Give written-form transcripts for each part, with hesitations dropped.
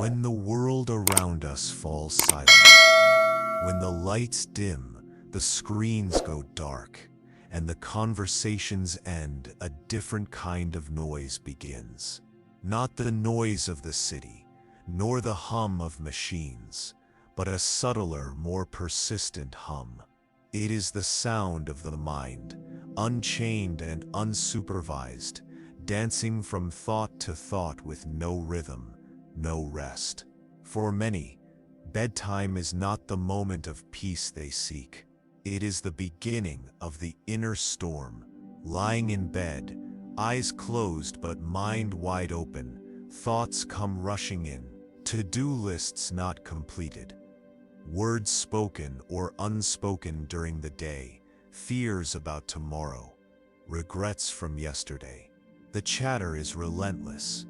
When the world around us falls silent, when the lights dim, the screens go dark, and the conversations end, a different kind of noise begins. Not the noise of the city, nor the hum of machines, but a subtler, more persistent hum. It is the sound of the mind, unchained and unsupervised, dancing from thought to thought with no rhythm, no rest. For many, bedtime is not the moment of peace they seek. It is the beginning of the inner storm. Lying in bed, eyes closed but mind wide open, thoughts come rushing in, to-do lists not completed, words spoken or unspoken during the day, fears about tomorrow, regrets from yesterday. The chatter is relentless,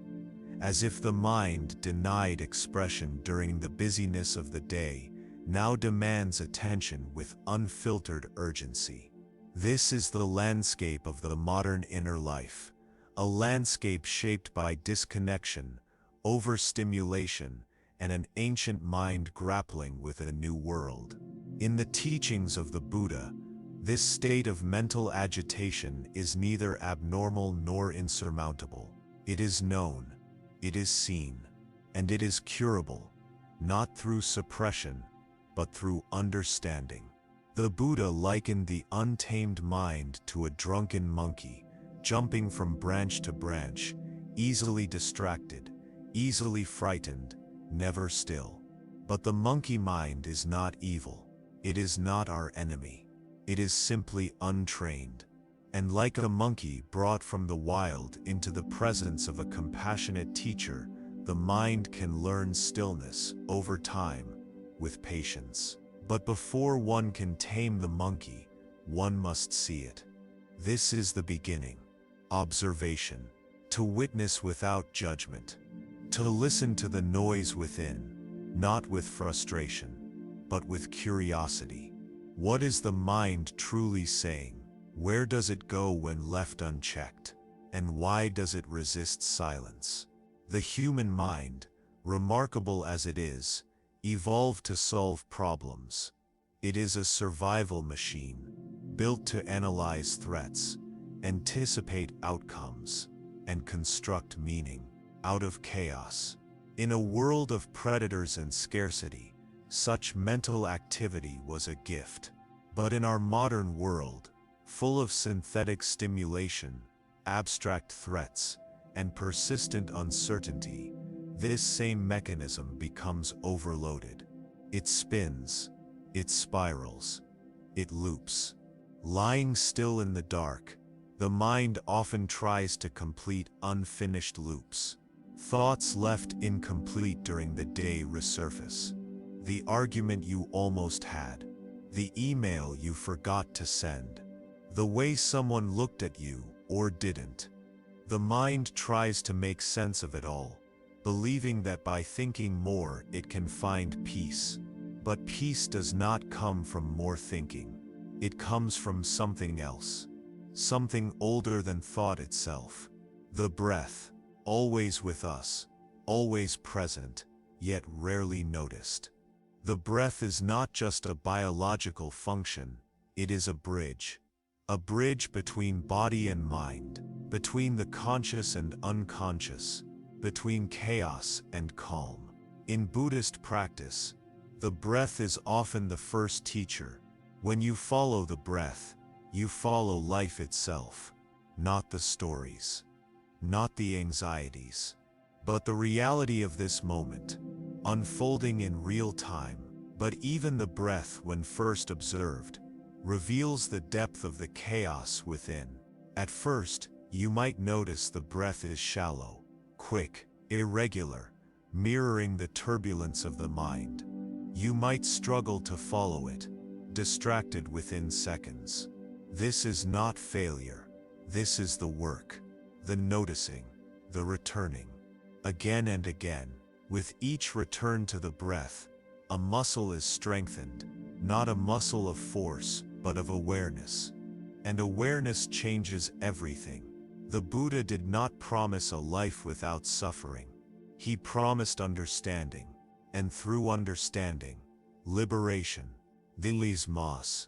as if the mind, denied expression during the busyness of the day, now demands attention with unfiltered urgency. This is the landscape of the modern inner life, a landscape shaped by disconnection, overstimulation, and an ancient mind grappling with a new world. In the teachings of the Buddha, this state of mental agitation is neither abnormal nor insurmountable. It is known, it is seen, and it is curable, not through suppression, but through understanding. The Buddha likened the untamed mind to a drunken monkey, jumping from branch to branch, easily distracted, easily frightened, never still. But the monkey mind is not evil. It is not our enemy. It is simply untrained. And like a monkey brought from the wild into the presence of a compassionate teacher, the mind can learn stillness over time, with patience. But before one can tame the monkey, one must see it. This is the beginning. Observation. To witness without judgment. To listen to the noise within, not with frustration, but with curiosity. What is the mind truly saying? Where does it go when left unchecked? And why does it resist silence? The human mind, remarkable as it is, evolved to solve problems. It is a survival machine, built to analyze threats, anticipate outcomes, and construct meaning out of chaos. In a world of predators and scarcity, such mental activity was a gift. But in our modern world, full of synthetic stimulation, abstract threats, and persistent uncertainty, this same mechanism becomes overloaded. It spins, it spirals, it loops. Lying still in the dark, the mind often tries to complete unfinished loops. Thoughts left incomplete during the day resurface. The argument you almost had, the email you forgot to send, the way someone looked at you or didn't. The mind tries to make sense of it all, believing that by thinking more it can find peace. But peace does not come from more thinking. It comes from something else, something older than thought itself. The breath, always with us, always present, yet rarely noticed. The breath is not just a biological function, it is a bridge between body and mind, between the conscious and unconscious, between chaos and calm. In Buddhist practice, the breath is often the first teacher. When you follow the breath, you follow life itself, not the stories, not the anxieties, but the reality of this moment, unfolding in real time. But even the breath, when first observed, reveals the depth of the chaos within. At first, you might notice the breath is shallow, quick, irregular, mirroring the turbulence of the mind. You might struggle to follow it, distracted within seconds. This is not failure. This is the work, the noticing, the returning. Again and again, with each return to the breath, a muscle is strengthened, not a muscle of force, but of awareness. And awareness changes everything. The Buddha did not promise a life without suffering. He promised understanding, and through understanding, liberation. Dilismas,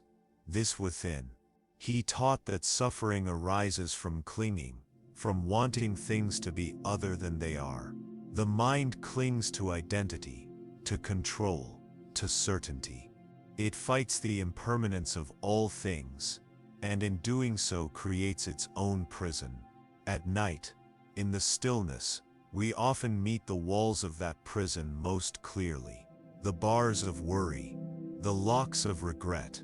this within. He taught that suffering arises from clinging, from wanting things to be other than they are. The mind clings to identity, to control, to certainty. It fights the impermanence of all things, and in doing so creates its own prison. At night, in the stillness, we often meet the walls of that prison most clearly. The bars of worry, the locks of regret,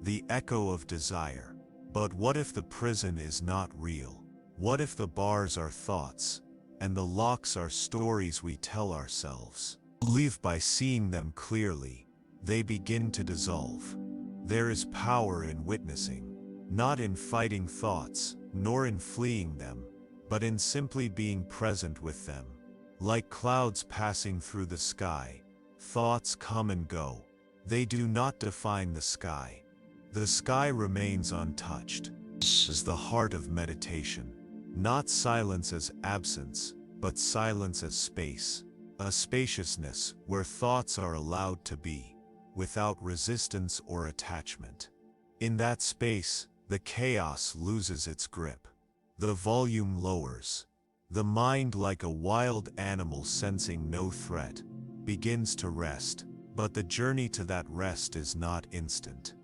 the echo of desire. But what if the prison is not real? What if the bars are thoughts, and the locks are stories we tell ourselves? Live by seeing them clearly, they begin to dissolve. There is power in witnessing, not in fighting thoughts, nor in fleeing them, but in simply being present with them. Like clouds passing through the sky, thoughts come and go. They do not define the sky. The sky remains untouched. This is the heart of meditation. Not silence as absence, but silence as space. A spaciousness where thoughts are allowed to be, without resistance or attachment. In that space, the chaos loses its grip. The volume lowers. The mind, like a wild animal sensing no threat, begins to rest. But the journey to that rest is not instant.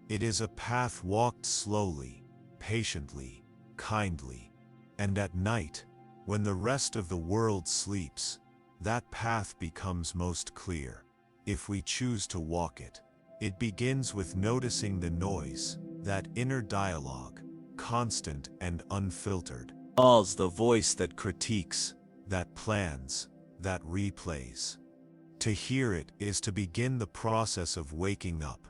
It is a path walked slowly, patiently, kindly. And at night, when the rest of the world sleeps, that path becomes most clear. If we choose to walk it, it begins with noticing the noise, that inner dialogue, constant and unfiltered. All's the voice that critiques, that plans, that replays. To hear it is to begin the process of waking up.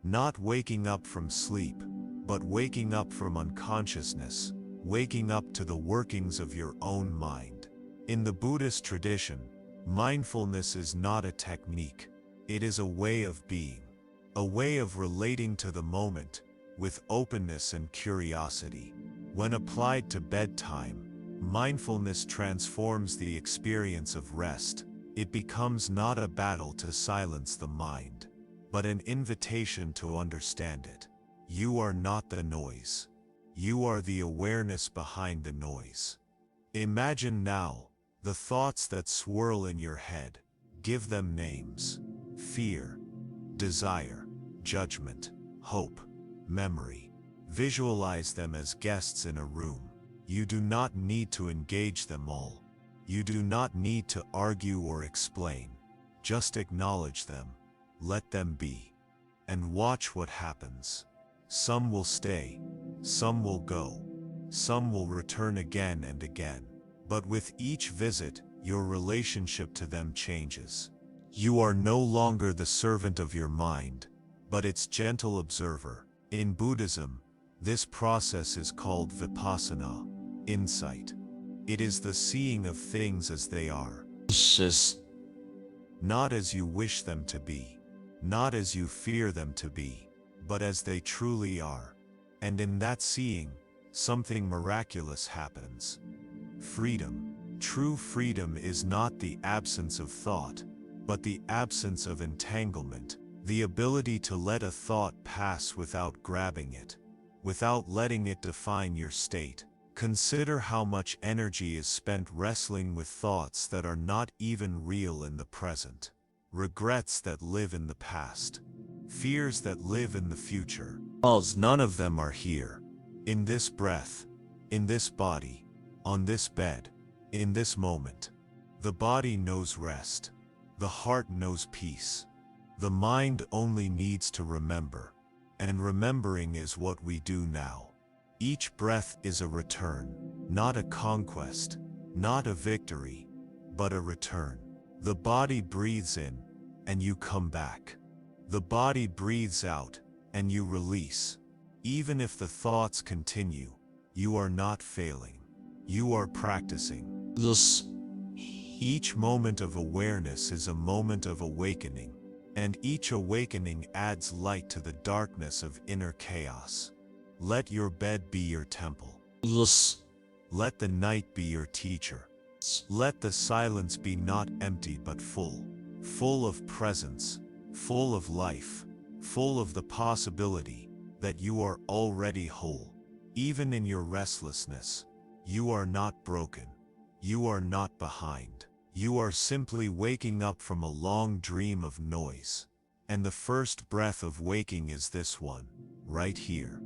Not waking up from sleep, but waking up from unconsciousness, waking up to the workings of your own mind. In the Buddhist tradition, mindfulness is not a technique. It is a way of being, a way of relating to the moment, with openness and curiosity. When applied to bedtime, mindfulness transforms the experience of rest. It becomes not a battle to silence the mind, but an invitation to understand it. You are not the noise. You are the awareness behind the noise. Imagine now the thoughts that swirl in your head. Give them names: fear, desire, judgment, hope, memory. Visualize them as guests in a room. You do not need to engage them all. You do not need to argue or explain. Just acknowledge them. Let them be. And watch what happens. Some will stay. Some will go. Some will return again and again. But with each visit, your relationship to them changes. You are no longer the servant of your mind, but its gentle observer. In Buddhism, this process is called vipassana, insight. It is the seeing of things as they are. Not as you wish them to be, not as you fear them to be, but as they truly are. And in that seeing, something miraculous happens. Freedom. True freedom is not the absence of thought, but the absence of entanglement, the ability to let a thought pass without grabbing it, without letting it define your state. Consider how much energy is spent wrestling with thoughts that are not even real in the present, regrets that live in the past, fears that live in the future. None of them are here, in this breath, in this body, on this bed, in this moment. The body knows rest. The heart knows peace. The mind only needs to remember, and remembering is what we do now. Each breath is a return, not a conquest, not a victory, but a return. The body breathes in, and you come back. The body breathes out, and you release. Even if the thoughts continue, you are not failing. You are practicing. Each moment of awareness is a moment of awakening, and each awakening adds light to the darkness of inner chaos. Let your bed be your temple. Let the night be your teacher. Let the silence be not empty but full, full of presence, full of life, full of the possibility that you are already whole. Even in your restlessness, you are not broken. You are not behind. You are simply waking up from a long dream of noise. And the first breath of waking is this one, right here.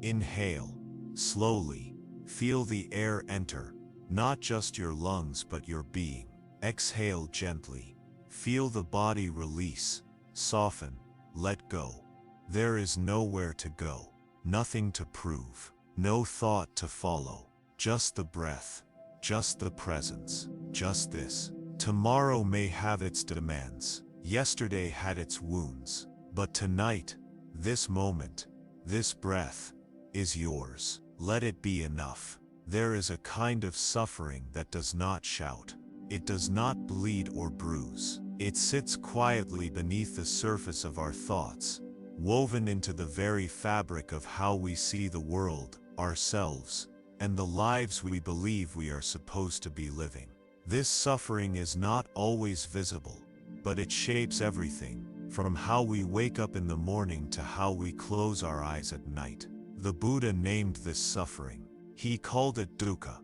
Inhale, slowly, feel the air enter, not just your lungs but your being. Exhale gently, feel the body release, soften, let go. There is nowhere to go, nothing to prove, no thought to follow, just the breath, just the presence, just this. Tomorrow may have its demands, yesterday had its wounds, but tonight, this moment, this breath, is yours. Let it be enough. There is a kind of suffering that does not shout. It does not bleed or bruise. It sits quietly beneath the surface of our thoughts, woven into the very fabric of how we see the world, ourselves, and the lives we believe we are supposed to be living. This suffering is not always visible, but it shapes everything, from how we wake up in the morning to how we close our eyes at night. The Buddha named this suffering. He called it dukkha,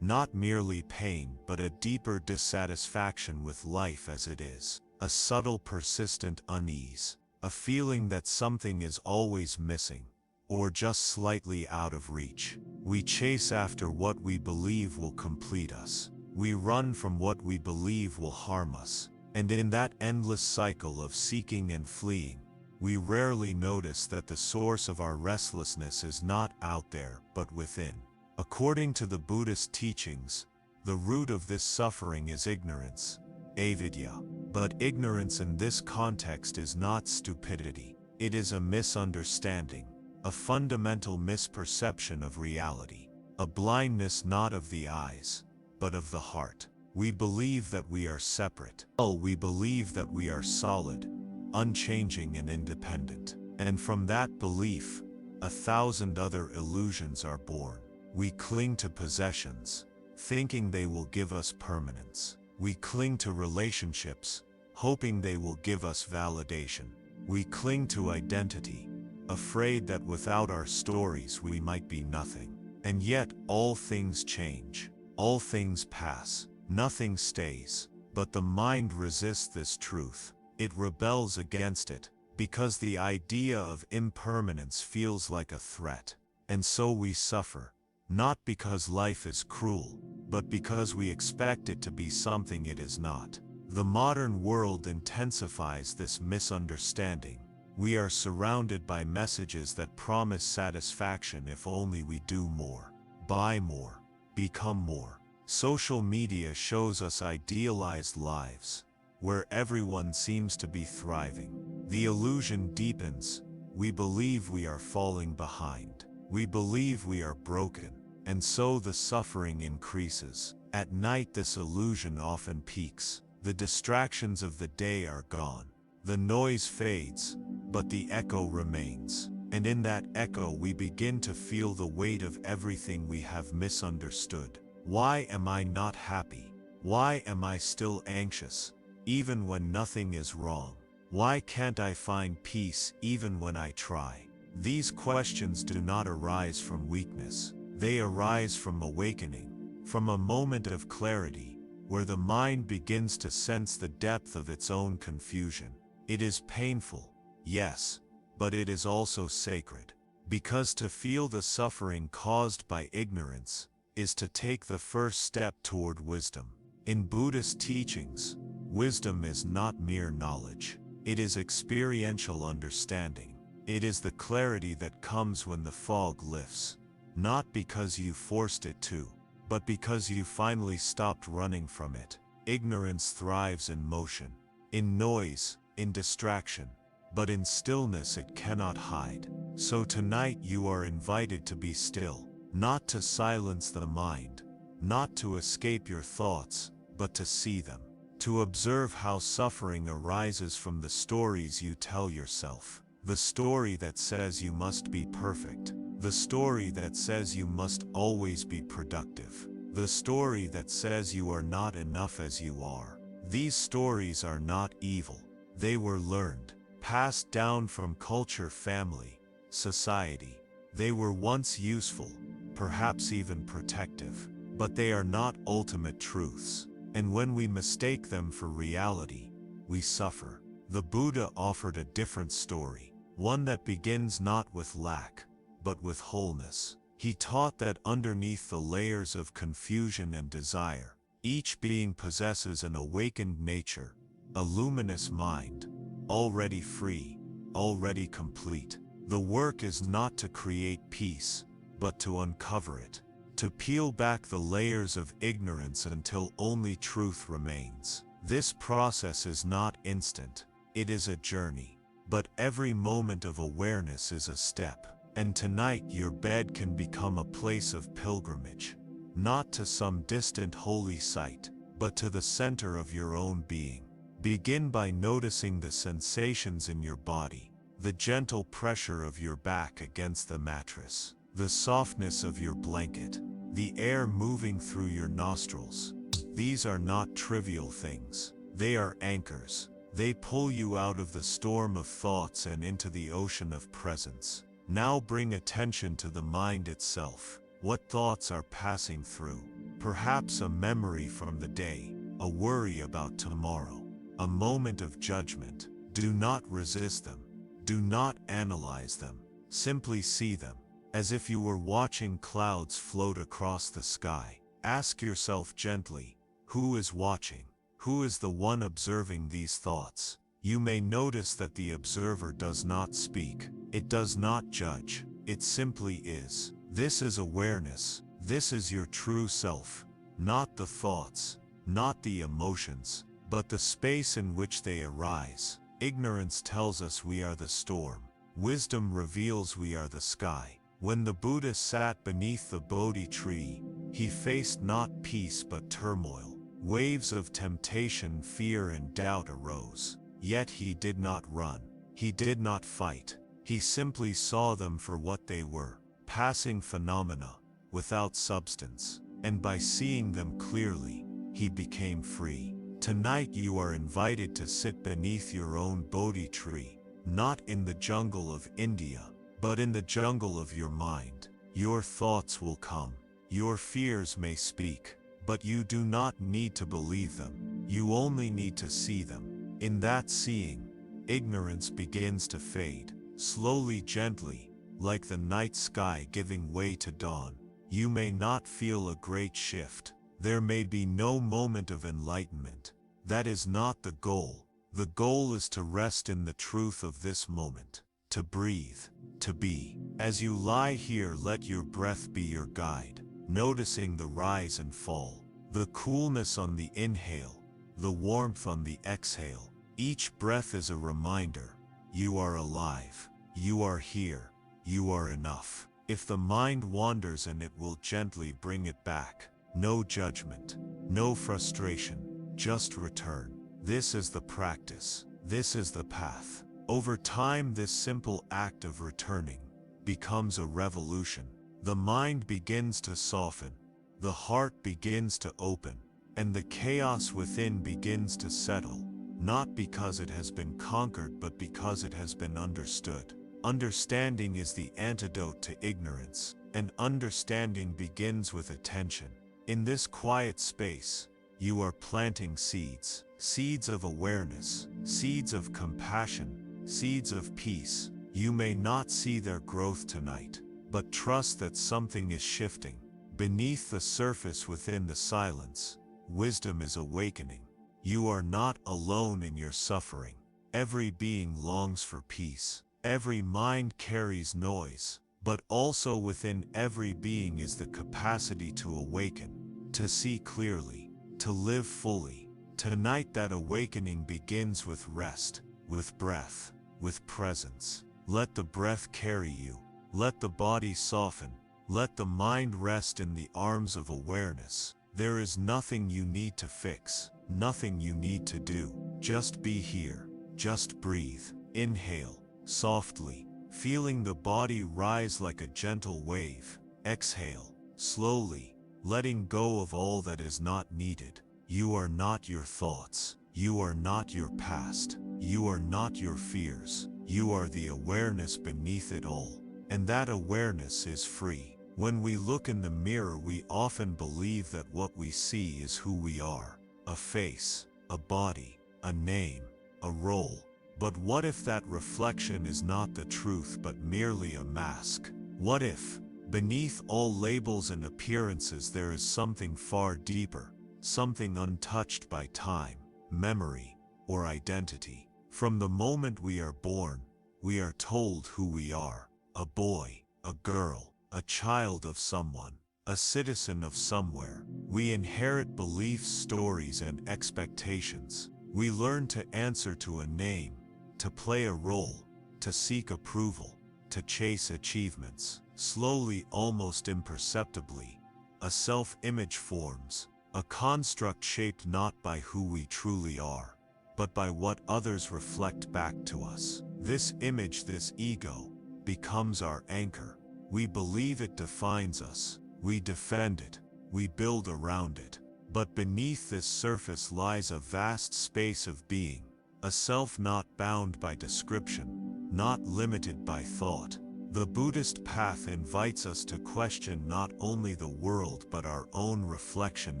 not merely pain but a deeper dissatisfaction with life as it is, a subtle persistent unease, a feeling that something is always missing, or just slightly out of reach. We chase after what we believe will complete us. We run from what we believe will harm us, and in that endless cycle of seeking and fleeing, we rarely notice that the source of our restlessness is not out there but within. According to the Buddhist teachings, the root of this suffering is ignorance, avidya. But ignorance in this context is not stupidity. It is a misunderstanding, a fundamental misperception of reality, a blindness not of the eyes, but of the heart. We believe that we are separate. We believe that we are solid, unchanging and independent. And from that belief, 1,000 other illusions are born. We cling to possessions, thinking they will give us permanence. We cling to relationships, hoping they will give us validation. We cling to identity, afraid that without our stories we might be nothing. And yet all things change, all things pass, nothing stays. But the mind resists this truth. It rebels against it, because the idea of impermanence feels like a threat. And so we suffer, not because life is cruel, but because we expect it to be something it is not. The modern world intensifies this misunderstanding. We are surrounded by messages that promise satisfaction if only we do more, buy more, become more. Social media shows us idealized lives, where everyone seems to be thriving. The illusion deepens. We believe we are falling behind. We believe we are broken. And so the suffering increases. At night this illusion often peaks. The distractions of the day are gone. The noise fades, but the echo remains. And in that echo we begin to feel the weight of everything we have misunderstood. Why am I not happy? Why am I still anxious, even when nothing is wrong? Why can't I find peace even when I try? These questions do not arise from weakness. They arise from awakening, from a moment of clarity, where the mind begins to sense the depth of its own confusion. It is painful, yes, but it is also sacred, because to feel the suffering caused by ignorance is to take the first step toward wisdom. In Buddhist teachings, wisdom is not mere knowledge. It is experiential understanding. It is the clarity that comes when the fog lifts, not because you forced it to, but because you finally stopped running from it. Ignorance thrives in motion, in noise, in distraction, but in stillness it cannot hide. So tonight you are invited to be still, not to silence the mind, not to escape your thoughts, but to see them, to observe how suffering arises from the stories you tell yourself. The story that says you must be perfect. The story that says you must always be productive. The story that says you are not enough as you are. These stories are not evil. They were learned, passed down from culture, family, society. They were once useful, perhaps even protective, but they are not ultimate truths. And when we mistake them for reality, we suffer. The Buddha offered a different story, one that begins not with lack, but with wholeness. He taught that underneath the layers of confusion and desire, each being possesses an awakened nature, a luminous mind, already free, already complete. The work is not to create peace, but to uncover it, to peel back the layers of ignorance until only truth remains. This process is not instant, it is a journey, but every moment of awareness is a step. And tonight your bed can become a place of pilgrimage, not to some distant holy site, but to the center of your own being. Begin by noticing the sensations in your body, the gentle pressure of your back against the mattress, the softness of your blanket, the air moving through your nostrils. These are not trivial things. They are anchors. They pull you out of the storm of thoughts and into the ocean of presence. Now bring attention to the mind itself. What thoughts are passing through? Perhaps a memory from the day, a worry about tomorrow, a moment of judgment. Do not resist them. Do not analyze them. Simply see them, as if you were watching clouds float across the sky. Ask yourself gently, who is watching? Who is the one observing these thoughts? You may notice that the observer does not speak. It does not judge. It simply is. This is awareness. This is your true self. Not the thoughts, not the emotions, but the space in which they arise. Ignorance tells us we are the storm. Wisdom reveals we are the sky. When the Buddha sat beneath the Bodhi tree, he faced not peace but turmoil. Waves of temptation, fear, and doubt arose. Yet he did not run. He did not fight. He simply saw them for what they were, passing phenomena, without substance. And by seeing them clearly, he became free. Tonight you are invited to sit beneath your own Bodhi tree, not in the jungle of India, but in the jungle of your mind. Your thoughts will come. Your fears may speak, but you do not need to believe them. You only need to see them. In that seeing, ignorance begins to fade, slowly, gently, like the night sky giving way to dawn. You may not feel a great shift. There may be no moment of enlightenment. That is not the goal. The goal is to rest in the truth of this moment, to breathe, to be. As you lie here, let your breath be your guide, noticing the rise and fall, the coolness on the inhale, the warmth on the exhale. Each breath is a reminder, you are alive, you are here, you are enough. If the mind wanders, and it will gently bring it back. No judgment, no frustration, just return. This is the practice. This is the path. Over time, this simple act of returning becomes a revolution. The mind begins to soften, the heart begins to open, and the chaos within begins to settle. Not because it has been conquered, but because it has been understood. Understanding is the antidote to ignorance, and understanding begins with attention. In this quiet space, you are planting seeds, seeds of awareness, seeds of compassion, seeds of peace. You may not see their growth tonight, but trust that something is shifting. Beneath the surface, within the silence, wisdom is awakening. You are not alone in your suffering. Every being longs for peace. Every mind carries noise, but also within every being is the capacity to awaken, to see clearly, to live fully. Tonight that awakening begins with rest, with breath, with presence. Let the breath carry you. Let the body soften. Let the mind rest in the arms of awareness. There is nothing you need to fix, nothing you need to do. Just be here. Just breathe. Inhale, softly, feeling the body rise like a gentle wave. Exhale, slowly, letting go of all that is not needed. You are not your thoughts. You are not your past. You are not your fears. You are the awareness beneath it all. And that awareness is free. When we look in the mirror, we often believe that what we see is who we are. A face, a body, a name, a role. But what if that reflection is not the truth but merely a mask? What if, beneath all labels and appearances, there is something far deeper, something untouched by time, memory, or identity? From the moment we are born, we are told who we are: a boy, a girl, a child of someone, a citizen of somewhere. We inherit beliefs, stories, and expectations. We learn to answer to a name, to play a role, to seek approval, to chase achievements. Slowly, almost imperceptibly, a self-image forms, a construct shaped not by who we truly are, but by what others reflect back to us. This image, this ego, becomes our anchor. We believe it defines us. We defend it. We build around it. But beneath this surface lies a vast space of being, a self not bound by description, not limited by thought. The Buddhist path invites us to question not only the world but our own reflection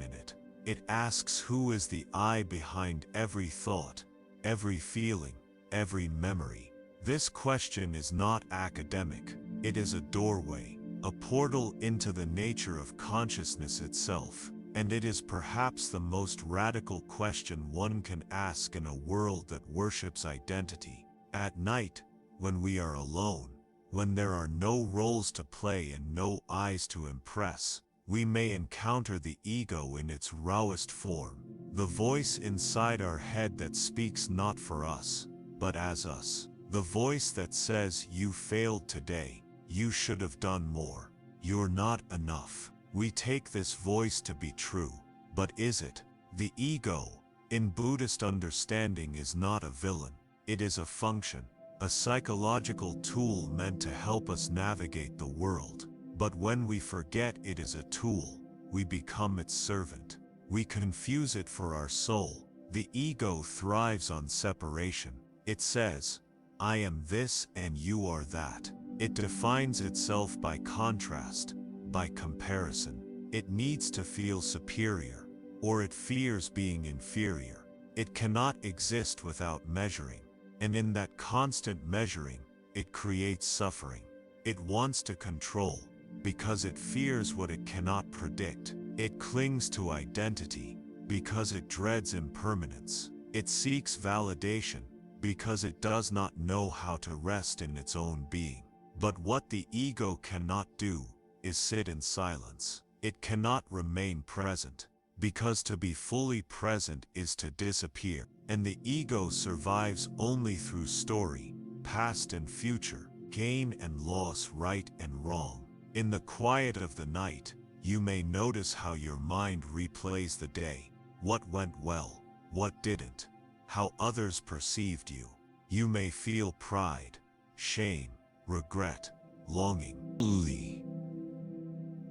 in it. It asks, who is the I behind every thought, every feeling, every memory? This question is not academic. It is a doorway, a portal into the nature of consciousness itself. And it is perhaps the most radical question one can ask in a world that worships identity. At night, when we are alone, when there are no roles to play and no eyes to impress, we may encounter the ego in its rawest form, the voice inside our head that speaks not for us, but as us. The voice that says, you failed today, you should have done more, you're not enough. We take this voice to be true, but is it? The ego, in Buddhist understanding, is not a villain. It is a function, a psychological tool meant to help us navigate the world. But when we forget it is a tool, we become its servant. We confuse it for our soul. The ego thrives on separation. It says, I am this and you are that. It defines itself by contrast, by comparison. It needs to feel superior, or it fears being inferior. It cannot exist without measuring, and in that constant measuring, it creates suffering. It wants to control, because it fears what it cannot predict. It clings to identity, because it dreads impermanence. It seeks validation, because it does not know how to rest in its own being. But what the ego cannot do is sit in silence. It cannot remain present, because to be fully present is to disappear. And the ego survives only through story, past and future, gain and loss, right and wrong. In the quiet of the night, you may notice how your mind replays the day, what went well, what didn't, how others perceived you. You may feel pride, shame, regret, longing.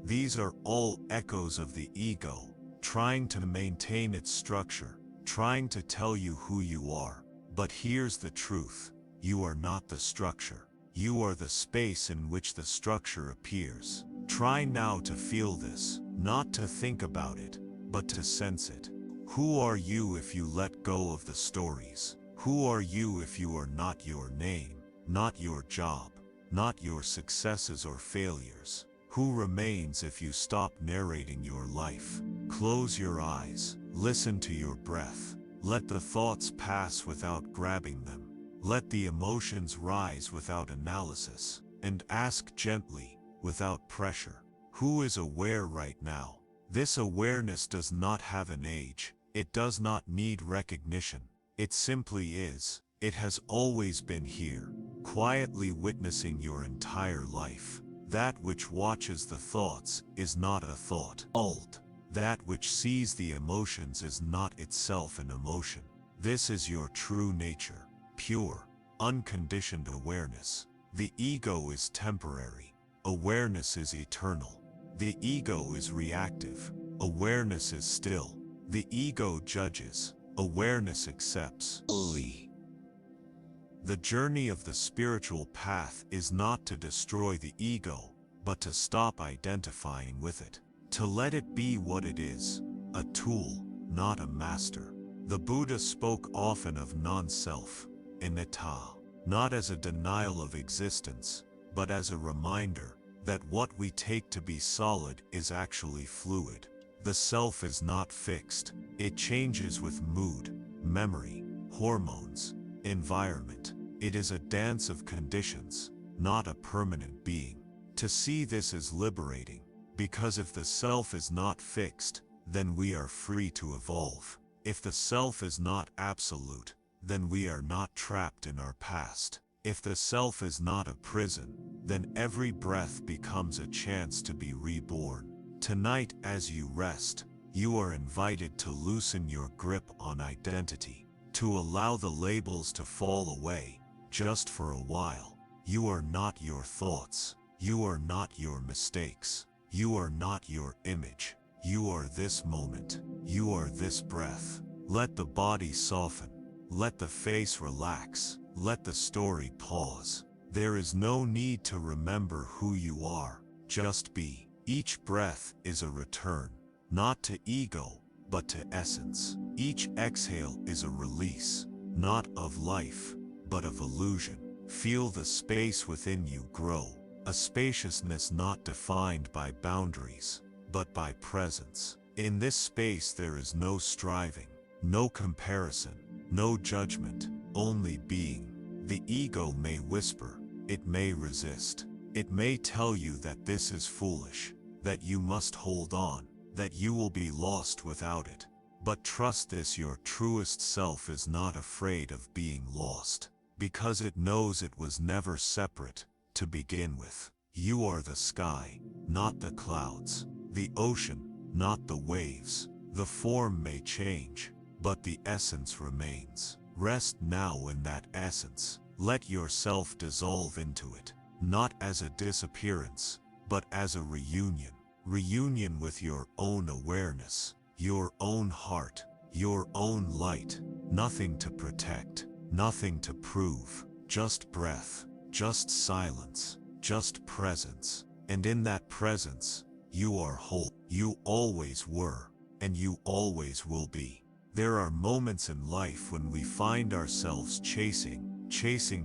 These are all echoes of the ego, trying to maintain its structure, trying to tell you who you are. But here's the truth: you are not the structure. You are the space in which the structure appears. Try now to feel this, not to think about it, but to sense it. Who are you if you let go of the stories? Who are you if you are not your name, not your job, not your successes or failures? Who remains if you stop narrating your life? Close your eyes, listen to your breath. Let the thoughts pass without grabbing them. Let the emotions rise without analysis, and ask gently, without pressure, who is aware right now? This awareness does not have an age. It does not need recognition. It simply is. It has always been here, quietly witnessing your entire life. That which watches the thoughts is not a thought. That which sees the emotions is not itself an emotion. This is your true nature, pure, unconditioned awareness. The ego is temporary. Awareness is eternal. The ego is reactive. Awareness is still. The ego judges. Awareness accepts. The journey of the spiritual path is not to destroy the ego, but to stop identifying with it. To let it be what it is, a tool, not a master. The Buddha spoke often of non-self, anatta, not as a denial of existence, but as a reminder that what we take to be solid is actually fluid. The self is not fixed. It changes with mood, memory, hormones, environment. It is a dance of conditions, not a permanent being. To see this is liberating, because if the self is not fixed, then we are free to evolve. If the self is not absolute, then we are not trapped in our past. If the self is not a prison, then every breath becomes a chance to be reborn. Tonight, as you rest, you are invited to loosen your grip on identity, to allow the labels to fall away, just for a while. You are not your thoughts. You are not your mistakes. You are not your image. You are this moment. You are this breath. Let the body soften. Let the face relax. Let the story pause. There is no need to remember who you are. Just be. Each breath is a return, not to ego, but to essence. Each exhale is a release, not of life, but of illusion. Feel the space within you grow, a spaciousness not defined by boundaries, but by presence. In this space there is no striving, no comparison, no judgment, only being. The ego may whisper, it may resist, it may tell you that this is foolish, that you must hold on, that you will be lost without it. But trust this, your truest self is not afraid of being lost, because it knows it was never separate to begin with. You are the sky, not the clouds, the ocean, not the waves. The form may change, but the essence remains. Rest now in that essence. Let yourself dissolve into it, not as a disappearance, but as a reunion. Reunion with your own awareness, your own heart, your own light. Nothing to protect, nothing to prove, just breath, just silence, just presence. And in that presence, you are whole. You always were, and you always will be. There are moments in life when we find ourselves chasing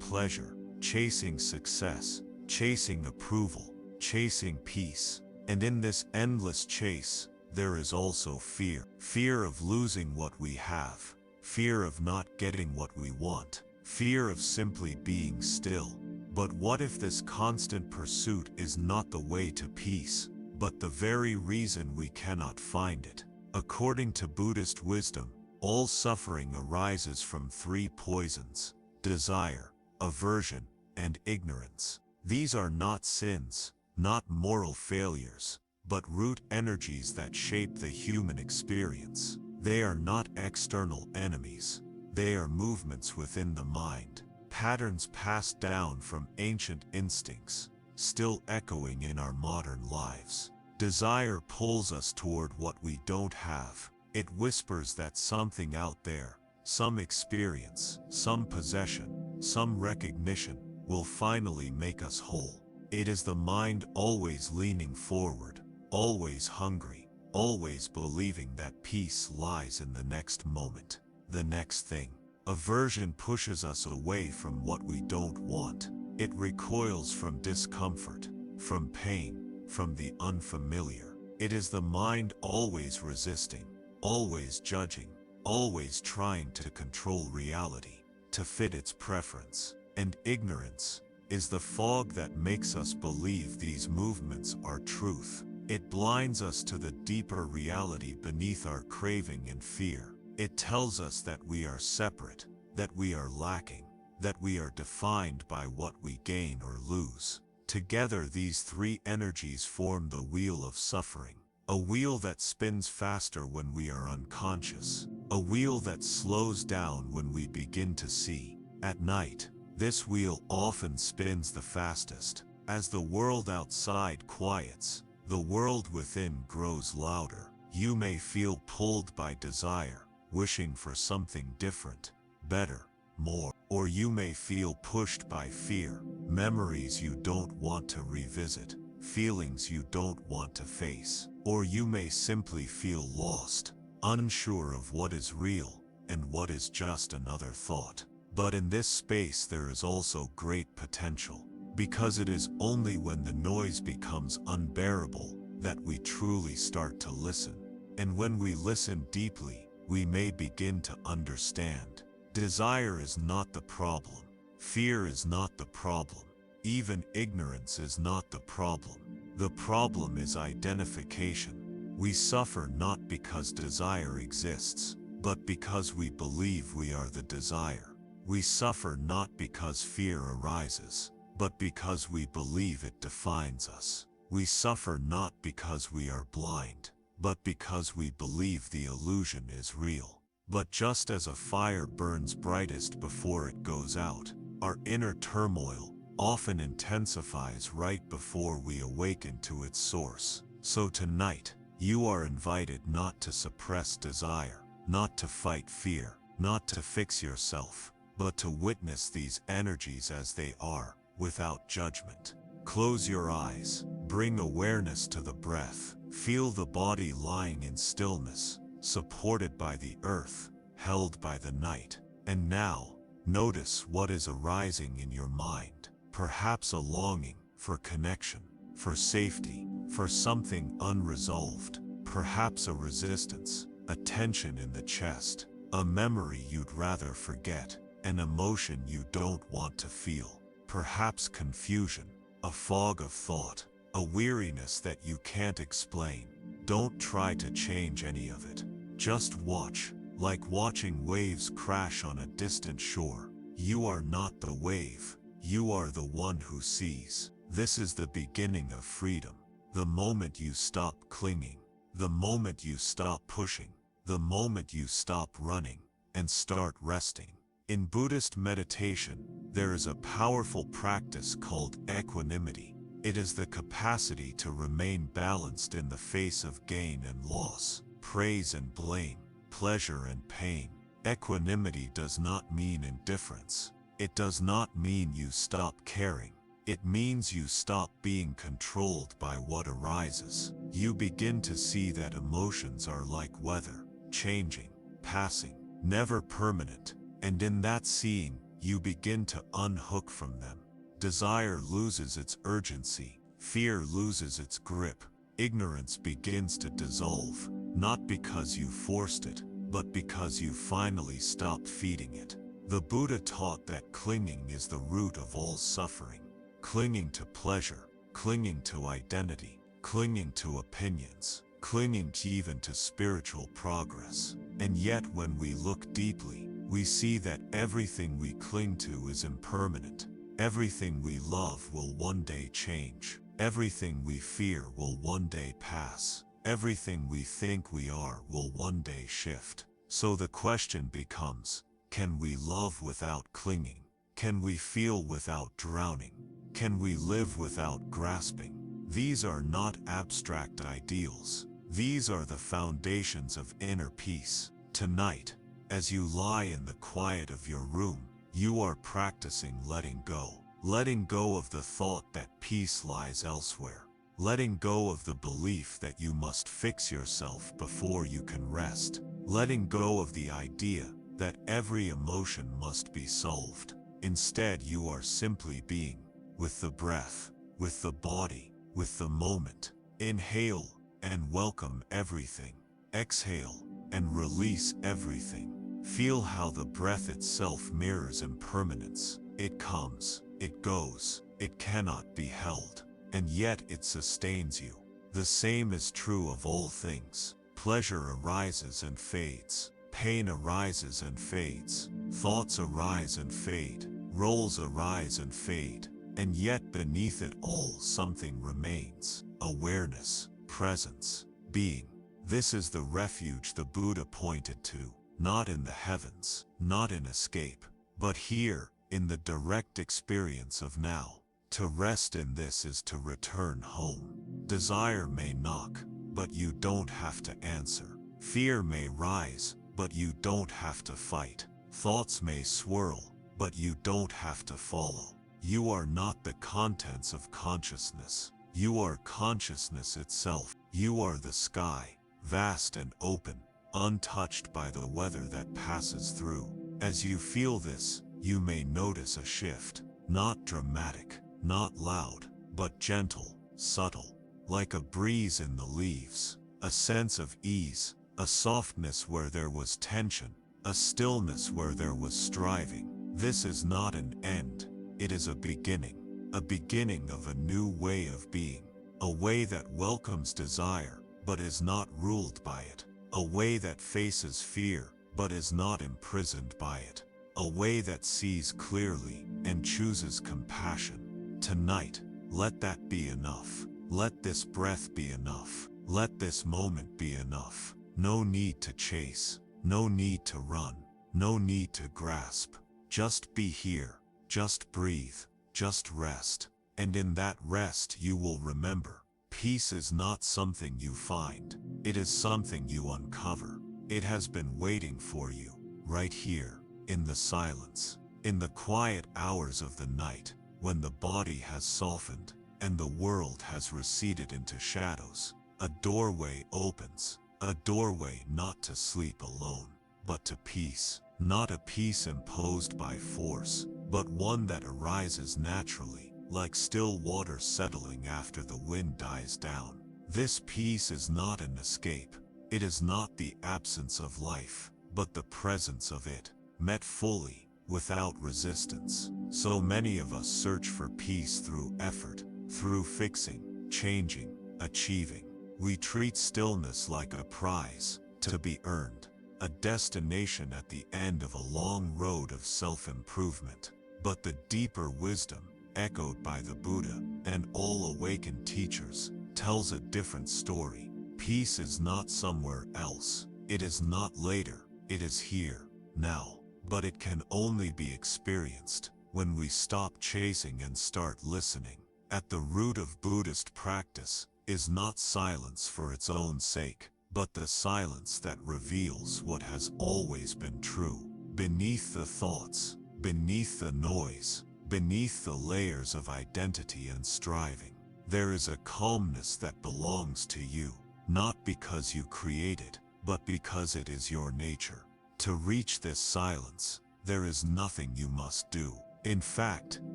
pleasure, chasing success, chasing approval, chasing peace. And in this endless chase, there is also fear. Fear of losing what we have, fear of not getting what we want, fear of simply being still. But what if this constant pursuit is not the way to peace, but the very reason we cannot find it? According to Buddhist wisdom, all suffering arises from three poisons: desire, aversion, and ignorance. These are not sins, not moral failures, but root energies that shape the human experience. They are not external enemies. They are movements within the mind, patterns passed down from ancient instincts, still echoing in our modern lives. Desire pulls us toward what we don't have. It whispers that something out there, some experience, some possession, some recognition, will finally make us whole. It is the mind always leaning forward, always hungry, always believing that peace lies in the next moment, the next thing. Aversion pushes us away from what we don't want. It recoils from discomfort, from pain, from the unfamiliar. It is the mind always resisting, always judging, always trying to control reality, to fit its preference. And ignorance is the fog that makes us believe these movements are truth. It blinds us to the deeper reality beneath our craving and fear. It tells us that we are separate, that we are lacking, that we are defined by what we gain or lose. Together these three energies form the wheel of suffering. A wheel that spins faster when we are unconscious. A wheel that slows down when we begin to see. At night, this wheel often spins the fastest. As the world outside quiets, The world within grows louder. You may feel pulled by desire, wishing for something different, better, more. Or you may feel pushed by fear, memories you don't want to revisit, feelings you don't want to face. Or you may simply feel lost, unsure of what is real and what is just another thought. But in this space there is also great potential, because it is only when the noise becomes unbearable that we truly start to listen. And when we listen deeply, we may begin to understand. Desire is not the problem. Fear is not the problem. Even ignorance is not the problem. The problem is identification. We suffer not because desire exists, but because we believe we are the desire. We suffer not because fear arises, but because we believe it defines us. We suffer not because we are blind, but because we believe the illusion is real. But just as a fire burns brightest before it goes out, our inner turmoil often intensifies right before we awaken to its source. So tonight, you are invited not to suppress desire, not to fight fear, not to fix yourself, but to witness these energies as they are, without judgment. Close your eyes, bring awareness to the breath, feel the body lying in stillness, supported by the earth, held by the night. And now, notice what is arising in your mind. Perhaps a longing for connection, for safety, for something unresolved. Perhaps a resistance, a tension in the chest, a memory you'd rather forget, an emotion you don't want to feel. Perhaps confusion, a fog of thought, a weariness that you can't explain. Don't try to change any of it. Just watch, like watching waves crash on a distant shore. You are not the wave. You are the one who sees. This is the beginning of freedom. The moment you stop clinging, the moment you stop pushing, the moment you stop running and start resting. In Buddhist meditation, there is a powerful practice called equanimity. It is the capacity to remain balanced in the face of gain and loss, praise and blame, pleasure and pain. Equanimity does not mean indifference. It does not mean you stop caring. It means you stop being controlled by what arises. You begin to see that emotions are like weather, changing, passing, never permanent. And in that seeing, you begin to unhook from them. Desire loses its urgency, fear loses its grip, ignorance begins to dissolve, not because you forced it, but because you finally stopped feeding it. The Buddha taught that clinging is the root of all suffering. Clinging to pleasure, clinging to identity, clinging to opinions, clinging even to spiritual progress. And yet when we look deeply, we see that everything we cling to is impermanent. Everything we love will one day change. Everything we fear will one day pass. Everything we think we are will one day shift. So the question becomes, can we love without clinging? Can we feel without drowning? Can we live without grasping? These are not abstract ideals. These are the foundations of inner peace. Tonight, as you lie in the quiet of your room, you are practicing letting go. Letting go of the thought that peace lies elsewhere. Letting go of the belief that you must fix yourself before you can rest. Letting go of the idea that every emotion must be solved. Instead, you are simply being, with the breath, with the body, with the moment. Inhale and welcome everything. Exhale and release everything. Feel how the breath itself mirrors impermanence. It comes, it goes, it cannot be held, and yet it sustains you. The same is true of all things. Pleasure arises and fades. Pain arises and fades. Thoughts arise and fade. Roles arise and fade. And yet beneath it all something remains. Awareness, presence, being. This is the refuge the Buddha pointed to. Not in the heavens, not in escape, but here, in the direct experience of now. To rest in this is to return home. Desire may knock, but you don't have to answer. Fear may rise, but you don't have to fight. Thoughts may swirl, but you don't have to follow. You are not the contents of consciousness. You are consciousness itself. You are the sky, vast and open, untouched by the weather that passes through. As you feel this, you may notice a shift, not dramatic, not loud, but gentle, subtle, like a breeze in the leaves, a sense of ease, a softness where there was tension, a stillness where there was striving. This is not an end, it is a beginning of a new way of being, a way that welcomes desire, but is not ruled by it, a way that faces fear, but is not imprisoned by it, a way that sees clearly and chooses compassion. Tonight, let that be enough. Let this breath be enough. Let this moment be enough. No need to chase, no need to run, no need to grasp. Just be here, just breathe, just rest. And in that rest you will remember, peace is not something you find, it is something you uncover. It has been waiting for you, right here, in the silence, in the quiet hours of the night, when the body has softened, and the world has receded into shadows. A doorway opens, a doorway not to sleep alone, but to peace. Not a peace imposed by force, but one that arises naturally, like still water settling after the wind dies down. This peace is not an escape. It is not the absence of life, but the presence of it, met fully, without resistance. So many of us search for peace through effort, through fixing, changing, achieving. We treat stillness like a prize, to be earned, a destination at the end of a long road of self-improvement. But the deeper wisdom, echoed by the Buddha and all awakened teachers, tells a different story. Peace is not somewhere else. It is not later. It is here, now. But it can only be experienced when we stop chasing and start listening. At the root of Buddhist practice is not silence for its own sake, but the silence that reveals what has always been true. Beneath the thoughts, beneath the noise, beneath the layers of identity and striving, there is a calmness that belongs to you, not because you create it, but because it is your nature. To reach this silence, there is nothing you must do. In fact,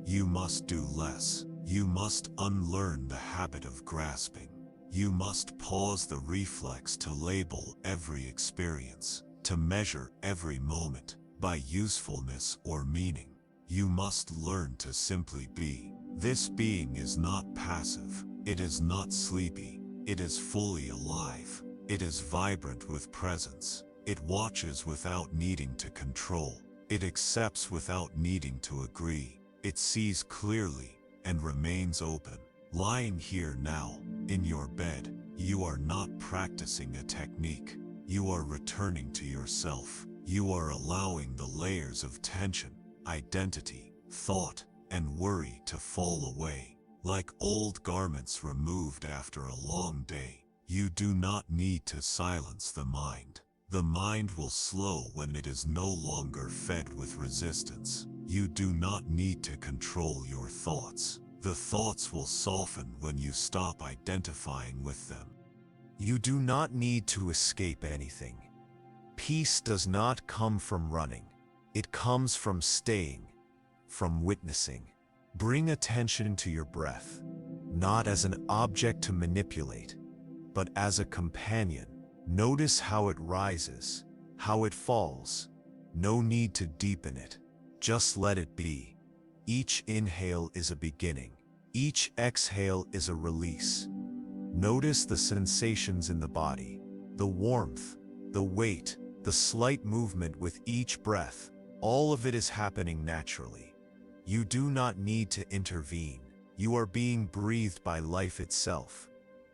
you must do less. You must unlearn the habit of grasping. You must pause the reflex to label every experience, to measure every moment by usefulness or meaning. You must learn to simply be. This being is not passive. It is not sleepy. It is fully alive. It is vibrant with presence. It watches without needing to control. It accepts without needing to agree. It sees clearly and remains open. Lying here now, in your bed, you are not practicing a technique. You are returning to yourself. You are allowing the layers of tension, identity, thought, and worry to fall away. Like old garments removed after a long day, you do not need to silence the mind. The mind will slow when it is no longer fed with resistance. You do not need to control your thoughts. The thoughts will soften when you stop identifying with them. You do not need to escape anything. Peace does not come from running. It comes from staying, from witnessing. Bring attention to your breath, not as an object to manipulate, but as a companion. Notice how it rises, how it falls. No need to deepen it. Just let it be. Each inhale is a beginning. Each exhale is a release. Notice the sensations in the body, the warmth, the weight, the slight movement with each breath. All of it is happening naturally. You do not need to intervene. You are being breathed by life itself.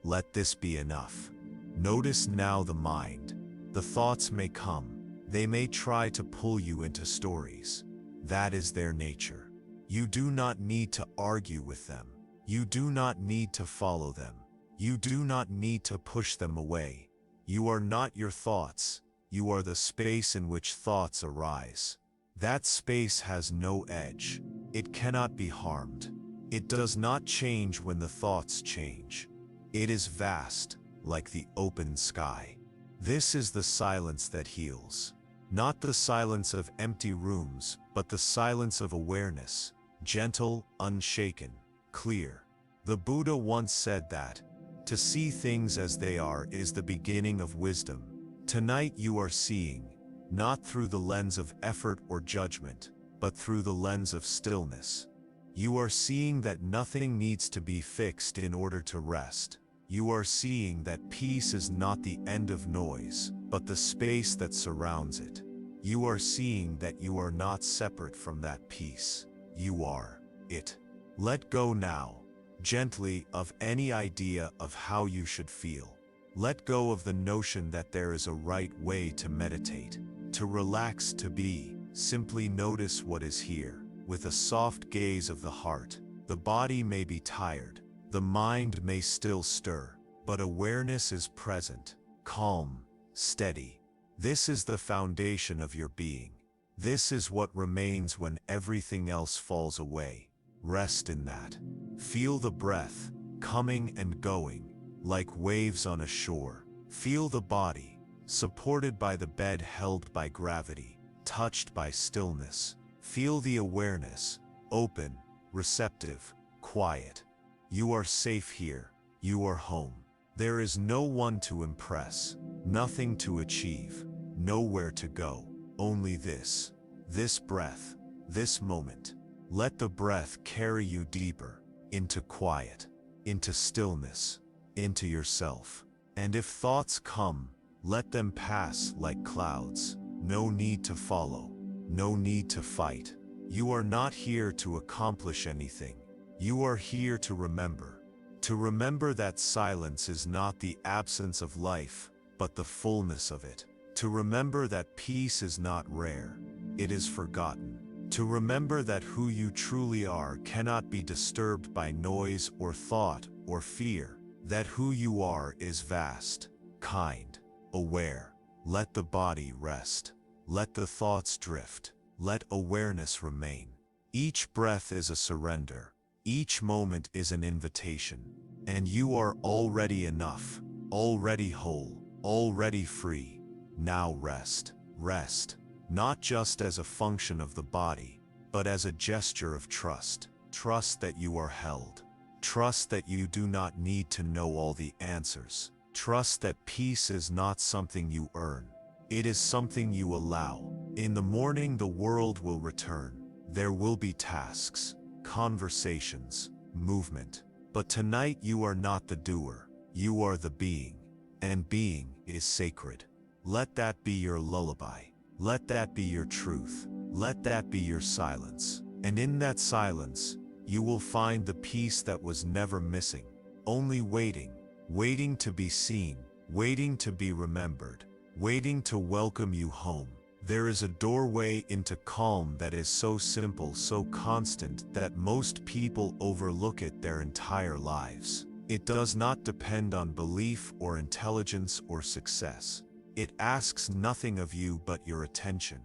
Let this be enough. Notice now the mind. The thoughts may come. They may try to pull you into stories. That is their nature. You do not need to argue with them. You do not need to follow them. You do not need to push them away. You are not your thoughts. You are the space in which thoughts arise. That space has no edge. It cannot be harmed. It does not change when the thoughts change. It is vast, like the open sky. This is the silence that heals. Not the silence of empty rooms, but the silence of awareness, gentle, unshaken, clear. The Buddha once said that, to see things as they are is the beginning of wisdom. Tonight you are seeing, not through the lens of effort or judgment, but through the lens of stillness. You are seeing that nothing needs to be fixed in order to rest. You are seeing that peace is not the end of noise, but the space that surrounds it. You are seeing that you are not separate from that peace. You are it. Let go now, gently, of any idea of how you should feel. Let go of the notion that there is a right way to meditate, to relax, to be. Simply notice what is here, with a soft gaze of the heart. The body may be tired, the mind may still stir, but awareness is present, calm, steady. This is the foundation of your being. This is what remains when everything else falls away. Rest in that. Feel the breath, coming and going, like waves on a shore. Feel the body, supported by the bed, held by gravity, touched by stillness. Feel the awareness, open, receptive, quiet. You are safe here. You are home. There is no one to impress, nothing to achieve, nowhere to go. Only this breath, this moment. Let the breath carry you deeper, into quiet, into stillness, into yourself. And if thoughts come, let them pass like clouds. No need to follow, no need to fight. You are not here to accomplish anything. You are here to remember. To remember that silence is not the absence of life, but the fullness of it. To remember that peace is not rare, it is forgotten. To remember that who you truly are cannot be disturbed by noise or thought or fear. That who you are is vast, kind, aware. Let the body rest. Let the thoughts drift. Let awareness remain. Each breath is a surrender. Each moment is an invitation. And you are already enough, already whole, already free. Now rest. Rest. Not just as a function of the body, but as a gesture of trust. Trust that you are held. Trust that you do not need to know all the answers. Trust that peace is not something you earn. It is something you allow. In the morning the world will return. There will be tasks, conversations, movement. But tonight you are not the doer. You are the being. And being is sacred. Let that be your lullaby. Let that be your truth. Let that be your silence. And in that silence, you will find the peace that was never missing, only waiting, waiting to be seen, waiting to be remembered, waiting to welcome you home. There is a doorway into calm that is so simple, so constant, that most people overlook it their entire lives. It does not depend on belief or intelligence or success. It asks nothing of you but your attention.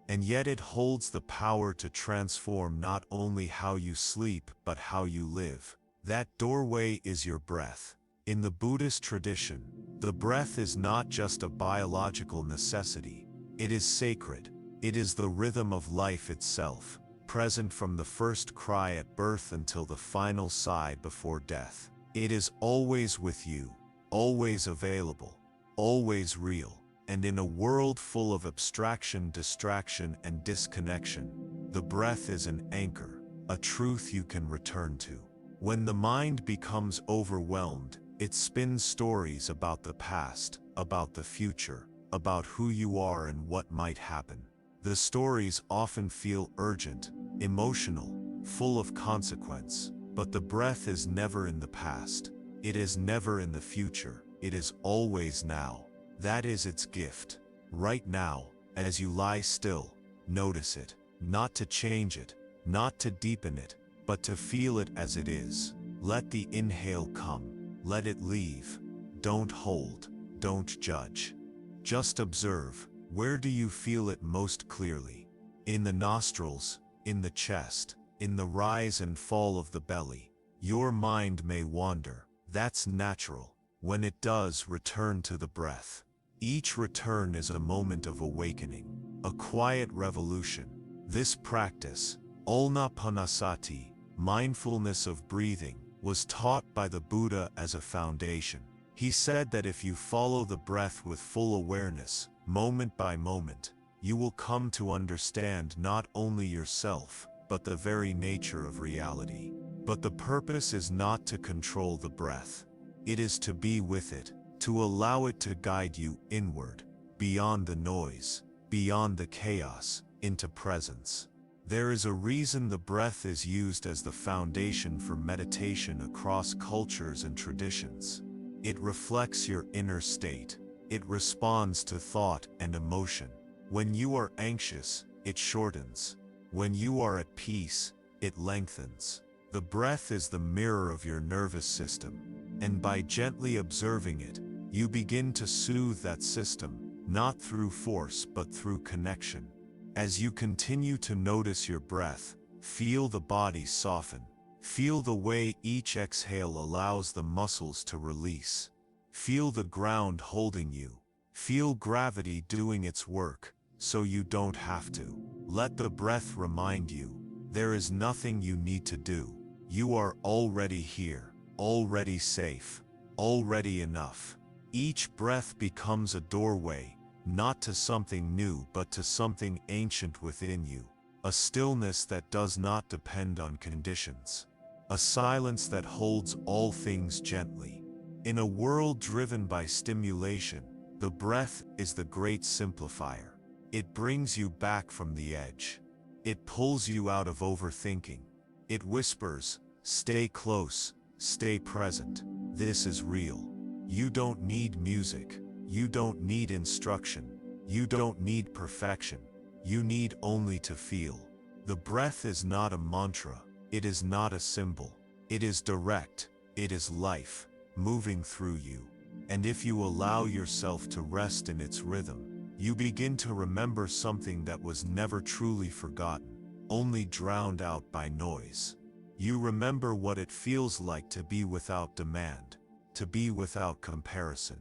And yet it holds the power to transform not only how you sleep, but how you live. That doorway is your breath. In the Buddhist tradition, the breath is not just a biological necessity. It is sacred. It is the rhythm of life itself, present from the first cry at birth until the final sigh before death. It is always with you, always available, always real. And in a world full of abstraction, distraction, and disconnection, the breath is an anchor, a truth you can return to. When the mind becomes overwhelmed, it spins stories about the past, about the future, about who you are and what might happen. The stories often feel urgent, emotional, full of consequence, but the breath is never in the past. It is never in the future. It is always now. That is its gift. Right now, as you lie still, notice it, not to change it, not to deepen it, but to feel it as it is. Let the inhale come, let it leave. Don't hold, don't judge. Just observe. Where do you feel it most clearly? In the nostrils, in the chest, in the rise and fall of the belly. Your mind may wander. That's natural. When it does, return to the breath. Each return is a moment of awakening, a quiet revolution. This practice, Anapanasati, mindfulness of breathing, was taught by the Buddha as a foundation. He said that if you follow the breath with full awareness, moment by moment, you will come to understand not only yourself, but the very nature of reality. But the purpose is not to control the breath. It is to be with it, to allow it to guide you inward, beyond the noise, beyond the chaos, into presence. There is a reason the breath is used as the foundation for meditation across cultures and traditions. It reflects your inner state. It responds to thought and emotion. When you are anxious, it shortens. When you are at peace, it lengthens. The breath is the mirror of your nervous system, and by gently observing it, you begin to soothe that system, not through force but through connection. As you continue to notice your breath, feel the body soften. Feel the way each exhale allows the muscles to release. Feel the ground holding you. Feel gravity doing its work, so you don't have to. Let the breath remind you, there is nothing you need to do. You are already here, already safe, already enough. Each breath becomes a doorway, not to something new but to something ancient within you. A stillness that does not depend on conditions. A silence that holds all things gently. In a world driven by stimulation, the breath is the great simplifier. It brings you back from the edge. It pulls you out of overthinking. It whispers, stay close, stay present. This is real. You don't need music. You don't need instruction. You don't need perfection. You need only to feel. The breath is not a mantra. It is not a symbol. It is direct. It is life, moving through you. And if you allow yourself to rest in its rhythm, you begin to remember something that was never truly forgotten, only drowned out by noise. You remember what it feels like to be without demand, to be without comparison,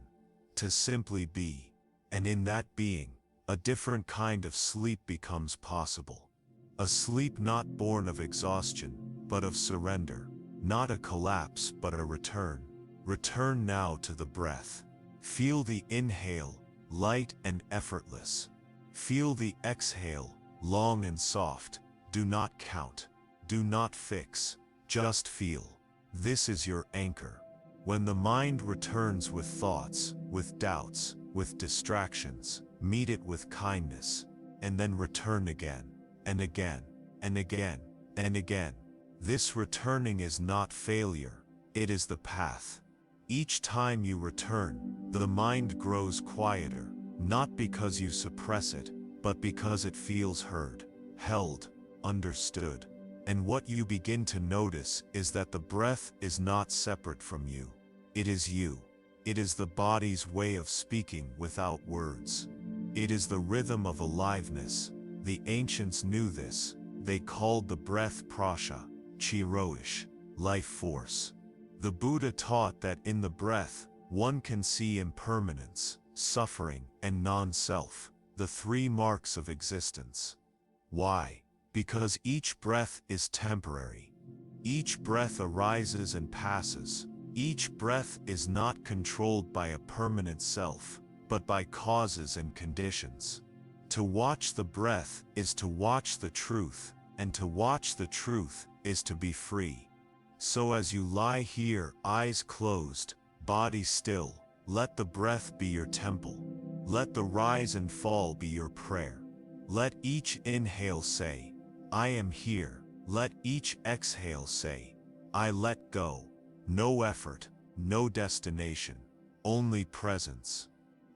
to simply be. And in that being, a different kind of sleep becomes possible. A sleep not born of exhaustion, but of surrender. Not a collapse, but a return. Return now to the breath. Feel the inhale, light and effortless. Feel the exhale, long and soft. Do not count. Do not fix. Just feel. This is your anchor. When the mind returns with thoughts, with doubts, with distractions, meet it with kindness, and then return again, and again, and again, and again. This returning is not failure, it is the path. Each time you return, the mind grows quieter, not because you suppress it, but because it feels heard, held, understood. And what you begin to notice is that the breath is not separate from you. It is you. It is the body's way of speaking without words. It is the rhythm of aliveness. The ancients knew this. They called the breath prasha, chiroish, life force. The Buddha taught that in the breath, one can see impermanence, suffering, and non-self, the three marks of existence. Why? Because each breath is temporary. Each breath arises and passes. Each breath is not controlled by a permanent self, but by causes and conditions. To watch the breath is to watch the truth, and to watch the truth is to be free. So as you lie here, eyes closed, body still, let the breath be your temple. Let the rise and fall be your prayer. Let each inhale say, I am here. Let each exhale say, I let go. No effort, no destination, only presence.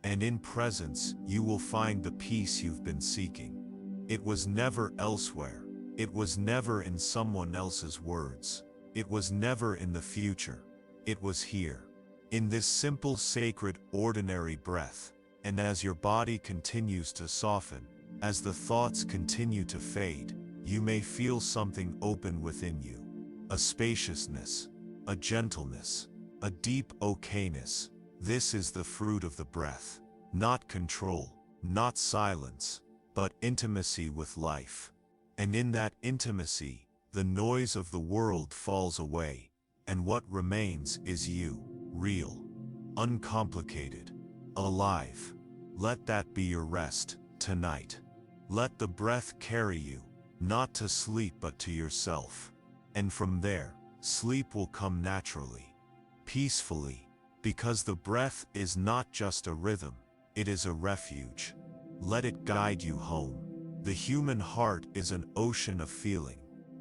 And in presence, you will find the peace you've been seeking. It was never elsewhere. It was never in someone else's words. It was never in the future. It was here. In this simple, sacred, ordinary breath. And as your body continues to soften, as the thoughts continue to fade, you may feel something open within you. A spaciousness, a gentleness, a deep okayness. This is the fruit of the breath. Not control, not silence, but intimacy with life. And in that intimacy, the noise of the world falls away, and what remains is you, real, uncomplicated, alive. Let that be your rest tonight. Let the breath carry you, not to sleep but to yourself. And from there, sleep will come naturally, peacefully, because the breath is not just a rhythm, it is a refuge. Let it guide you home. The human heart is an ocean of feeling,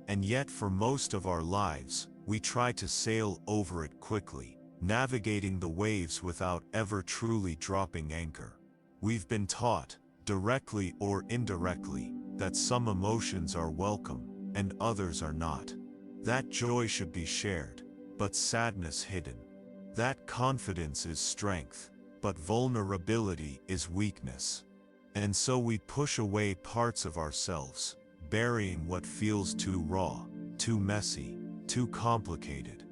and yet for most of our lives, we try to sail over it quickly, navigating the waves without ever truly dropping anchor. We've been taught, directly or indirectly, that some emotions are welcome, and others are not. That joy should be shared, but sadness hidden. That confidence is strength, but vulnerability is weakness. And so we push away parts of ourselves, burying what feels too raw, too messy, too complicated.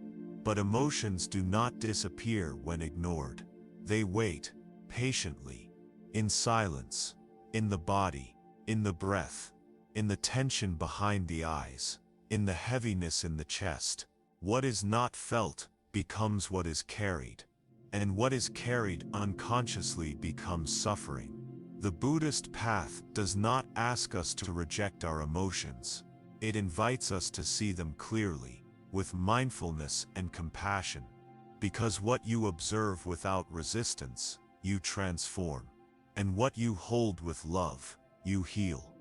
But emotions do not disappear when ignored. They wait, patiently, in silence, in the body, in the breath, in the tension behind the eyes, in the heaviness in the chest. What is not felt becomes what is carried, and what is carried unconsciously becomes suffering. The Buddhist path does not ask us to reject our emotions. It invites us to see them clearly, with mindfulness and compassion. Because what you observe without resistance, you transform. And what you hold with love, you heal.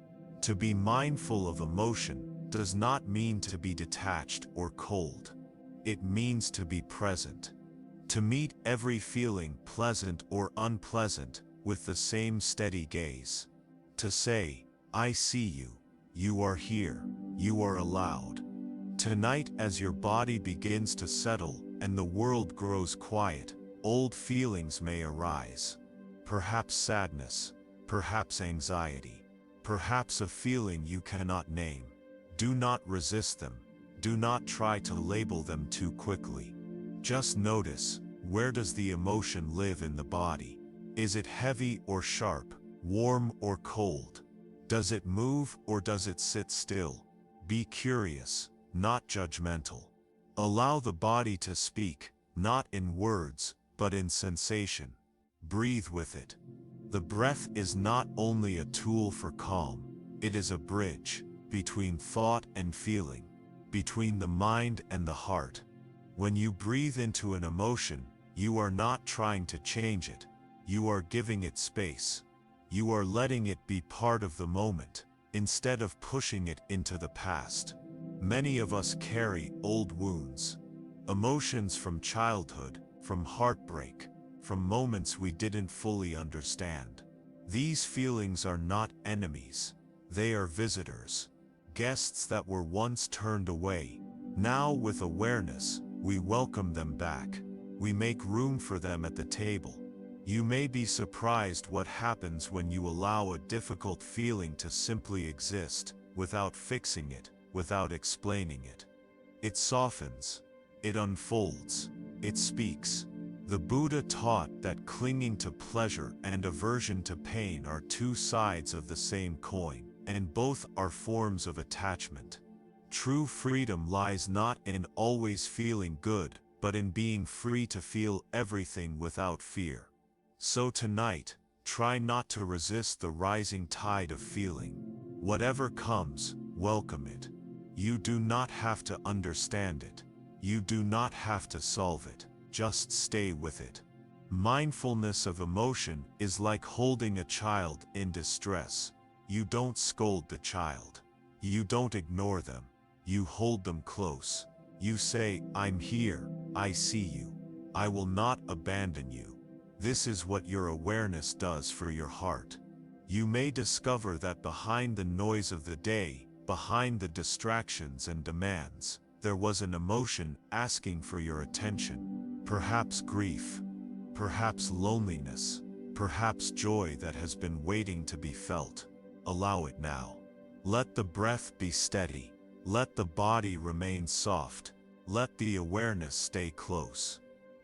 To be mindful of emotion does not mean to be detached or cold. It means to be present. To meet every feeling, pleasant or unpleasant, with the same steady gaze. To say, I see you, you are here, you are allowed. Tonight, as your body begins to settle and the world grows quiet, old feelings may arise. Perhaps sadness, perhaps anxiety, perhaps a feeling you cannot name. Do not resist them. Do not try to label them too quickly. Just notice, where does the emotion live in the body? Is it heavy or sharp, warm or cold? Does it move or does it sit still? Be curious, not judgmental. Allow the body to speak, not in words, but in sensation. Breathe with it. The breath is not only a tool for calm, it is a bridge between thought and feeling, between the mind and the heart. When you breathe into an emotion, you are not trying to change it. You are giving it space. You are letting it be part of the moment, instead of pushing it into the past. Many of us carry old wounds, emotions from childhood, from heartbreak, from moments we didn't fully understand. These feelings are not enemies. They are visitors, guests that were once turned away. Now, with awareness, we welcome them back. We make room for them at the table. You may be surprised what happens when you allow a difficult feeling to simply exist, without fixing it, without explaining it. It softens. It unfolds. It speaks. The Buddha taught that clinging to pleasure and aversion to pain are two sides of the same coin, and both are forms of attachment. True freedom lies not in always feeling good, but in being free to feel everything without fear. So tonight, try not to resist the rising tide of feeling. Whatever comes, welcome it. You do not have to understand it. You do not have to solve it. Just stay with it. Mindfulness of emotion is like holding a child in distress. You don't scold the child. You don't ignore them. You hold them close. You say, I'm here, I see you. I will not abandon you. This is what your awareness does for your heart. You may discover that behind the noise of the day, behind the distractions and demands, there was an emotion asking for your attention. Perhaps grief, perhaps loneliness, perhaps joy that has been waiting to be felt. Allow it now. Let the breath be steady. Let the body remain soft. Let the awareness stay close.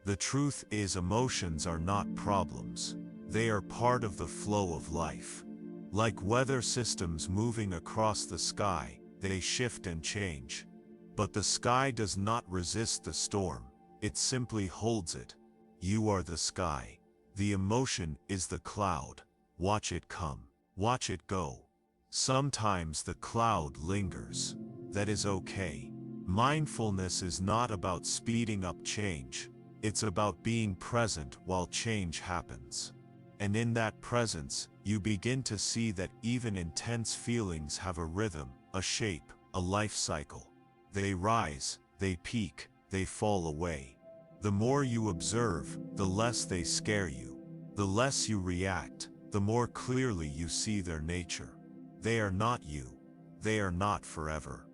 The truth is, emotions are not problems. They are part of the flow of life. Like weather systems moving across the sky, they shift and change. But the sky does not resist the storm. It simply holds it. You are the sky. The emotion is the cloud. Watch it come. Watch it go. Sometimes the cloud lingers. That is okay. Mindfulness is not about speeding up change. It's about being present while change happens. And in that presence, you begin to see that even intense feelings have a rhythm, a shape, a life cycle. They rise, they peak, they fall away. The more you observe, the less they scare you. The less you react, the more clearly you see their nature. They are not you. They are not forever.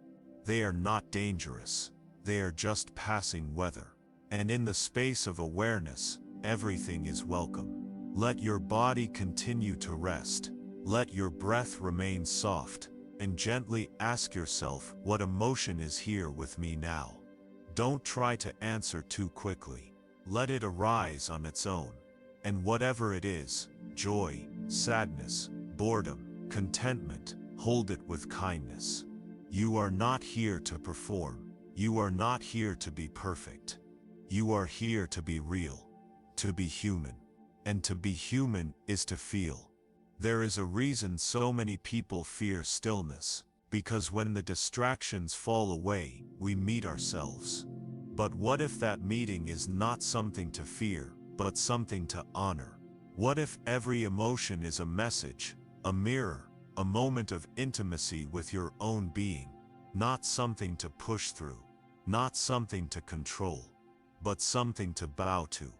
They are not dangerous. They are just passing weather. And in the space of awareness, everything is welcome. Let your body continue to rest. Let your breath remain soft, and gently ask yourself, what emotion is here with me now? Don't try to answer too quickly. Let it arise on its own. And whatever it is, joy, sadness, boredom, contentment, hold it with kindness. You are not here to perform. You are not here to be perfect. You are here to be real, to be human. And to be human is to feel. There is a reason so many people fear stillness, because when the distractions fall away, we meet ourselves. But what if that meeting is not something to fear, but something to honor? What if every emotion is a message, a mirror, a moment of intimacy with your own being? Not something to push through, not something to control, but something to bow to.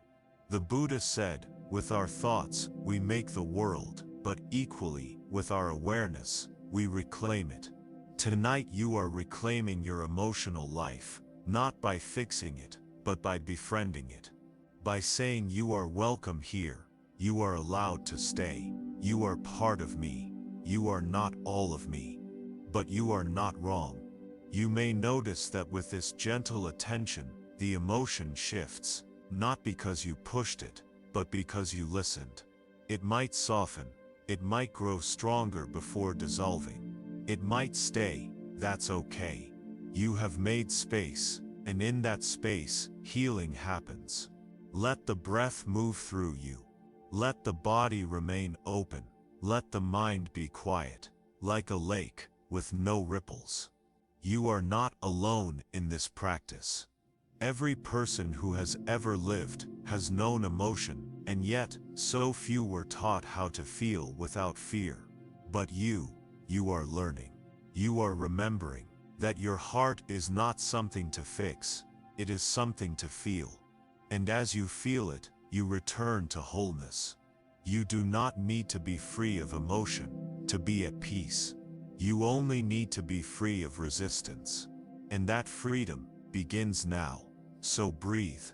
The Buddha said, with our thoughts, we make the world, but equally, with our awareness, we reclaim it. Tonight you are reclaiming your emotional life, not by fixing it, but by befriending it. By saying you are welcome here, you are allowed to stay, you are part of me, you are not all of me. But you are not wrong. You may notice that with this gentle attention, the emotion shifts, not because you pushed it, but because you listened. It might soften, it might grow stronger before dissolving. It might stay, that's okay. You have made space, and in that space, healing happens. Let the breath move through you. Let the body remain open. Let the mind be quiet, like a lake, with no ripples. You are not alone in this practice. Every person who has ever lived has known emotion, and yet, so few were taught how to feel without fear. But you are learning. You are remembering that your heart is not something to fix, it is something to feel. And as you feel it, you return to wholeness. You do not need to be free of emotion to be at peace. You only need to be free of resistance. And that freedom begins now. So breathe,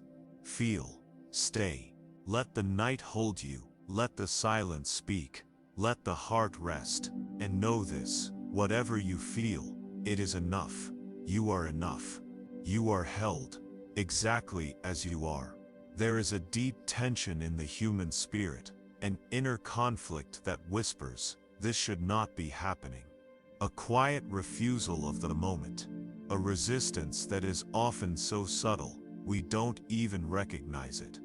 feel, stay. Let the night hold you. Let the silence speak. Let the heart rest. And know this, whatever you feel, it is enough. You are enough. You are held exactly as you are. There is a deep tension in the human spirit, an inner conflict that whispers, this should not be happening. A quiet refusal of the moment, a resistance that is often so subtle, we don't even recognize it.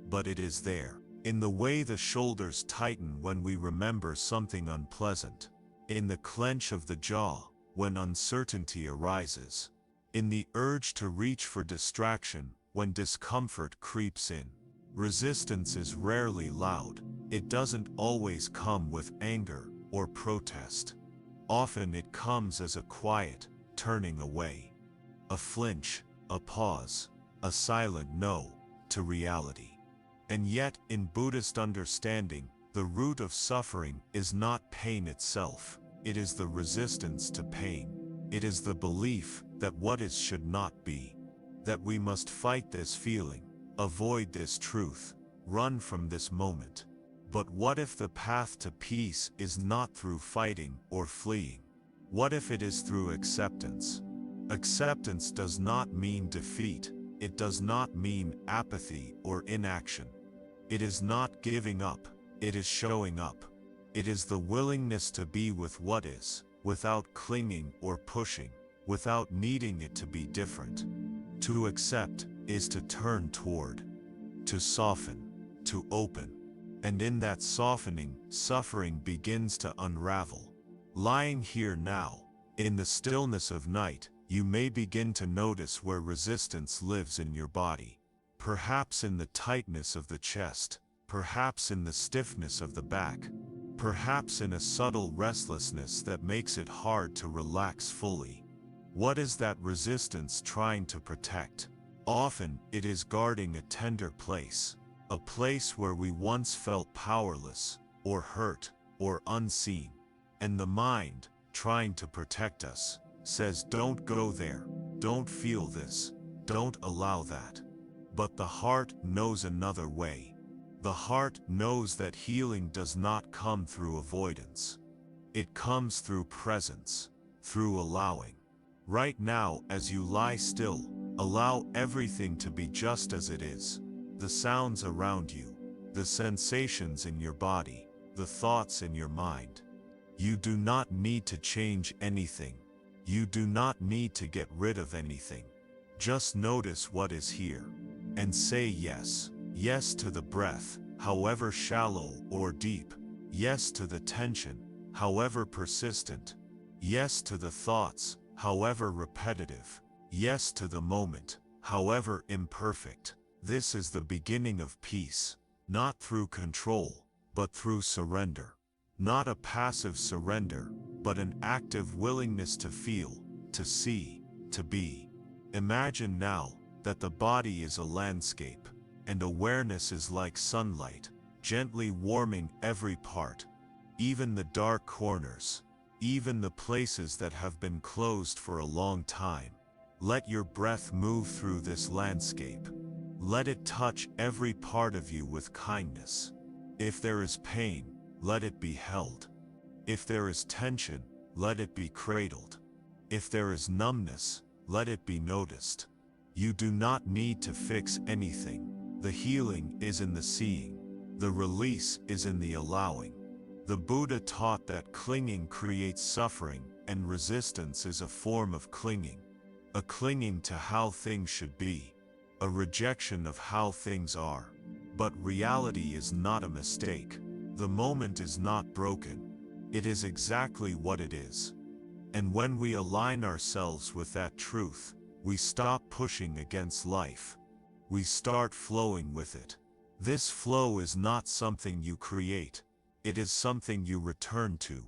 But it is there, in the way the shoulders tighten when we remember something unpleasant, in the clench of the jaw when uncertainty arises, in the urge to reach for distraction when discomfort creeps in. Resistance is rarely loud. It doesn't always come with anger or protest. Often it comes as a quiet turning away, a flinch, a pause, a silent no to reality. And yet, in Buddhist understanding, the root of suffering is not pain itself, it is the resistance to pain. It is the belief that what is should not be, that we must fight this feeling, avoid this truth, run from this moment. But what if the path to peace is not through fighting or fleeing? What if it is through acceptance? Acceptance does not mean defeat. It does not mean apathy or inaction. It is not giving up. It is showing up. It is the willingness to be with what is, without clinging or pushing, without needing it to be different. To accept is to turn toward, to soften, to open. And in that softening, suffering begins to unravel. Lying here now, in the stillness of night, you may begin to notice where resistance lives in your body. Perhaps in the tightness of the chest, perhaps in the stiffness of the back, perhaps in a subtle restlessness that makes it hard to relax fully. What is that resistance trying to protect? Often, it is guarding a tender place, a place where we once felt powerless, or hurt, or unseen. And the mind, trying to protect us, says don't go there, don't feel this, don't allow that. But the heart knows another way. The heart knows that healing does not come through avoidance. It comes through presence, through allowing. Right now, as you lie still, allow everything to be just as it is. The sounds around you, the sensations in your body, the thoughts in your mind. You do not need to change anything. You do not need to get rid of anything. Just notice what is here. And say yes. Yes to the breath, however shallow or deep. Yes to the tension, however persistent. Yes to the thoughts, however repetitive. Yes to the moment, however imperfect. This is the beginning of peace, not through control, but through surrender. Not a passive surrender, but an active willingness to feel, to see, to be. Imagine now that the body is a landscape, and awareness is like sunlight, gently warming every part, even the dark corners, even the places that have been closed for a long time. Let your breath move through this landscape. Let it touch every part of you with kindness. If there is pain, let it be held. If there is tension, let it be cradled. If there is numbness, let it be noticed. You do not need to fix anything. The healing is in the seeing. The release is in the allowing. The Buddha taught that clinging creates suffering, and resistance is a form of clinging. A clinging to how things should be. A rejection of how things are. But reality is not a mistake. The moment is not broken. It is exactly what it is. And when we align ourselves with that truth, we stop pushing against life. We start flowing with it. This flow is not something you create. It is something you return to.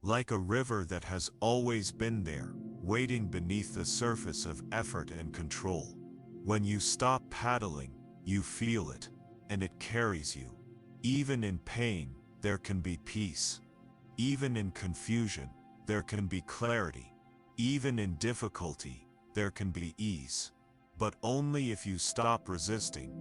Like a river that has always been there, waiting beneath the surface of effort and control. When you stop paddling, you feel it, and it carries you. Even in pain, there can be peace. Even in confusion, there can be clarity. Even in difficulty, there can be ease. But only if you stop resisting.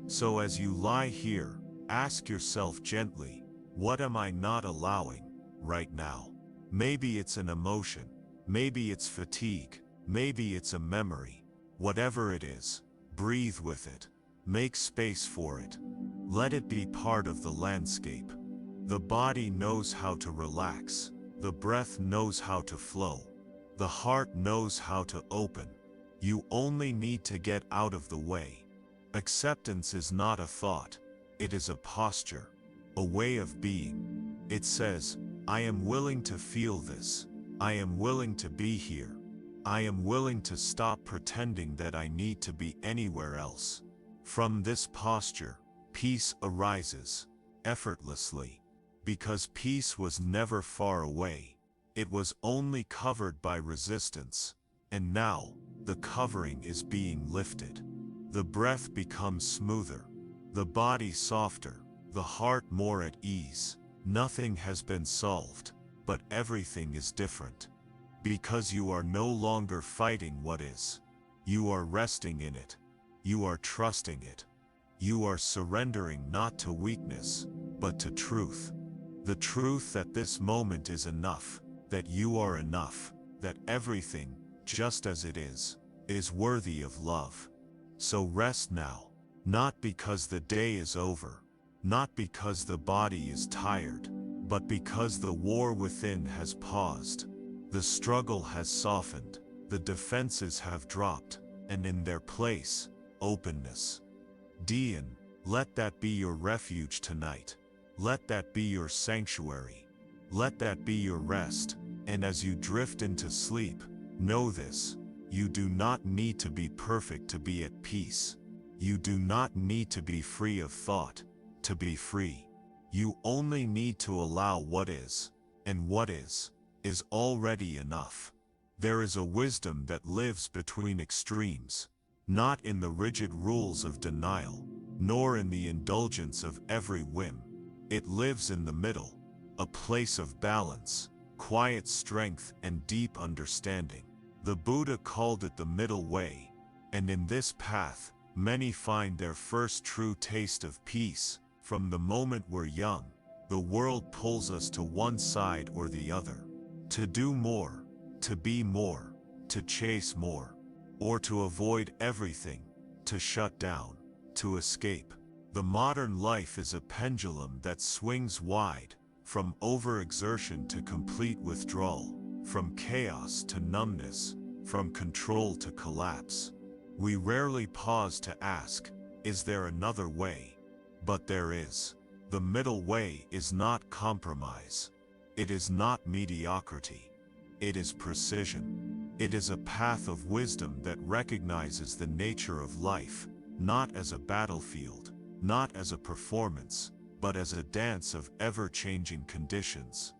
So as you lie here, ask yourself gently, what am I not allowing right now? Maybe it's an emotion. Maybe it's fatigue. Maybe it's a memory. Whatever it is, breathe with it. Make space for it. Let it be part of the landscape. The body knows how to relax. The breath knows how to flow. The heart knows how to open. You only need to get out of the way. Acceptance is not a thought. It is a posture, a way of being. It says, I am willing to feel this. I am willing to be here. I am willing to stop pretending that I need to be anywhere else. From this posture, peace arises, effortlessly. Because peace was never far away. It was only covered by resistance. And now, the covering is being lifted. The breath becomes smoother. The body softer. The heart more at ease. Nothing has been solved, but everything is different. Because you are no longer fighting what is. You are resting in it. You are trusting it. You are surrendering not to weakness, but to truth. The truth that this moment is enough, that you are enough, that everything, just as it is worthy of love. So rest now, not because the day is over, not because the body is tired, but because the war within has paused. The struggle has softened, the defenses have dropped, and in their place, openness. Dian, let that be your refuge tonight. Let that be your sanctuary. Let that be your rest, and as you drift into sleep, know this: you do not need to be perfect to be at peace. You do not need to be free of thought to be free. You only need to allow what is, and what is already enough. There is a wisdom that lives between extremes, not in the rigid rules of denial, nor in the indulgence of every whim. It lives in the middle, a place of balance, quiet strength, and deep understanding. The Buddha called it the middle way, and in this path, many find their first true taste of peace. From the moment we're young, the world pulls us to one side or the other. To do more, to be more, to chase more, or to avoid everything, to shut down, to escape. The modern life is a pendulum that swings wide, from overexertion to complete withdrawal, from chaos to numbness, from control to collapse. We rarely pause to ask, is there another way? But there is. The middle way is not compromise. It is not mediocrity. It is precision. It is a path of wisdom that recognizes the nature of life, not as a battlefield, not as a performance, but as a dance of ever-changing conditions.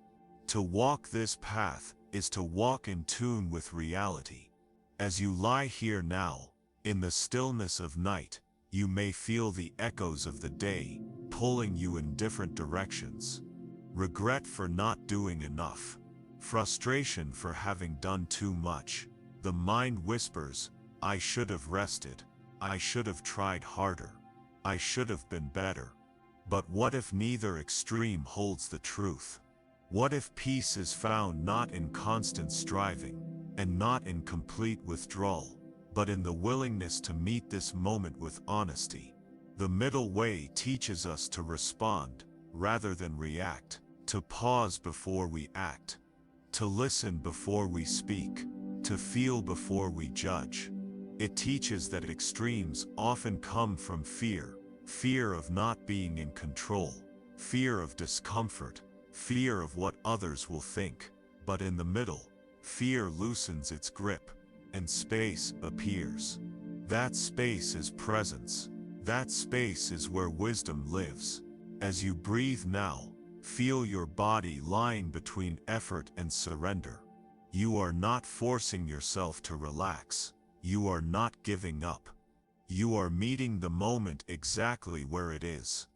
To walk this path is to walk in tune with reality. As you lie here now, in the stillness of night, you may feel the echoes of the day, pulling you in different directions. Regret for not doing enough. Frustration for having done too much. The mind whispers, I should have rested. I should have tried harder. I should have been better. But what if neither extreme holds the truth? What if peace is found not in constant striving, and not in complete withdrawal, but in the willingness to meet this moment with honesty? The middle way teaches us to respond, rather than react, to pause before we act, to listen before we speak, to feel before we judge. It teaches that extremes often come from fear, fear of not being in control, fear of discomfort, fear of what others will think. But in the middle, fear loosens its grip, and space appears. That space is presence. That space is where wisdom lives. As you breathe now, feel your body lying between effort and surrender. You are not forcing yourself to relax. You are not giving up. You are meeting the moment exactly where it is.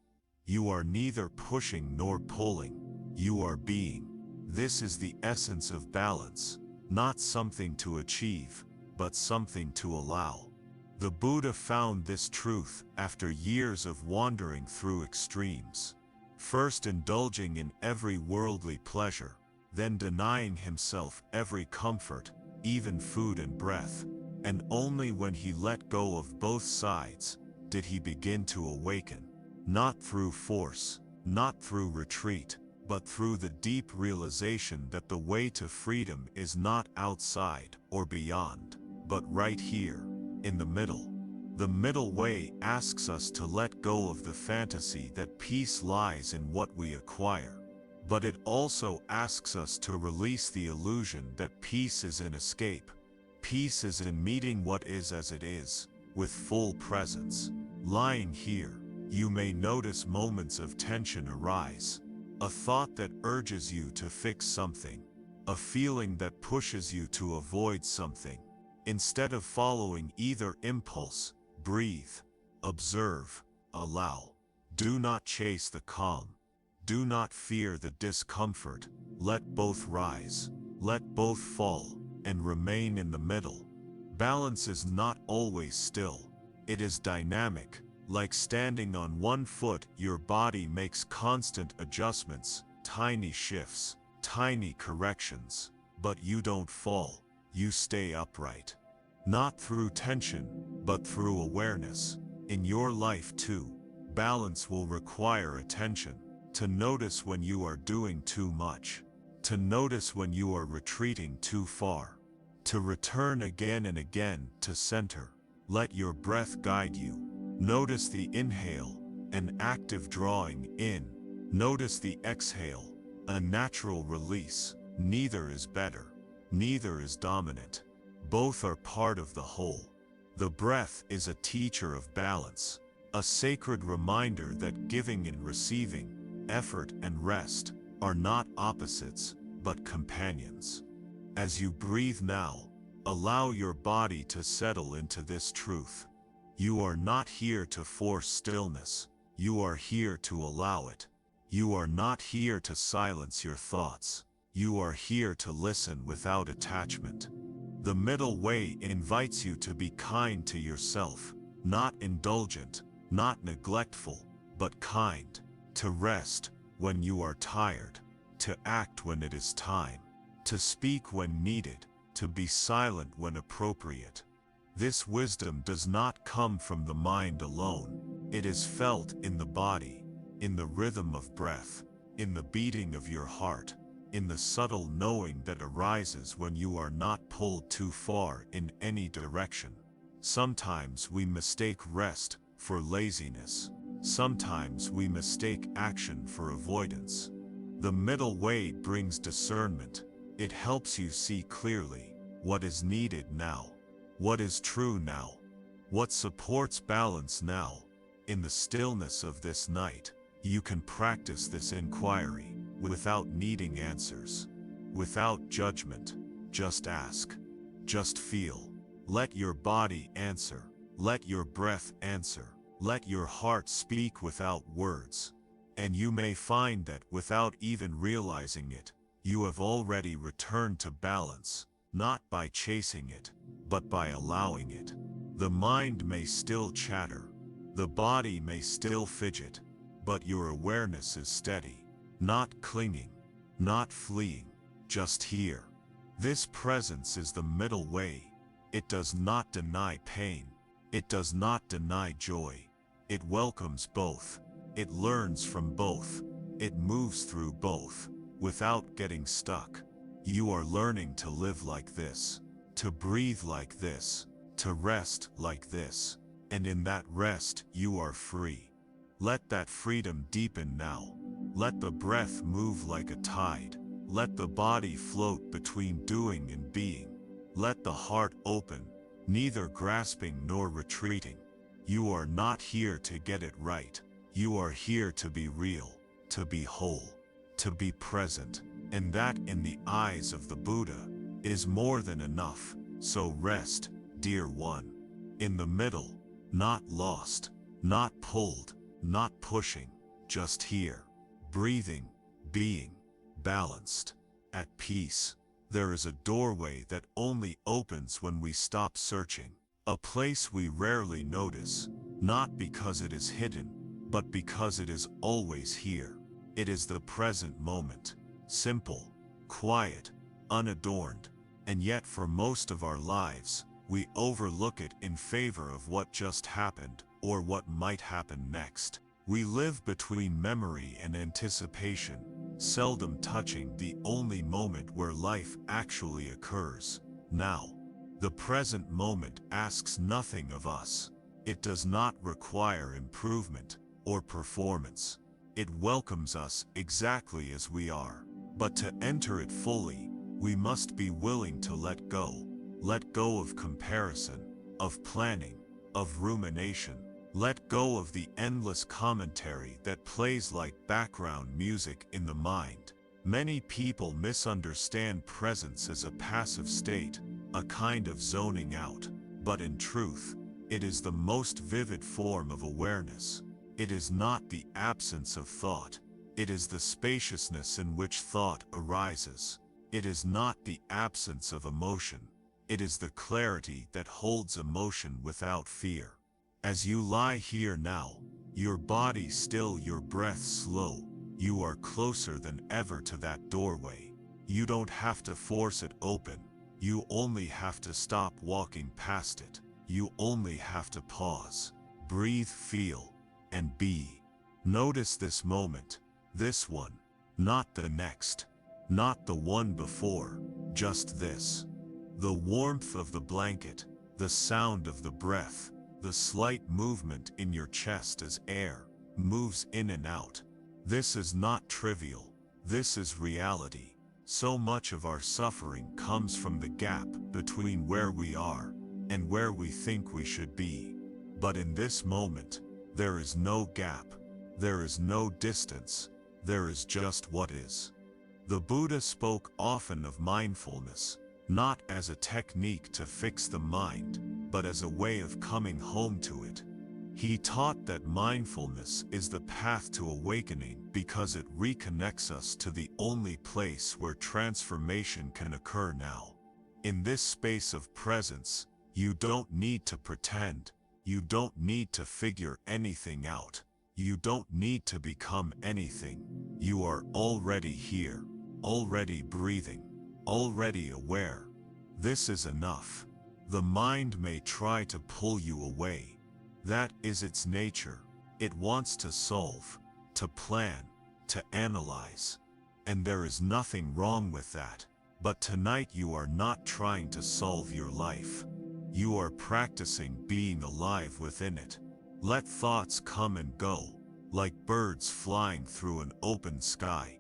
You are neither pushing nor pulling. You are being. This is the essence of balance, not something to achieve, but something to allow. The Buddha found this truth after years of wandering through extremes. First indulging in every worldly pleasure, then denying himself every comfort, even food and breath. And only when he let go of both sides did he begin to awaken. Not through force, not through retreat, but through the deep realization that the way to freedom is not outside or beyond, but right here, in the middle. The middle way asks us to let go of the fantasy that peace lies in what we acquire. But it also asks us to release the illusion that peace is an escape. Peace is in meeting what is as it is, with full presence. Lying here, you may notice moments of tension arise. A thought that urges you to fix something. A feeling that pushes you to avoid something. Instead of following either impulse, breathe, observe, allow. Do not chase the calm. Do not fear the discomfort. Let both rise. Let both fall. and remain in the middle. Balance is not always still. It is dynamic. Like standing on one foot, your body makes constant adjustments, tiny shifts, tiny corrections. But you don't fall. You stay upright. Not through tension, but through awareness. In your life too, balance will require attention. To notice when you are doing too much. To notice when you are retreating too far. To return again and again to center. Let your breath guide you. Notice the inhale, an active drawing in. Notice the exhale, a natural release. Neither is better. Neither is dominant. Both are part of the whole. The breath is a teacher of balance, a sacred reminder that giving and receiving, effort and rest, are not opposites, but companions. As you breathe now, allow your body to settle into this truth. You are not here to force stillness. You are here to allow it. You are not here to silence your thoughts. You are here to listen without attachment. The middle way invites you to be kind to yourself, not indulgent, not neglectful, but kind. To rest when you are tired, to act when it is time, to speak when needed, to be silent when appropriate. This wisdom does not come from the mind alone. It is felt in the body, in the rhythm of breath, in the beating of your heart, in the subtle knowing that arises when you are not pulled too far in any direction. Sometimes we mistake rest for laziness. Sometimes we mistake action for avoidance. The middle way brings discernment. It helps you see clearly what is needed now, what is true now, what supports balance now. In the stillness of this night, you can practice this inquiry without needing answers, without judgment. Just ask, just feel. Let your body answer, let your breath answer, let your heart speak without words. And you may find that without even realizing it, you have already returned to balance, not by chasing it, but by allowing it. The mind may still chatter, the body may still fidget, but your awareness is steady, not clinging, not fleeing, just here. This presence is the middle way. It does not deny pain. It does not deny joy. It welcomes both. It learns from both. It moves through both, without getting stuck. You are learning to live like this, to breathe like this, to rest like this. And in that rest, you are free. Let that freedom deepen now. Let the breath move like a tide. Let the body float between doing and being. Let the heart open, neither grasping nor retreating. You are not here to get it right. You are here to be real, to be whole, to be present. And that, in the eyes of the Buddha, is more than enough. So rest, dear one, in the middle, not lost, not pulled, not pushing, just here, breathing, being, balanced, at peace. There is a doorway that only opens when we stop searching, a place we rarely notice, not because it is hidden, but because it is always here. It is the present moment, simple, quiet, unadorned, and yet for most of our lives, we overlook it in favor of what just happened or what might happen next. We live between memory and anticipation, seldom touching the only moment where life actually occurs, now. The present moment asks nothing of us. It does not require improvement or performance. It welcomes us exactly as we are. But to enter it fully, we must be willing to let go. Let go of comparison, of planning, of rumination. Let go of the endless commentary that plays like background music in the mind. Many people misunderstand presence as a passive state, a kind of zoning out. But in truth, it is the most vivid form of awareness. It is not the absence of thought. It is the spaciousness in which thought arises. It is not the absence of emotion. It is the clarity that holds emotion without fear. As you lie here now, your body still, your breath slow, you are closer than ever to that doorway. You don't have to force it open. You only have to stop walking past it. You only have to pause, breathe, feel, and be. Notice this moment, this one, not the next, not the one before, just this. The warmth of the blanket, the sound of the breath, the slight movement in your chest as air moves in and out. This is not trivial. This is reality. So much of our suffering comes from the gap between where we are and where we think we should be. But in this moment, there is no gap. There is no distance. There is just what is. The Buddha spoke often of mindfulness, not as a technique to fix the mind, but as a way of coming home to it. He taught that mindfulness is the path to awakening because it reconnects us to the only place where transformation can occur now. In this space of presence, you don't need to pretend. You don't need to figure anything out. You don't need to become anything. You are already here, already breathing, already aware. This is enough. The mind may try to pull you away. That is its nature. It wants to solve, to plan, to analyze. And there is nothing wrong with that. But tonight you are not trying to solve your life. You are practicing being alive within it. Let thoughts come and go, like birds flying through an open sky.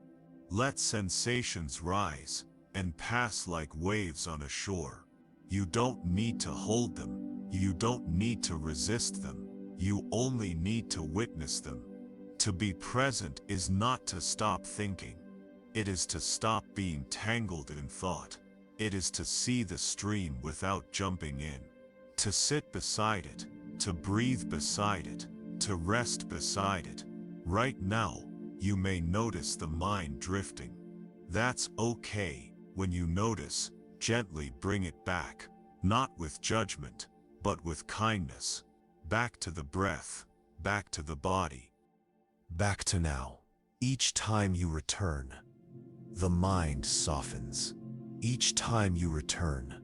Let sensations rise and pass like waves on a shore. You don't need to hold them. You don't need to resist them. You only need to witness them. To be present is not to stop thinking. It is to stop being tangled in thought. It is to see the stream without jumping in. To sit beside it. To breathe beside it. To rest beside it. Right now, you may notice the mind drifting. That's okay. When you notice, gently bring it back, not with judgment, but with kindness. Back to the breath, back to the body. Back to now. Each time you return, the mind softens. Each time you return,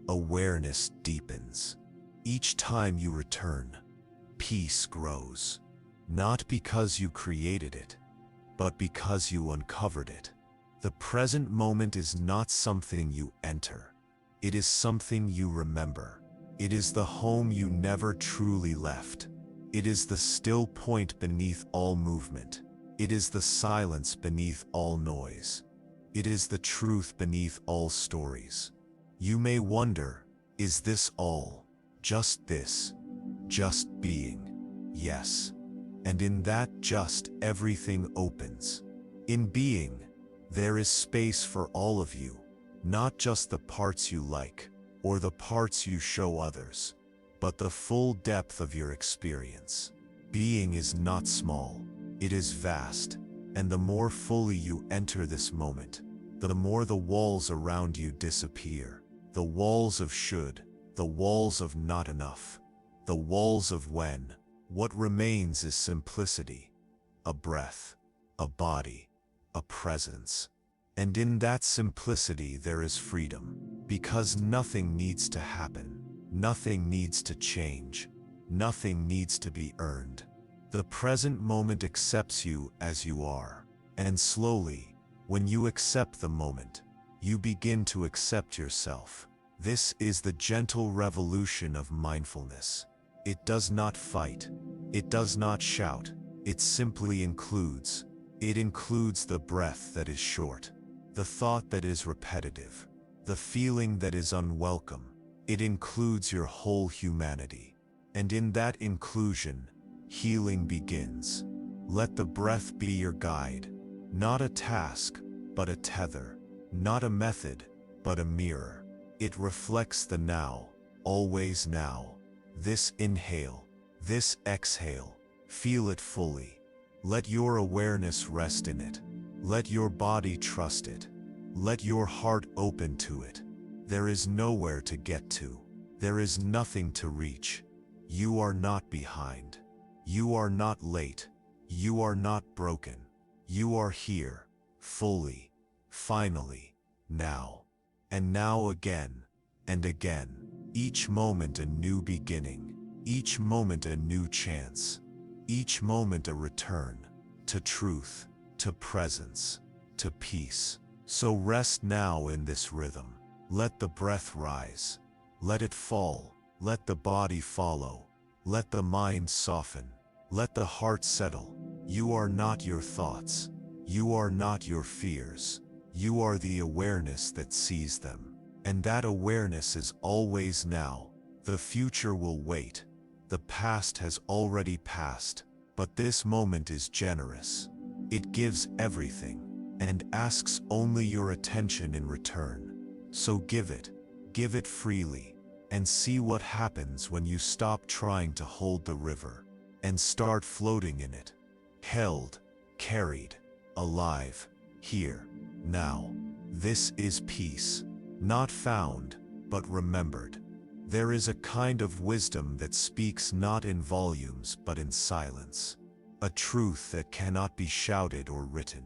awareness deepens. Each time you return, peace grows. Not because you created it, but because you uncovered it. The present moment is not something you enter. It is something you remember. It is the home you never truly left. It is the still point beneath all movement. It is the silence beneath all noise. It is the truth beneath all stories. You may wonder, is this all? Just this? Just being? Yes. And in that just, everything opens. In being, there is space for all of you, not just the parts you like, or the parts you show others, but the full depth of your experience. Being is not small, it is vast, and the more fully you enter this moment, the more the walls around you disappear. The walls of should, the walls of not enough, the walls of when. What remains is simplicity, a breath, a body, a presence. And in that simplicity there is freedom, because nothing needs to happen, nothing needs to change, nothing needs to be earned. The present moment accepts you as you are, and slowly, when you accept the moment, you begin to accept yourself. This is the gentle revolution of mindfulness. It does not fight, it does not shout, it simply includes. It includes the breath that is short, the thought that is repetitive, the feeling that is unwelcome. It includes your whole humanity. And in that inclusion, healing begins. Let the breath be your guide, not a task, but a tether, not a method, but a mirror. It reflects the now, always now. This inhale, this exhale, feel it fully. Let your awareness rest in it. Let your body trust it. Let your heart open to it. There is nowhere to get to. There is nothing to reach. You are not behind. You are not late. You are not broken. You are here, fully, finally, now. And now again, and again. Each moment a new beginning. Each moment a new chance. Each moment a return to truth, to presence, to peace. So rest now in this rhythm. Let the breath rise. Let it fall. Let the body follow. Let the mind soften. Let the heart settle. You are not your thoughts. You are not your fears. You are the awareness that sees them. And that awareness is always now. The future will wait. The past has already passed. But this moment is generous. It gives everything, and asks only your attention in return. So give it freely, and see what happens when you stop trying to hold the river, and start floating in it. Held, carried, alive, here, now. This is peace, not found, but remembered. There is a kind of wisdom that speaks not in volumes but in silence. A truth that cannot be shouted or written,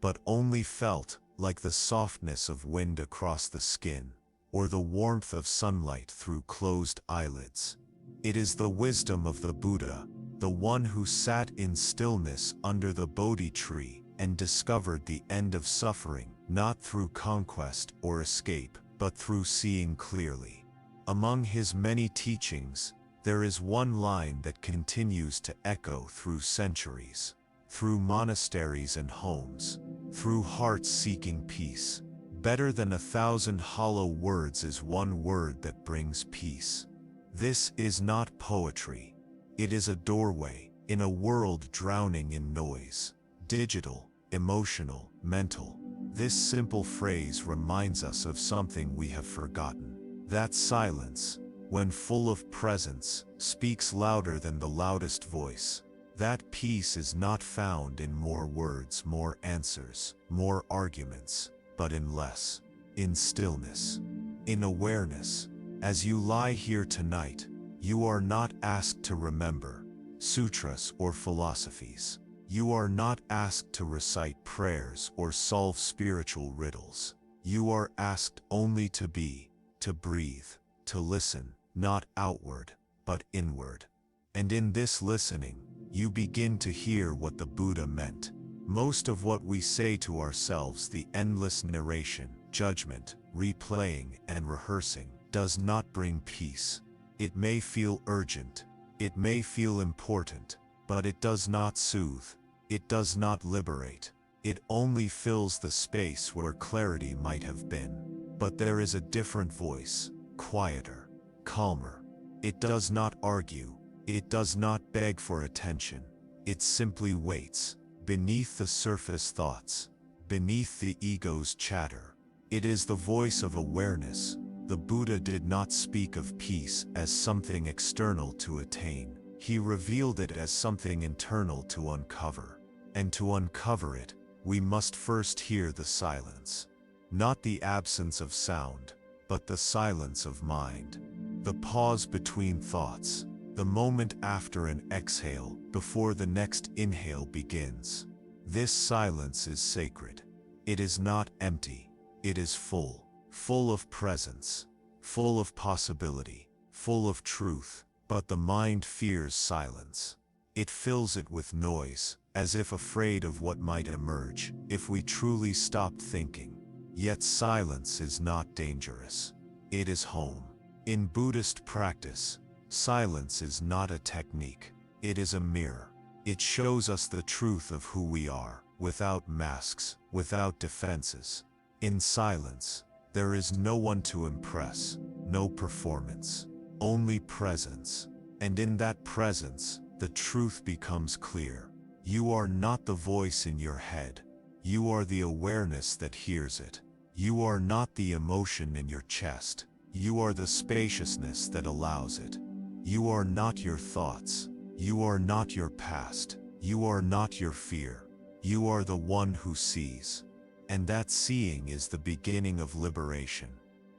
but only felt, like the softness of wind across the skin, or the warmth of sunlight through closed eyelids. It is the wisdom of the Buddha, the one who sat in stillness under the Bodhi tree and discovered the end of suffering, not through conquest or escape, but through seeing clearly. Among his many teachings, there is one line that continues to echo through centuries, through monasteries and homes, through hearts seeking peace. Better than 1,000 hollow words is one word that brings peace. This is not poetry. It is a doorway in a world drowning in noise, digital, emotional, mental. This simple phrase reminds us of something we have forgotten. That silence, when full of presence, speaks louder than the loudest voice. That peace is not found in more words, more answers, more arguments, but in less, in stillness, in awareness. As you lie here tonight, you are not asked to remember sutras or philosophies. You are not asked to recite prayers or solve spiritual riddles. You are asked only to be, to breathe, to listen, not outward, but inward. And in this listening, you begin to hear what the Buddha meant. Most of what we say to ourselves, the endless narration, judgment, replaying, and rehearsing, does not bring peace. It may feel urgent, it may feel important, but it does not soothe, it does not liberate. It only fills the space where clarity might have been. But there is a different voice, quieter, calmer. It does not argue, it does not beg for attention. It simply waits, beneath the surface thoughts, beneath the ego's chatter. It is the voice of awareness. The Buddha did not speak of peace as something external to attain. He revealed it as something internal to uncover. And to uncover it, we must first hear the silence. Not the absence of sound, but the silence of mind. The pause between thoughts. The moment after an exhale, before the next inhale begins. This silence is sacred. It is not empty. It is full. Full of presence. Full of possibility. Full of truth. But the mind fears silence. It fills it with noise, as if afraid of what might emerge if we truly stopped thinking. Yet silence is not dangerous. It is home. In Buddhist practice, silence is not a technique. It is a mirror. It shows us the truth of who we are, without masks, without defenses. In silence, there is no one to impress, no performance, only presence. And in that presence, the truth becomes clear. You are not the voice in your head. You are the awareness that hears it. You are not the emotion in your chest. You are the spaciousness that allows it. You are not your thoughts. You are not your past. You are not your fear. You are the one who sees. And that seeing is the beginning of liberation.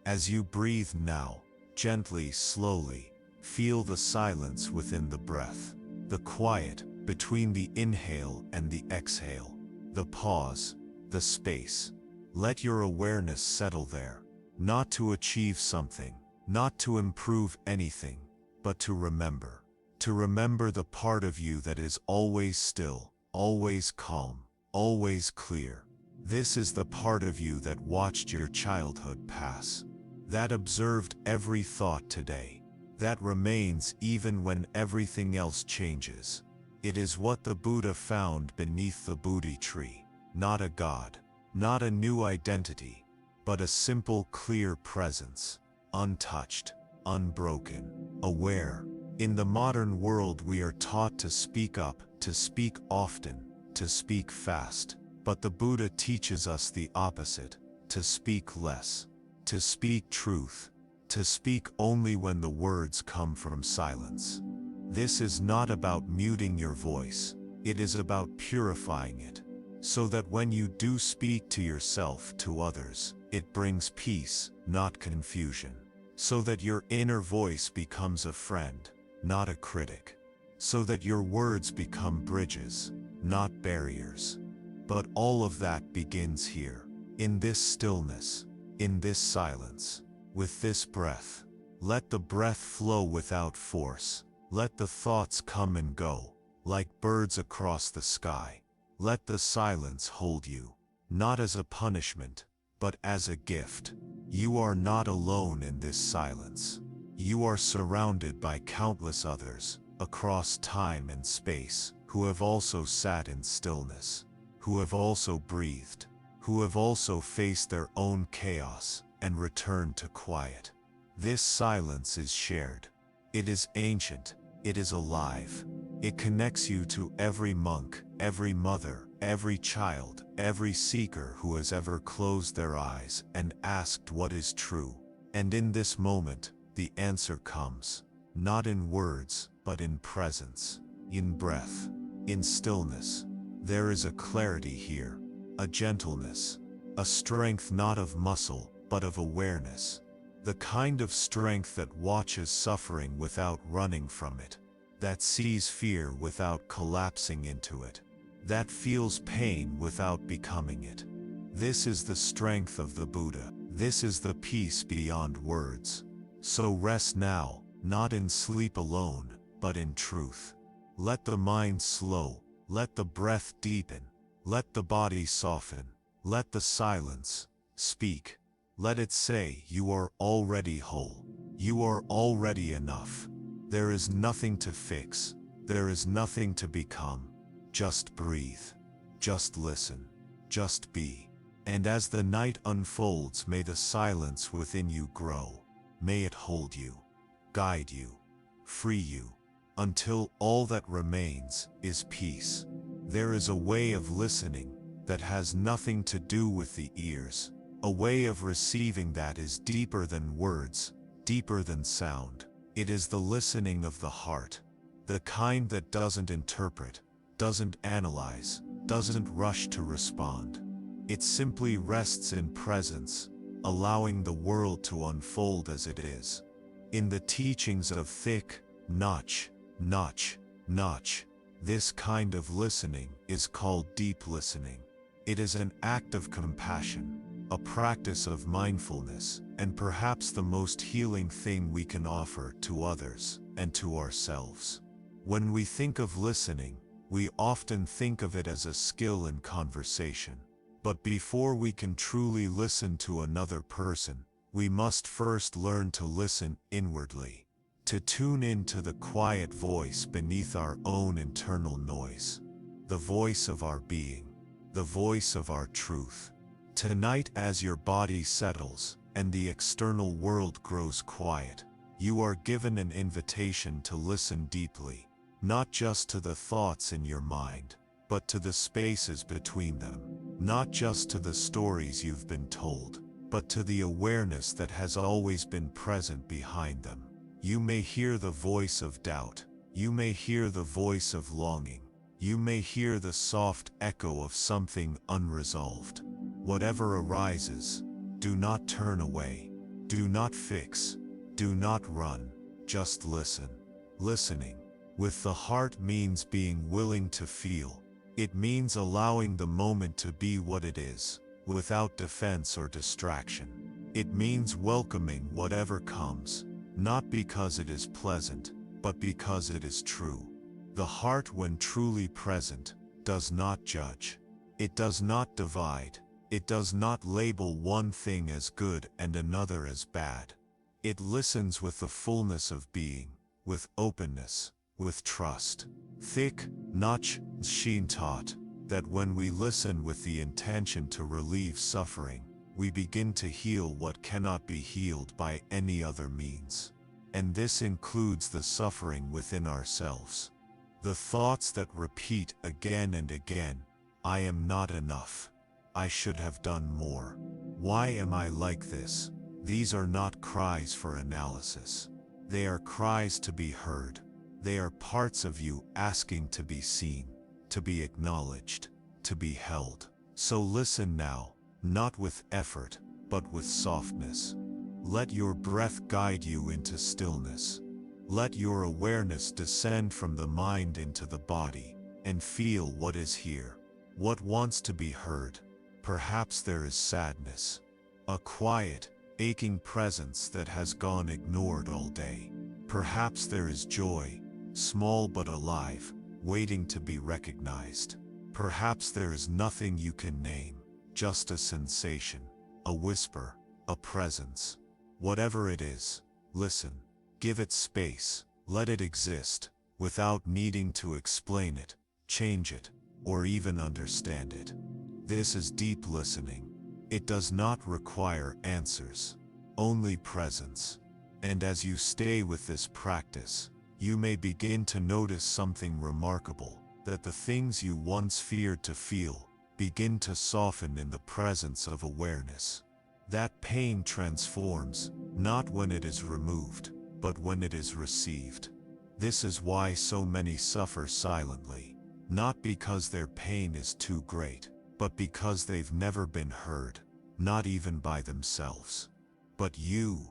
As you breathe now, gently, slowly, feel the silence within the breath, the quiet between the inhale and the exhale, the pause, the space. Let your awareness settle there, not to achieve something, not to improve anything, but to remember. To remember the part of you that is always still, always calm, always clear. This is the part of you that watched your childhood pass, that observed every thought today, that remains even when everything else changes. It is what the Buddha found beneath the Bodhi tree, not a god, not a new identity, but a simple, clear presence, untouched, unbroken, aware. In the modern world we are taught to speak up, to speak often, to speak fast. But the Buddha teaches us the opposite, to speak less, to speak truth, to speak only when the words come from silence. This is not about muting your voice, it is about purifying it, so that when you do speak to yourself, to others, it brings peace, not confusion. So that your inner voice becomes a friend, not a critic. So that your words become bridges, not barriers. But all of that begins here, in this stillness, in this silence, with this breath. Let the breath flow without force. Let the thoughts come and go, like birds across the sky. Let the silence hold you, not as a punishment, but as a gift. You are not alone in this silence. You are surrounded by countless others, across time and space, who have also sat in stillness, who have also breathed, who have also faced their own chaos and returned to quiet. This silence is shared. It is ancient. It is alive. It connects you to every monk, every mother, every child, every seeker who has ever closed their eyes and asked what is true. And in this moment, the answer comes, not in words, but in presence, in breath, in stillness. There is a clarity here, a gentleness, a strength not of muscle, but of awareness. The kind of strength that watches suffering without running from it, that sees fear without collapsing into it, that feels pain without becoming it. This is the strength of the Buddha. This is the peace beyond words. So rest now, not in sleep alone, but in truth. Let the mind slow, let the breath deepen, let the body soften, let the silence speak. Let it say, you are already whole. You are already enough. There is nothing to fix. There is nothing to become. Just breathe. Just listen. Just be. And as the night unfolds, may the silence within you grow. May it hold you, guide you, free you, until all that remains is peace. There is a way of listening that has nothing to do with the ears. A way of receiving that is deeper than words, deeper than sound. It is the listening of the heart, the kind that doesn't interpret, doesn't analyze, doesn't rush to respond. It simply rests in presence, allowing the world to unfold as it is. In the teachings of Thich Nhat Hanh, this kind of listening is called deep listening. It is an act of compassion, a practice of mindfulness, and perhaps the most healing thing we can offer to others and to ourselves. When we think of listening, we often think of it as a skill in conversation. But before we can truly listen to another person, we must first learn to listen inwardly, to tune into the quiet voice beneath our own internal noise, the voice of our being, the voice of our truth. Tonight, as your body settles and the external world grows quiet, you are given an invitation to listen deeply, not just to the thoughts in your mind, but to the spaces between them, not just to the stories you've been told, but to the awareness that has always been present behind them. You may hear the voice of doubt, you may hear the voice of longing, you may hear the soft echo of something unresolved. Whatever arises, do not turn away. Do not fix. Do not run. Just listen. Listening with the heart means being willing to feel. It means allowing the moment to be what it is, without defense or distraction. It means welcoming whatever comes, not because it is pleasant, but because it is true. The heart, when truly present, does not judge. It does not divide. It does not label one thing as good and another as bad. It listens with the fullness of being, with openness, with trust. Thich Nhat Hanh taught that when we listen with the intention to relieve suffering, we begin to heal what cannot be healed by any other means. And this includes the suffering within ourselves. The thoughts that repeat again and again, I am not enough. I should have done more. Why am I like this? These are not cries for analysis. They are cries to be heard. They are parts of you asking to be seen, to be acknowledged, to be held. So listen now, not with effort, but with softness. Let your breath guide you into stillness. Let your awareness descend from the mind into the body, and feel what is here, what wants to be heard. Perhaps there is sadness, a quiet, aching presence that has gone ignored all day. Perhaps there is joy, small but alive, waiting to be recognized. Perhaps there is nothing you can name, just a sensation, a whisper, a presence. Whatever it is, listen, give it space, let it exist, without needing to explain it, change it, or even understand it. This is deep listening. It does not require answers, only presence. And as you stay with this practice, you may begin to notice something remarkable, that the things you once feared to feel begin to soften in the presence of awareness. That pain transforms, not when it is removed, but when it is received. This is why so many suffer silently, not because their pain is too great, but because they've never been heard, not even by themselves. But you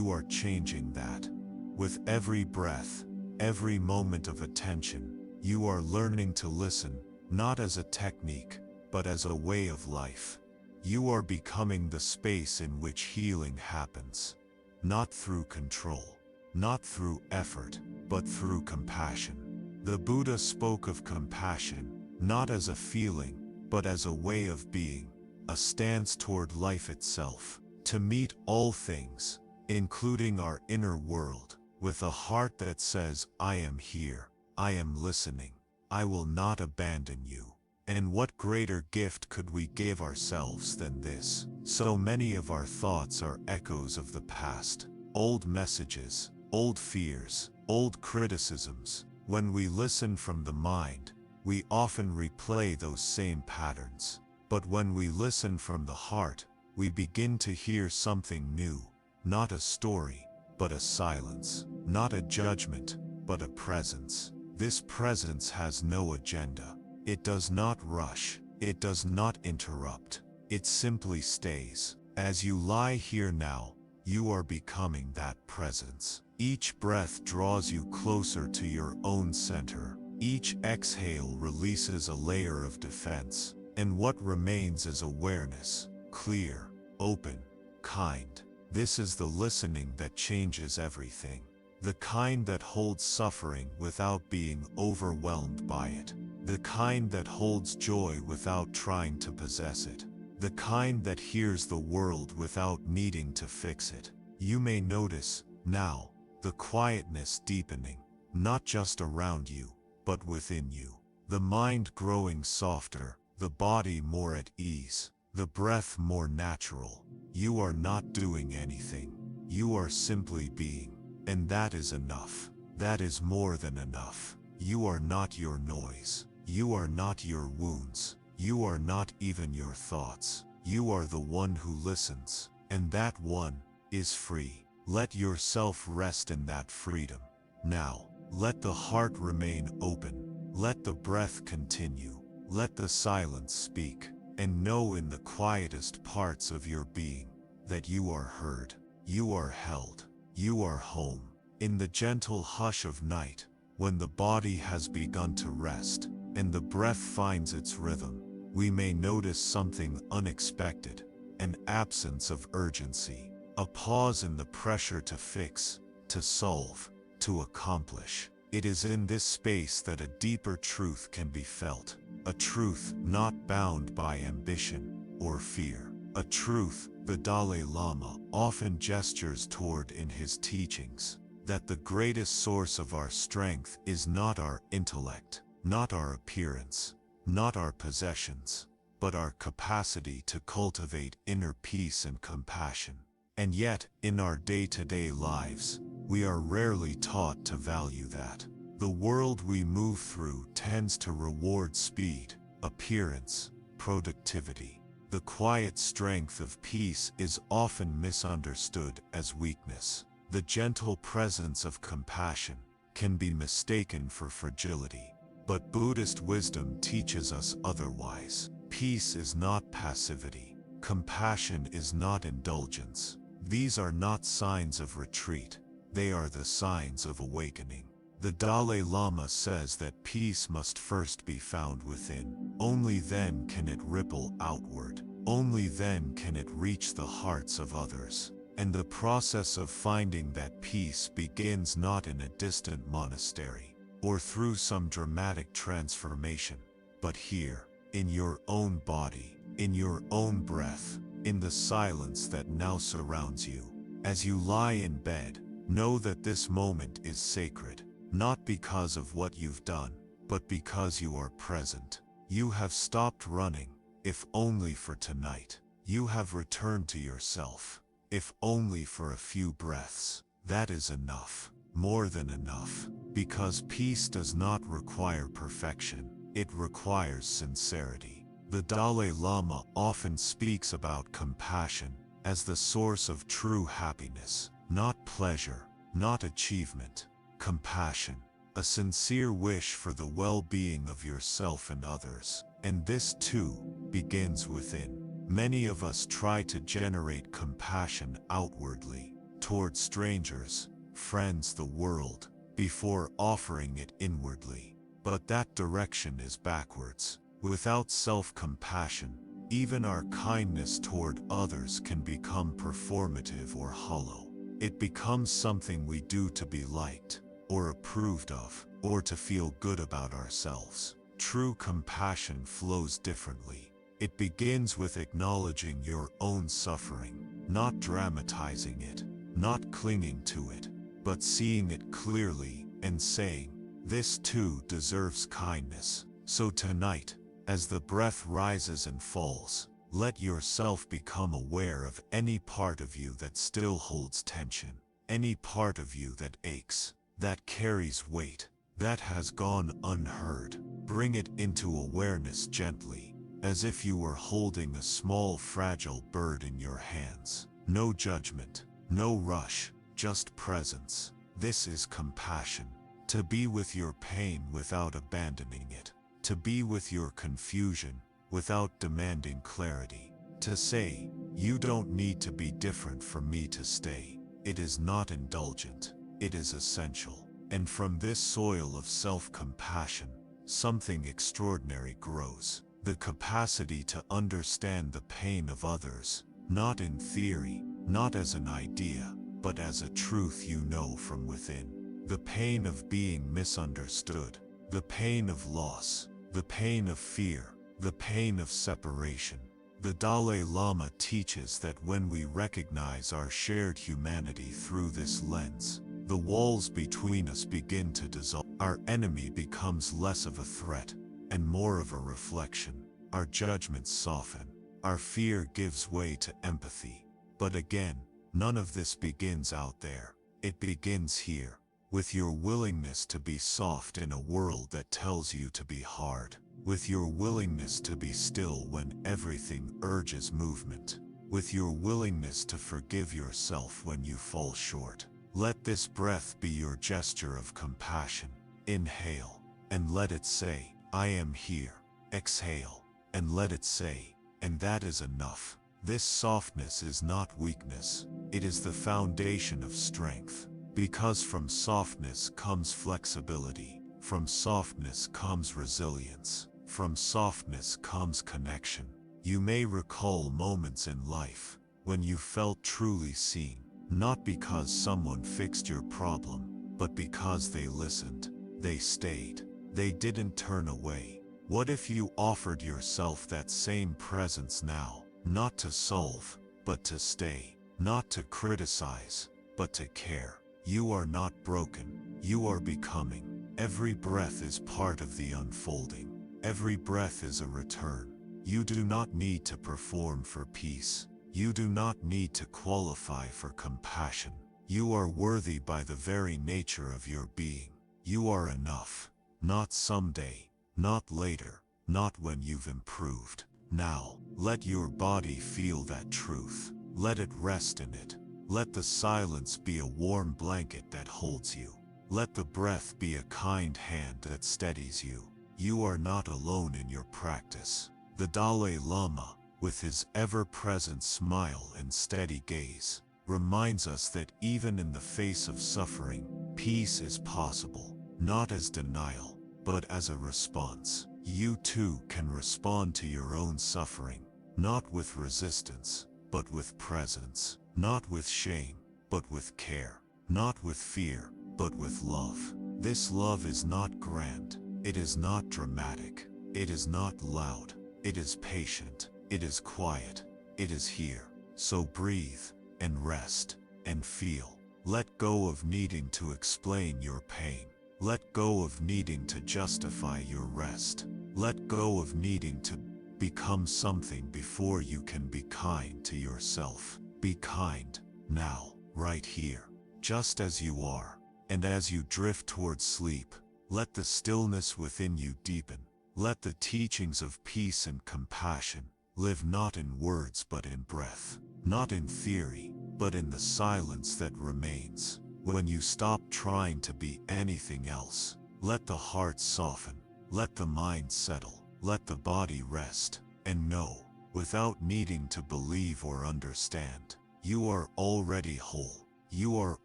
are changing that. With every breath, every moment of attention, you are learning to listen, not as a technique, but as a way of life. You are becoming the space in which healing happens. Not through control, not through effort, but through compassion. The Buddha spoke of compassion, not as a feeling, but as a way of being, a stance toward life itself, to meet all things, including our inner world, with a heart that says, I am here, I am listening, I will not abandon you. And what greater gift could we give ourselves than this? So many of our thoughts are echoes of the past, old messages, old fears, old criticisms. When we listen from the mind, we often replay those same patterns. But when we listen from the heart, we begin to hear something new, not a story, but a silence, not a judgment, but a presence. This presence has no agenda. It does not rush, it does not interrupt, it simply stays. As you lie here now, you are becoming that presence. Each breath draws you closer to your own center. Each exhale releases a layer of defense, and what remains is awareness, clear, open, kind. This is the listening that changes everything. The kind that holds suffering without being overwhelmed by it. The kind that holds joy without trying to possess it. The kind that hears the world without needing to fix it. You may notice, now, the quietness deepening, not just around you, but within you. The mind growing softer, the body more at ease, the breath more natural. You are not doing anything. You are simply being. And that is enough. That is more than enough. You are not your noise. You are not your wounds. You are not even your thoughts. You are the one who listens. And that one is free. Let yourself rest in that freedom. Now, let the heart remain open. Let the breath continue. Let the silence speak. and know in the quietest parts of your being that you are heard, you are held, you are home. In the gentle hush of night, when the body has begun to rest, and the breath finds its rhythm, we may notice something unexpected, an absence of urgency, a pause in the pressure to fix, to solve, to accomplish. It is in this space that a deeper truth can be felt, a truth not bound by ambition or fear, a truth the Dalai Lama often gestures toward in his teachings, that the greatest source of our strength is not our intellect, not our appearance, not our possessions, but our capacity to cultivate inner peace and compassion. And yet, in our day-to-day lives, we are rarely taught to value that. The world we move through tends to reward speed, appearance, productivity. The quiet strength of peace is often misunderstood as weakness. The gentle presence of compassion can be mistaken for fragility. But Buddhist wisdom teaches us otherwise. Peace is not passivity. Compassion is not indulgence. These are not signs of retreat. They are the signs of awakening. The Dalai Lama says that peace must first be found within. Only then can it ripple outward. Only then can it reach the hearts of others. And the process of finding that peace begins not in a distant monastery, or through some dramatic transformation, but here, in your own body, in your own breath, in the silence that now surrounds you. As you lie in bed, know that this moment is sacred, not because of what you've done, but because you are present. You have stopped running, if only for tonight. You have returned to yourself, if only for a few breaths. That is enough, more than enough, because peace does not require perfection, it requires sincerity. The Dalai Lama often speaks about compassion as the source of true happiness, not pleasure, not achievement. Compassion, a sincere wish for the well-being of yourself and others, and this too begins within. Many of us try to generate compassion outwardly, toward strangers, friends, the world, before offering it inwardly. But that direction is backwards. Without self-compassion, even our kindness toward others can become performative or hollow. It becomes something we do to be liked, or approved of, or to feel good about ourselves. True compassion flows differently. It begins with acknowledging your own suffering, not dramatizing it, not clinging to it, but seeing it clearly and saying, "This too deserves kindness." So tonight, as the breath rises and falls, let yourself become aware of any part of you that still holds tension, any part of you that aches, that carries weight, that has gone unheard. Bring it into awareness gently, as if you were holding a small fragile bird in your hands. No judgment, no rush, just presence. This is compassion. To be with your pain without abandoning it. To be with your confusion without demanding clarity. To say, "You don't need to be different from me to stay." It is not indulgent, it is essential. And from this soil of self-compassion, something extraordinary grows. The capacity to understand the pain of others, not in theory, not as an idea, but as a truth you know from within. The pain of being misunderstood, the pain of loss, the pain of fear, the pain of separation. The Dalai Lama teaches that when we recognize our shared humanity through this lens, the walls between us begin to dissolve. Our enemy becomes less of a threat and more of a reflection. Our judgments soften. Our fear gives way to empathy. But again, none of this begins out there. It begins here, with your willingness to be soft in a world that tells you to be hard. With your willingness to be still when everything urges movement. With your willingness to forgive yourself when you fall short. Let this breath be your gesture of compassion. Inhale, and let it say, "I am here." Exhale, and let it say, and that is enough. This softness is not weakness, it is the foundation of strength. Because from softness comes flexibility, from softness comes resilience, from softness comes connection. You may recall moments in life when you felt truly seen, not because someone fixed your problem, but because they listened, they stayed, they didn't turn away. What if you offered yourself that same presence now? Not to solve, but to stay. Not to criticize, but to care. You are not broken. You are becoming. Every breath is part of the unfolding. Every breath is a return. You do not need to perform for peace. You do not need to qualify for compassion. You are worthy by the very nature of your being. You are enough. Not someday, not later, not when you've improved. Now, let your body feel that truth. Let it rest in it. Let the silence be a warm blanket that holds you. Let the breath be a kind hand that steadies you. You are not alone in your practice. The Dalai Lama, with his ever-present smile and steady gaze, reminds us that even in the face of suffering, peace is possible, not as denial, but as a response. You too can respond to your own suffering, not with resistance, but with presence, not with shame, but with care, not with fear, but with love. This love is not grand, it is not dramatic, it is not loud, it is patient, it is quiet, it is here. So breathe, and rest, and feel. Let go of needing to explain your pain. Let go of needing to justify your rest. Let go of needing to become something before you can be kind to yourself. Be kind, now, right here, just as you are. And as you drift towards sleep, let the stillness within you deepen. Let the teachings of peace and compassion live not in words but in breath, not in theory, but in the silence that remains. When you stop trying to be anything else, let the heart soften, let the mind settle, let the body rest, and know, without needing to believe or understand, you are already whole, you are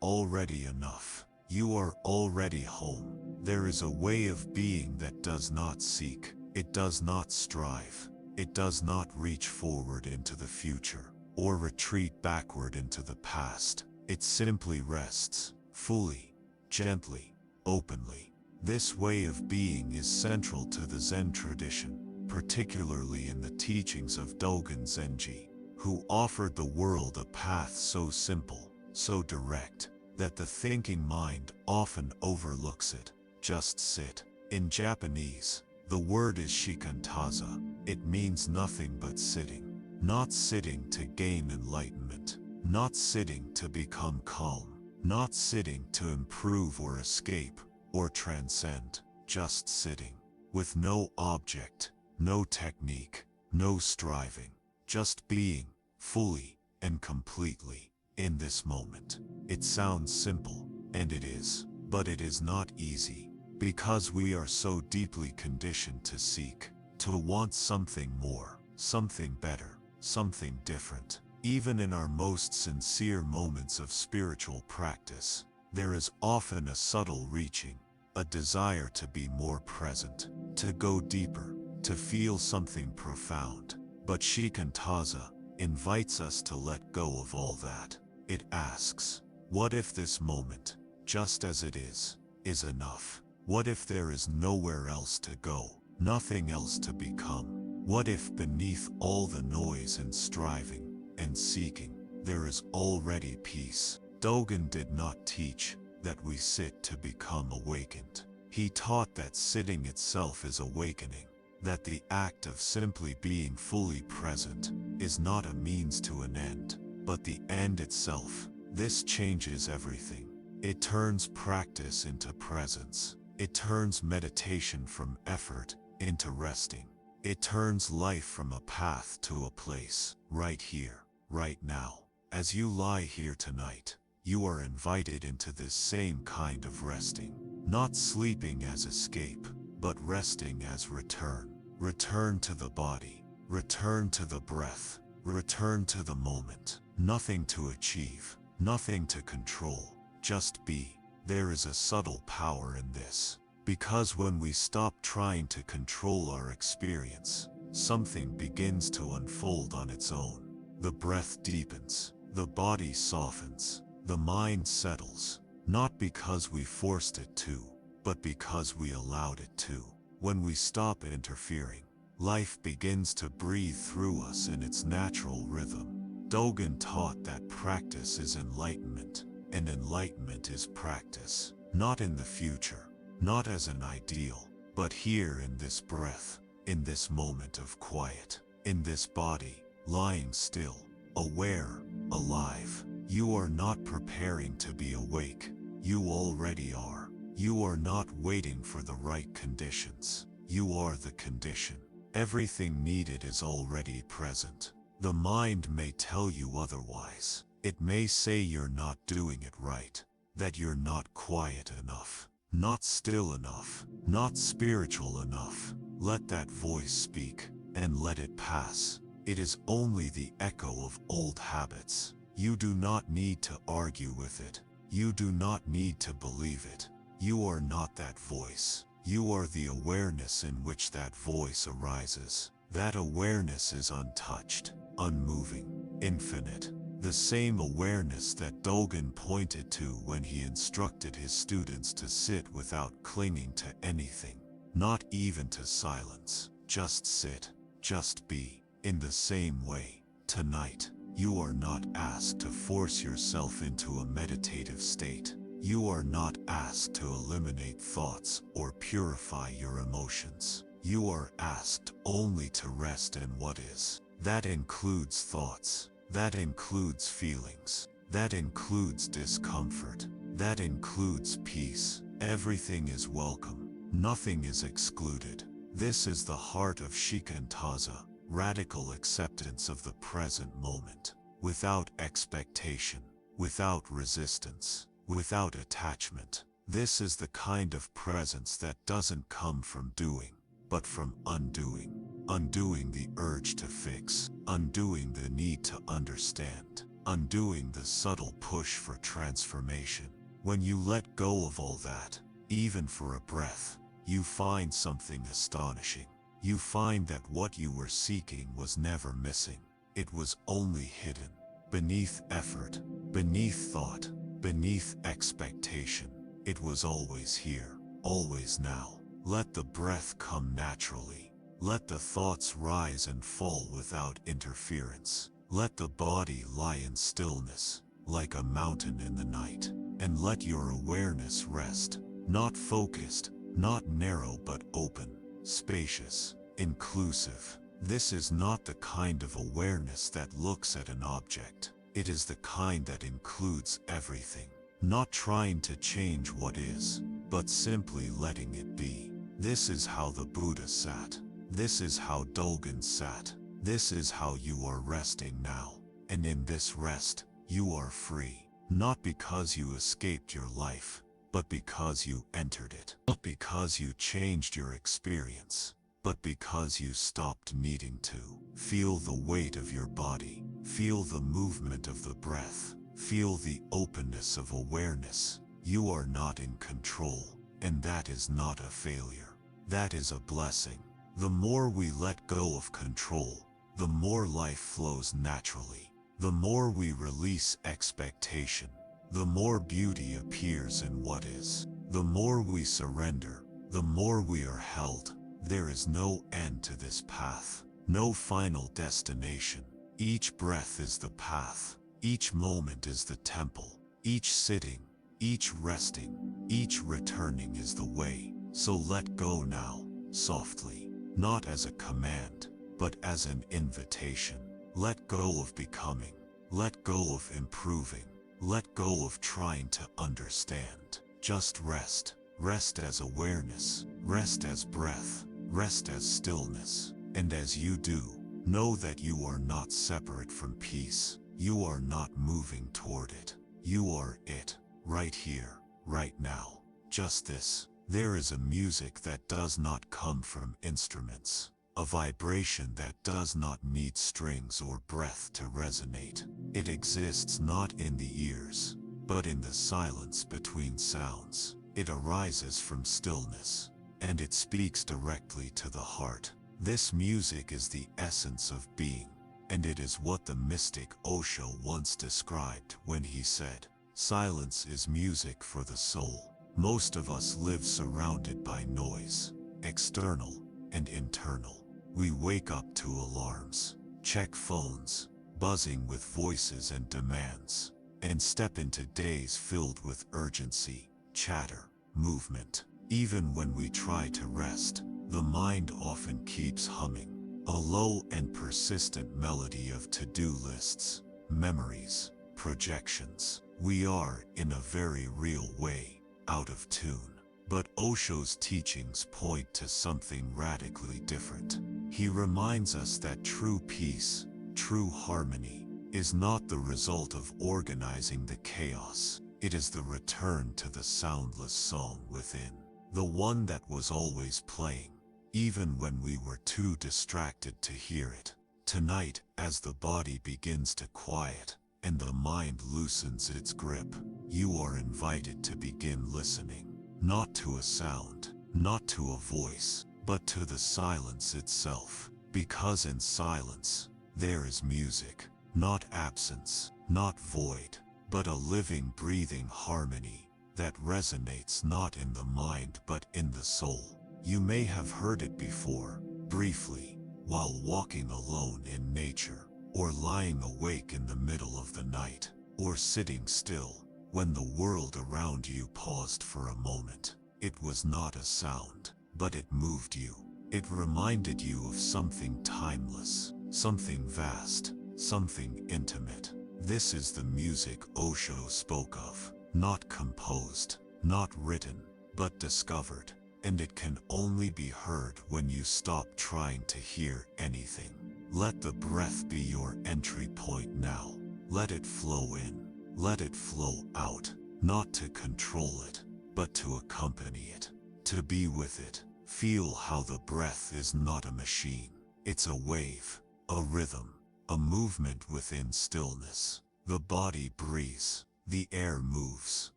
already enough, you are already home. There is a way of being that does not seek, it does not strive, it does not reach forward into the future, or retreat backward into the past. It simply rests, fully, gently, openly. This way of being is central to the Zen tradition, particularly in the teachings of Dogen Zenji, who offered the world a path so simple, so direct, that the thinking mind often overlooks it. Just sit. In Japanese, the word is shikantaza. It means nothing but sitting. Not sitting to gain enlightenment, not sitting to become calm, not sitting to improve or escape, or transcend, just sitting, with no object, no technique, no striving, just being, fully and completely, in this moment. It sounds simple, and it is, but it is not easy, because we are so deeply conditioned to seek, to want something more, something better, something different. Even in our most sincere moments of spiritual practice, there is often a subtle reaching, a desire to be more present, to go deeper, to feel something profound. But Shikantaza invites us to let go of all that. It asks, what if this moment, just as it is enough? What if there is nowhere else to go, nothing else to become? What if beneath all the noise and striving and seeking, there is already peace? Dogen did not teach that we sit to become awakened. He taught that sitting itself is awakening, that the act of simply being fully present is not a means to an end, but the end itself. This changes everything. It turns practice into presence. It turns meditation from effort into resting. It turns life from a path to a place, right here, right now. As you lie here tonight, you are invited into this same kind of resting. Not sleeping as escape, but resting as return. Return to the body, Return to the breath. Return to the moment. Nothing to achieve, nothing to control, just be. There is a subtle power in this, because when we stop trying to control our experience, something begins to unfold on its own. The breath deepens, the body softens, the mind settles, not because we forced it to, but because we allowed it to. When we stop interfering, life begins to breathe through us in its natural rhythm. Dogen taught that practice is enlightenment, and enlightenment is practice, not in the future, not as an ideal, but here in this breath, in this moment of quiet, in this body, lying still, aware, alive. You are not preparing to be awake, you already are. You are not waiting for the right conditions, you are the condition. Everything needed is already present. The mind may tell you otherwise. It may say you're not doing it right, that you're not quiet enough, not still enough, not spiritual enough. Let that voice speak, and let it pass. It is only the echo of old habits. You do not need to argue with it. You do not need to believe it. You are not that voice. You are the awareness in which that voice arises. That awareness is untouched, unmoving, infinite. The same awareness that Dogen pointed to when he instructed his students to sit without clinging to anything, not even to silence. Just sit, just be. In the same way, tonight, you are not asked to force yourself into a meditative state. You are not asked to eliminate thoughts or purify your emotions. You are asked only to rest in what is. That includes thoughts. That includes feelings. That includes discomfort. That includes peace. Everything is welcome. Nothing is excluded. This is the heart of Shikantaza, radical acceptance of the present moment, without expectation, without resistance, without attachment. This is the kind of presence that doesn't come from doing, but from undoing. Undoing the urge to fix, undoing the need to understand, undoing the subtle push for transformation. When you let go of all that, even for a breath, you find something astonishing. You find that what you were seeking was never missing. It was only hidden, beneath effort, beneath thought, beneath expectation. It was always here, always now. Let the breath come naturally. Let the thoughts rise and fall without interference. Let the body lie in stillness, like a mountain in the night. And let your awareness rest, not focused, not narrow but open, spacious, inclusive. This is not the kind of awareness that looks at an object. It is the kind that includes everything. Not trying to change what is, but simply letting it be. This is how the Buddha sat. This is how Dogen sat. This is how you are resting now. And in this rest, you are free. Not because you escaped your life, but because you entered it. Not because you changed your experience, but because you stopped needing to. Feel the weight of your body. Feel the movement of the breath. Feel the openness of awareness. You are not in control, and that is not a failure. That is a blessing. The more we let go of control, the more life flows naturally. The more we release expectation, the more beauty appears in what is. The more we surrender, the more we are held. There is no end to this path, no final destination. Each breath is the path. Each moment is the temple. Each sitting, each resting, each returning is the way. So let go now, softly, not as a command, but as an invitation. Let go of becoming. Let go of improving. Let go of trying to understand. Just rest. Rest as awareness. Rest as breath. Rest as stillness. And as you do, know that you are not separate from peace. You are not moving toward it. You are it, right here, right now. Just this. There is a music that does not come from instruments. a vibration that does not need strings or breath to resonate. It exists not in the ears, but in the silence between sounds. It arises from stillness, and it speaks directly to the heart. This music is the essence of being, and it is what the mystic Osho once described when he said, "Silence is music for the soul." Most of us live surrounded by noise, external and internal. We wake up to alarms, check phones, buzzing with voices and demands, and step into days filled with urgency, chatter, movement. Even when we try to rest, the mind often keeps humming, a low and persistent melody of to-do lists, memories, projections. We are, in a very real way, out of tune. But Osho's teachings point to something radically different. He reminds us that true peace, true harmony, is not the result of organizing the chaos. It is the return to the soundless song within, the one that was always playing, even when we were too distracted to hear it. Tonight, as the body begins to quiet, and the mind loosens its grip, you are invited to begin listening. Not to a sound, not to a voice, but to the silence itself. Because in silence, there is music, not absence, not void, but a living, breathing harmony that resonates not in the mind but in the soul. You may have heard it before, briefly, while walking alone in nature, or lying awake in the middle of the night, or sitting still, when the world around you paused for a moment. It was not a sound, but it moved you. It reminded you of something timeless, something vast, something intimate. This is the music Osho spoke of, not composed, not written, but discovered. And it can only be heard when you stop trying to hear anything. Let the breath be your entry point now. Let it flow in. Let it flow out, not to control it, but to accompany it, to be with it. Feel how the breath is not a machine. It's a wave, a rhythm, a movement within stillness. The body breathes, the air moves,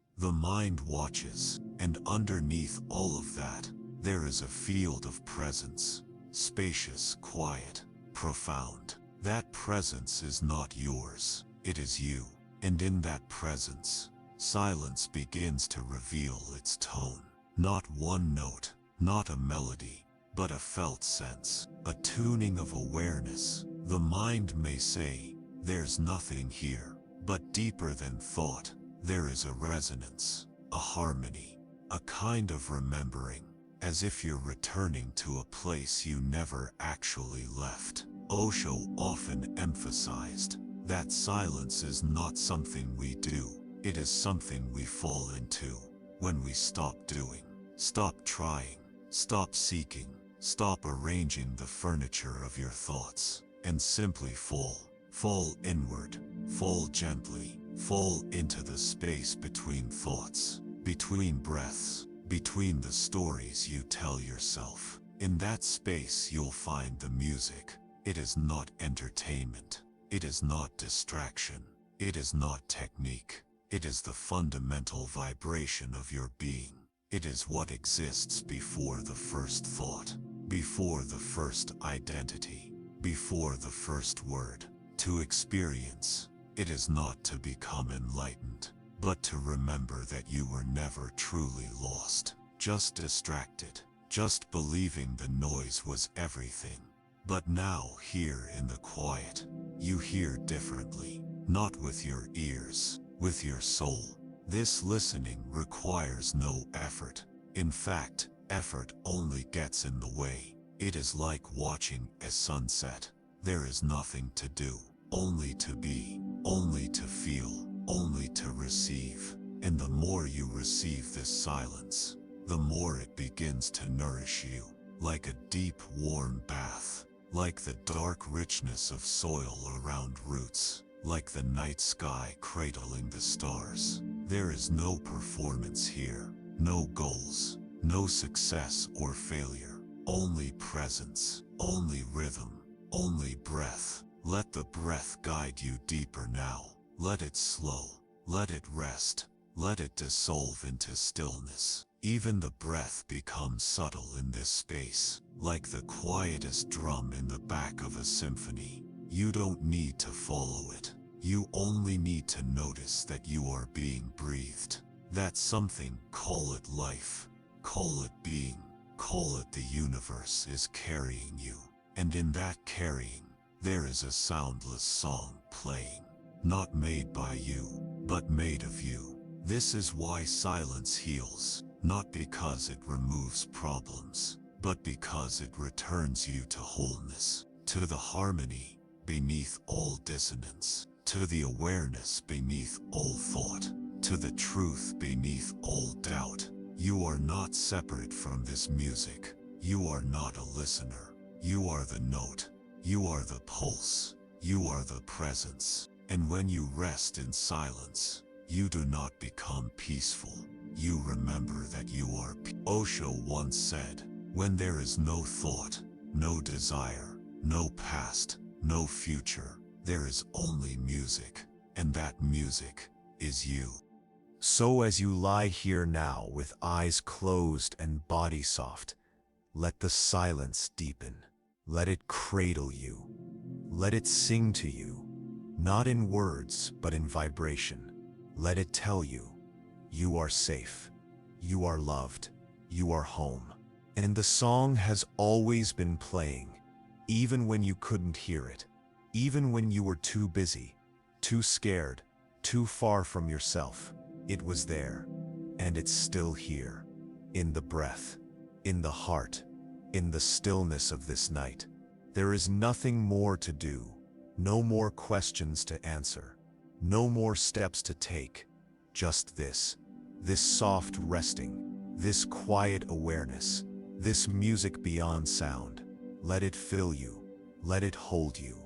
the mind watches, and underneath all of that, there is a field of presence, spacious, quiet, profound. That presence is not yours, it is you. And in that presence, silence begins to reveal its tone. Not one note, not a melody, but a felt sense, a tuning of awareness. The mind may say, "There's nothing here," but deeper than thought, there is a resonance, a harmony, a kind of remembering, as if you're returning to a place you never actually left. Osho often emphasized that silence is not something we do, it is something we fall into when we stop doing, stop trying, stop seeking, stop arranging the furniture of your thoughts, and simply fall inward, fall gently, fall into the space between thoughts, between breaths, between the stories you tell yourself. In that space you'll find the music. It is not entertainment. It is not distraction. It is not technique. It is the fundamental vibration of your being. It is what exists before the first thought, before the first identity, before the first word. To experience, it is not to become enlightened, but to remember that you were never truly lost, just distracted, just believing the noise was everything. But now, here in the quiet, you hear differently, not with your ears, with your soul. This listening requires no effort. In fact, effort only gets in the way. It is like watching a sunset. There is nothing to do, only to be, only to feel, only to receive. And the more you receive this silence, the more it begins to nourish you, like a deep, warm bath. Like the dark richness of soil around roots, like the night sky cradling the stars. There is no performance here, no goals, no success or failure, Only presence, only rhythm, only breath. Let the breath guide you deeper now. Let it slow, let it rest, let it dissolve into stillness. Even the breath becomes subtle in this space, like the quietest drum in the back of a symphony. You don't need to follow it. You only need to notice that you are being breathed. That something, call it life, call it being, call it the universe, is carrying you. And in that carrying, there is a soundless song playing, not made by you, but made of you. This is why silence heals, not because it removes problems, but because it returns you to wholeness, to the harmony beneath all dissonance, to the awareness beneath all thought, to the truth beneath all doubt. You are not separate from this music. You are not a listener. You are the note. You are the pulse. You are the presence. And when you rest in silence, you do not become peaceful. You remember that you are. Osho once said, when there is no thought, no desire, no past, no future, there is only music, and that music is you. So as you lie here now with eyes closed and body soft, let the silence deepen. Let it cradle you. Let it sing to you, not in words, but in vibration. Let it tell you, you are safe, you are loved, you are home. And the song has always been playing, even when you couldn't hear it, even when you were too busy, too scared, too far from yourself. It was there, and it's still here, in the breath, in the heart, in the stillness of this night. There is nothing more to do, no more questions to answer, no more steps to take, just this soft resting, this quiet awareness, this music beyond sound. Let it fill you, let it hold you,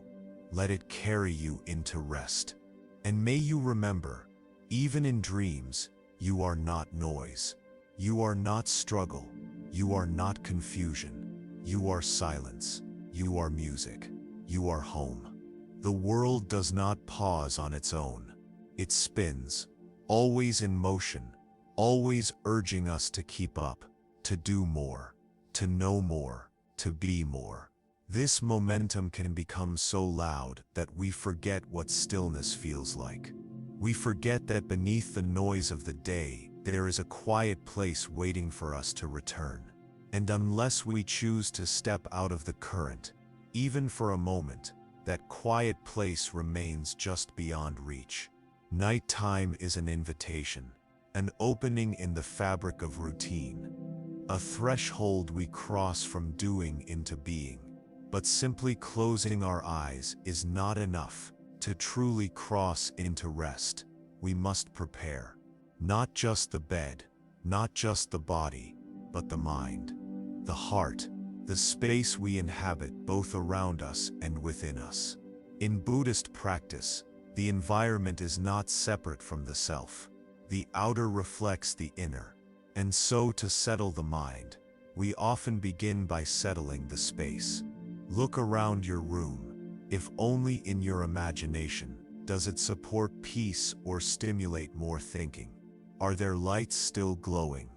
let it carry you into rest. And may you remember, even in dreams, you are not noise, you are not struggle, you are not confusion, you are silence, you are music, you are home. The world does not pause on its own. It spins, always in motion, always urging us to keep up, to do more, to know more, to be more. This momentum can become so loud that we forget what stillness feels like. We forget that beneath the noise of the day, there is a quiet place waiting for us to return. And unless we choose to step out of the current, even for a moment, that quiet place remains just beyond reach. Nighttime is an invitation, an opening in the fabric of routine, a threshold we cross from doing into being. But simply closing our eyes is not enough. To truly cross into rest, we must prepare. Not just the bed, not just the body, but the mind, the heart, the space we inhabit both around us and within us. In Buddhist practice, the environment is not separate from the self. The outer reflects the inner. And so to settle the mind, we often begin by settling the space. Look around your room. If only in your imagination, does it support peace or stimulate more thinking? Are there lights still glowing?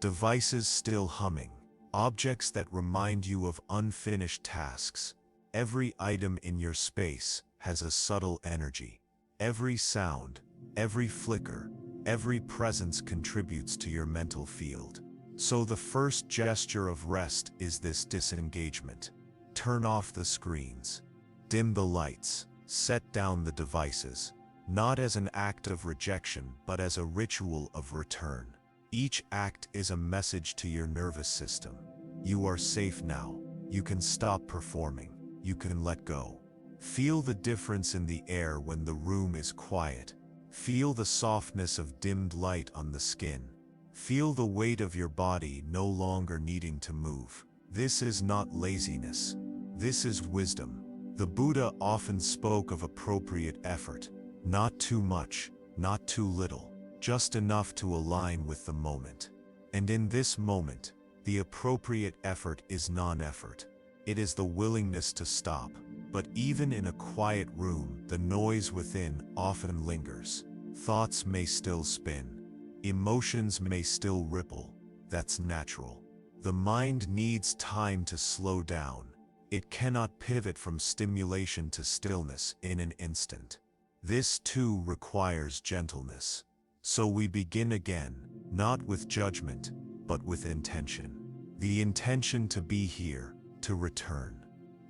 Devices still humming? Objects that remind you of unfinished tasks? Every item in your space has a subtle energy. Every sound, every flicker, every presence contributes to your mental field. So the first gesture of rest is this disengagement. Turn off the screens. Dim the lights. Set down the devices. Not as an act of rejection, but as a ritual of return. Each act is a message to your nervous system. You are safe now. You can stop performing. You can let go. Feel the difference in the air when the room is quiet. Feel the softness of dimmed light on the skin. Feel the weight of your body no longer needing to move. This is not laziness. This is wisdom. The Buddha often spoke of appropriate effort. Not too much, not too little, just enough to align with the moment. And in this moment, The appropriate effort is non-effort. It is the willingness to stop. But even in a quiet room, the noise within often lingers. Thoughts may still spin. Emotions may still ripple. That's natural. The mind needs time to slow down. It cannot pivot from stimulation to stillness in an instant. This too requires gentleness. So we begin again, not with judgment, but with intention. The intention to be here, to return,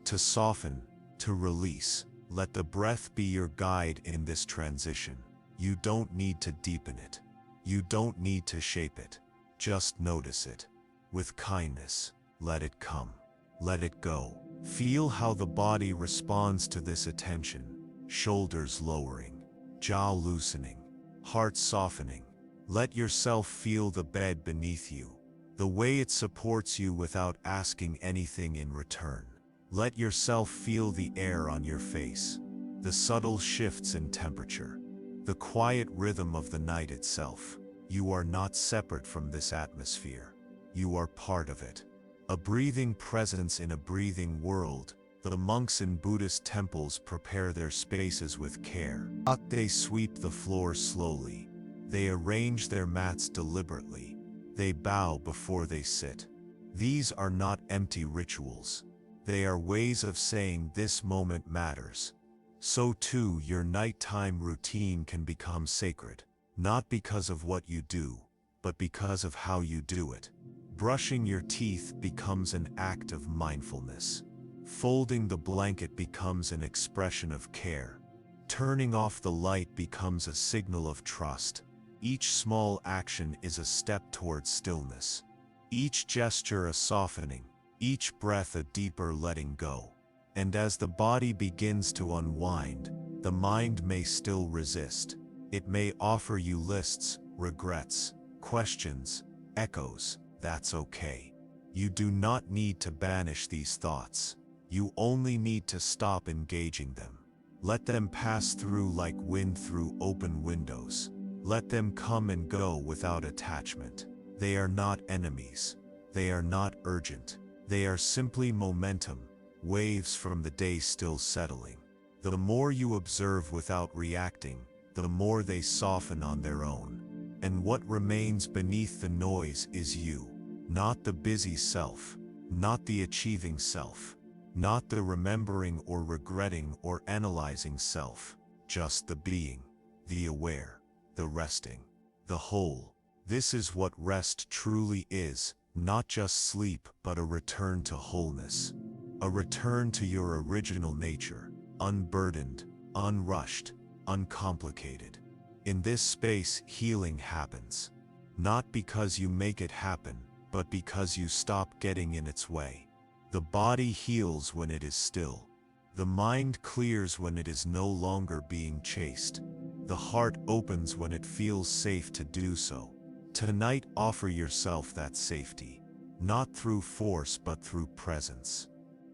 to soften, to release. Let the breath be your guide in this transition. You don't need to deepen it. You don't need to shape it. Just notice it. With kindness, let it come. Let it go. Feel how the body responds to this attention. Shoulders lowering, jaw loosening, heart softening. Let yourself feel the bed beneath you, the way it supports you without asking anything in return. Let yourself feel the air on your face, the subtle shifts in temperature, the quiet rhythm of the night itself. You are not separate from this atmosphere. You are part of it. A breathing presence in a breathing world. The monks in Buddhist temples prepare their spaces with care. They sweep the floor slowly. They arrange their mats deliberately. They bow before they sit. These are not empty rituals. They are ways of saying this moment matters. So too, your nighttime routine can become sacred, not because of what you do, but because of how you do it. Brushing your teeth becomes an act of mindfulness. Folding the blanket becomes an expression of care. Turning off the light becomes a signal of trust. Each small action is a step towards stillness. Each gesture a softening. Each breath a deeper letting go. And as the body begins to unwind, the mind may still resist. It may offer you lists, regrets, questions, echoes. That's okay. You do not need to banish these thoughts. You only need to stop engaging them. Let them pass through like wind through open windows. Let them come and go without attachment. They are not enemies. They are not urgent. They are simply momentum, waves from the day still settling. The more you observe without reacting, the more they soften on their own. And what remains beneath the noise is you. Not the busy self, not the achieving self, not the remembering or regretting or analyzing self, just the being, the aware, the resting, the whole. This is what rest truly is, not just sleep, but a return to wholeness. A return to your original nature, unburdened, unrushed, uncomplicated. In this space, healing happens. Not because you make it happen, but because you stop getting in its way. The body heals when it is still. The mind clears when it is no longer being chased. The heart opens when it feels safe to do so. Tonight, offer yourself that safety, not through force but through presence.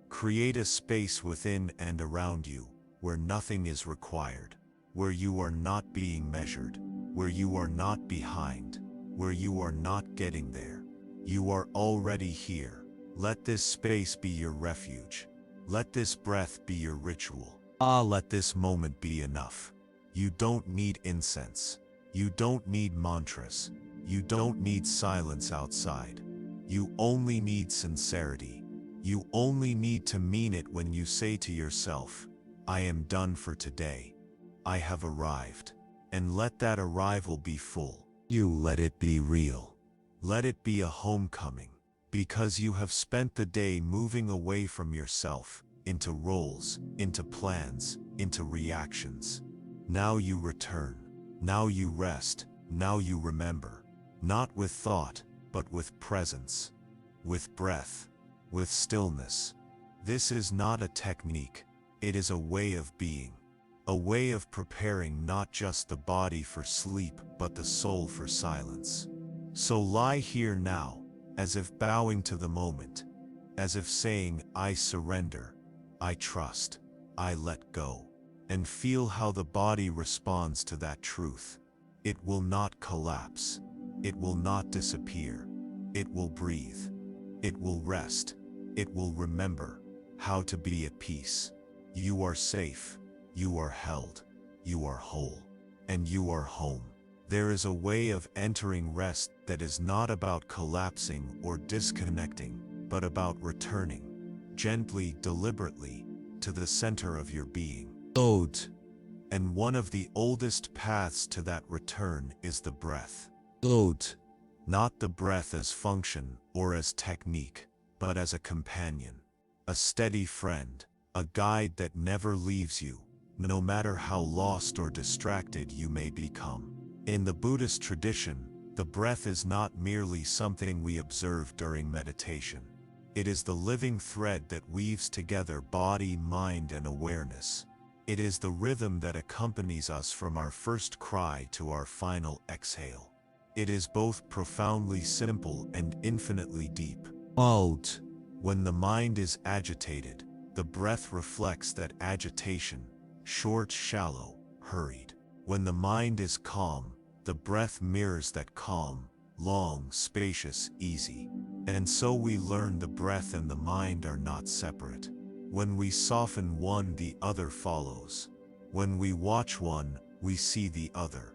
Create a space within and around you, where nothing is required, where you are not being measured, where you are not behind, where you are not getting there. You are already here. Let this space be your refuge. Let this breath be your ritual. Let this moment be enough. You don't need incense. You don't need mantras. You don't need silence outside. You only need sincerity. You only need to mean it when you say to yourself, I am done for today. I have arrived. And let that arrival be full. You let it be real. Let it be a homecoming, because you have spent the day moving away from yourself, into roles, into plans, into reactions. Now you return. Now you rest. Now you remember. Not with thought, but with presence, with breath, with stillness. This is not a technique. It is a way of being. A way of preparing not just the body for sleep, but the soul for silence. So lie here now, as if bowing to the moment, as if saying, I surrender, I trust, I let go, and feel how the body responds to that truth. It will not collapse. It will not disappear. It will breathe. It will rest. It will remember how to be at peace. You are safe. You are held. You are whole. And you are home. There is a way of entering rest that is not about collapsing or disconnecting, but about returning, gently, deliberately, to the center of your being. Ode. And one of the oldest paths to that return is the breath. Ode. Not the breath as function or as technique, but as a companion, a steady friend, a guide that never leaves you, no matter how lost or distracted you may become. In the Buddhist tradition, the breath is not merely something we observe during meditation. It is the living thread that weaves together body, mind, and awareness. It is the rhythm that accompanies us from our first cry to our final exhale. It is both profoundly simple and infinitely deep. Out. When the mind is agitated, the breath reflects that agitation, short, shallow, hurried. When the mind is calm, the breath mirrors that calm, long, spacious, easy. And so we learn the breath and the mind are not separate. When we soften one, the other follows. When we watch one, we see the other.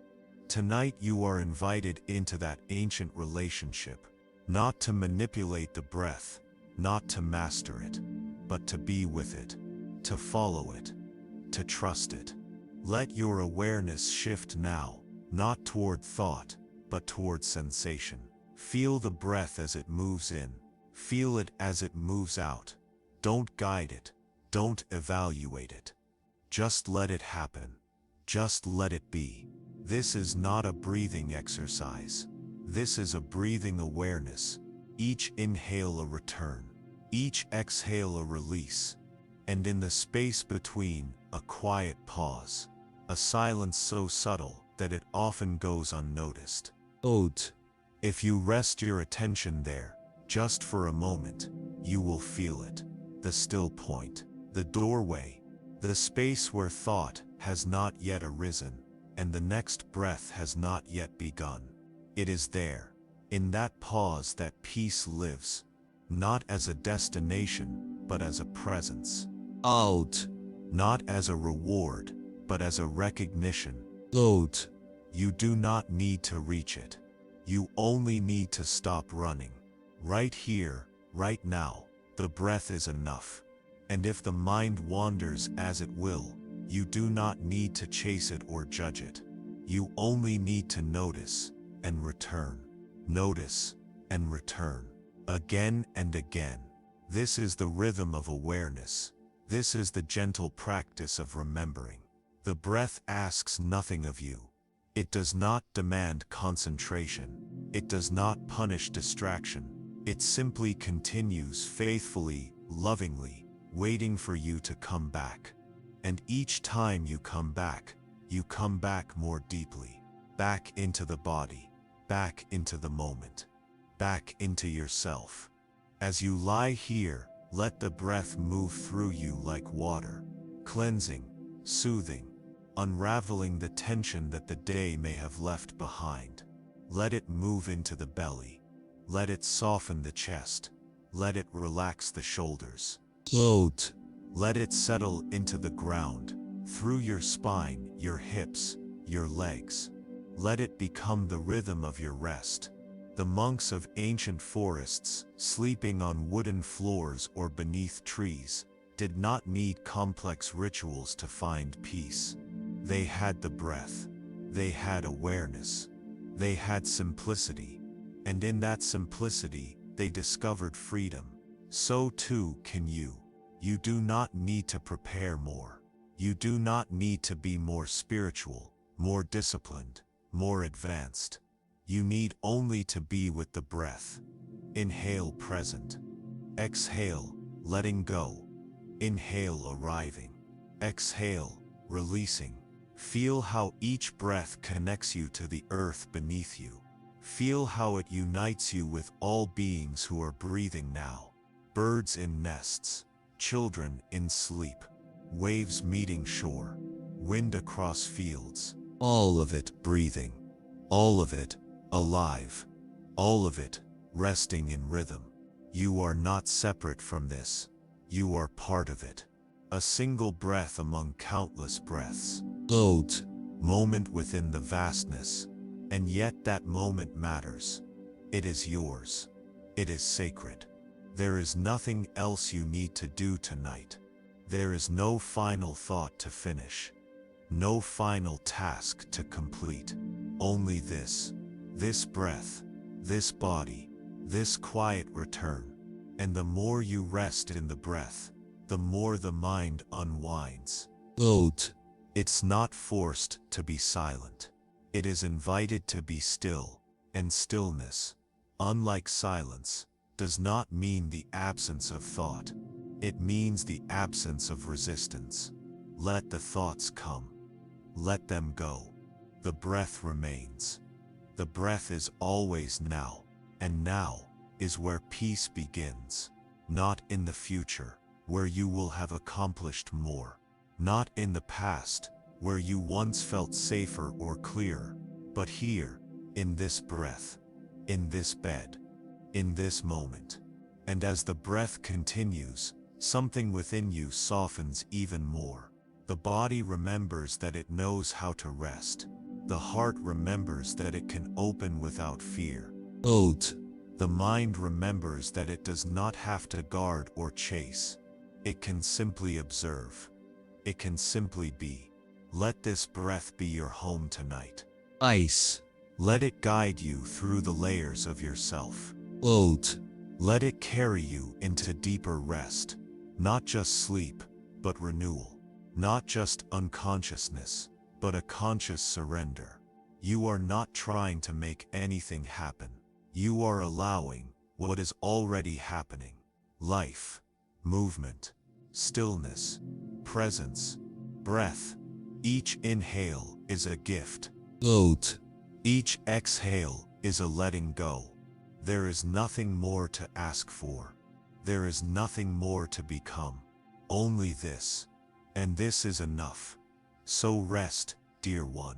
Tonight you are invited into that ancient relationship, not to manipulate the breath, not to master it, but to be with it, to follow it, to trust it. Let your awareness shift now, not toward thought, but toward sensation. Feel the breath as it moves in. Feel it as it moves out. Don't guide it. Don't evaluate it. Just let it happen. Just let it be. This is not a breathing exercise. This is a breathing awareness. Each inhale a return. Each exhale a release. And in the space between, a quiet pause. A silence so subtle that it often goes unnoticed. Ode. If you rest your attention there, just for a moment, you will feel it. The still point, the doorway, the space where thought has not yet arisen, and the next breath has not yet begun. It is there, in that pause, that peace lives, not as a destination, but as a presence. Out. Not as a reward, but as a recognition. Ode. You do not need to reach it. You only need to stop running. Right here, right now, the breath is enough. And if the mind wanders as it will, you do not need to chase it or judge it. You only need to notice and return. Notice and return. Again and again. This is the rhythm of awareness. This is the gentle practice of remembering. The breath asks nothing of you. It does not demand concentration. It does not punish distraction. It simply continues faithfully, lovingly, waiting for you to come back. And each time you come back more deeply. Back into the body. Back into the moment. Back into yourself. As you lie here, let the breath move through you like water, cleansing, soothing, unraveling the tension that the day may have left behind. Let it move into the belly. Let it soften the chest. Let it relax the shoulders. Float. Let it settle into the ground, through your spine, your hips, your legs. Let it become the rhythm of your rest. The monks of ancient forests, sleeping on wooden floors or beneath trees, did not need complex rituals to find peace. They had the breath. They had awareness. They had simplicity. And in that simplicity, they discovered freedom. So too can you. You do not need to prepare more. You do not need to be more spiritual, more disciplined, more advanced. You need only to be with the breath. Inhale, present. Exhale, letting go. Inhale, arriving. Exhale, releasing. Feel how each breath connects you to the earth beneath you. Feel how it unites you with all beings who are breathing now. Birds in nests, children in sleep, waves meeting shore, wind across fields. All of it breathing. All of it alive. All of it resting in rhythm. You are not separate from this. You are part of it. A single breath among countless breaths. Oat. Moment within the vastness. And yet that moment matters. It is yours. It is sacred. There is nothing else you need to do tonight. There is no final thought to finish. No final task to complete. Only this breath, this body, this quiet return. And the more you rest in the breath, the more the mind unwinds. Oat. It's not forced to be silent. It is invited to be still, and stillness, unlike silence, does not mean the absence of thought. It means the absence of resistance. Let the thoughts come. Let them go. The breath remains. The breath is always now, and now is where peace begins. Not in the future, where you will have accomplished more. Not in the past, where you once felt safer or clearer, but here, in this breath, in this bed, in this moment. And as the breath continues, something within you softens even more. The body remembers that it knows how to rest. The heart remembers that it can open without fear. Oat. The mind remembers that it does not have to guard or chase. It can simply observe. It can simply be. Let this breath be your home tonight. Ice. Let it guide you through the layers of yourself. Oat. Let it carry you into deeper rest. Not just sleep, but renewal. Not just unconsciousness, but a conscious surrender. You are not trying to make anything happen. You are allowing what is already happening. Life, movement, stillness, presence, breath. Each inhale is a gift. Oat. Each exhale is a letting go. There is nothing more to ask for. There is nothing more to become. Only this. And this is enough. So rest, dear one.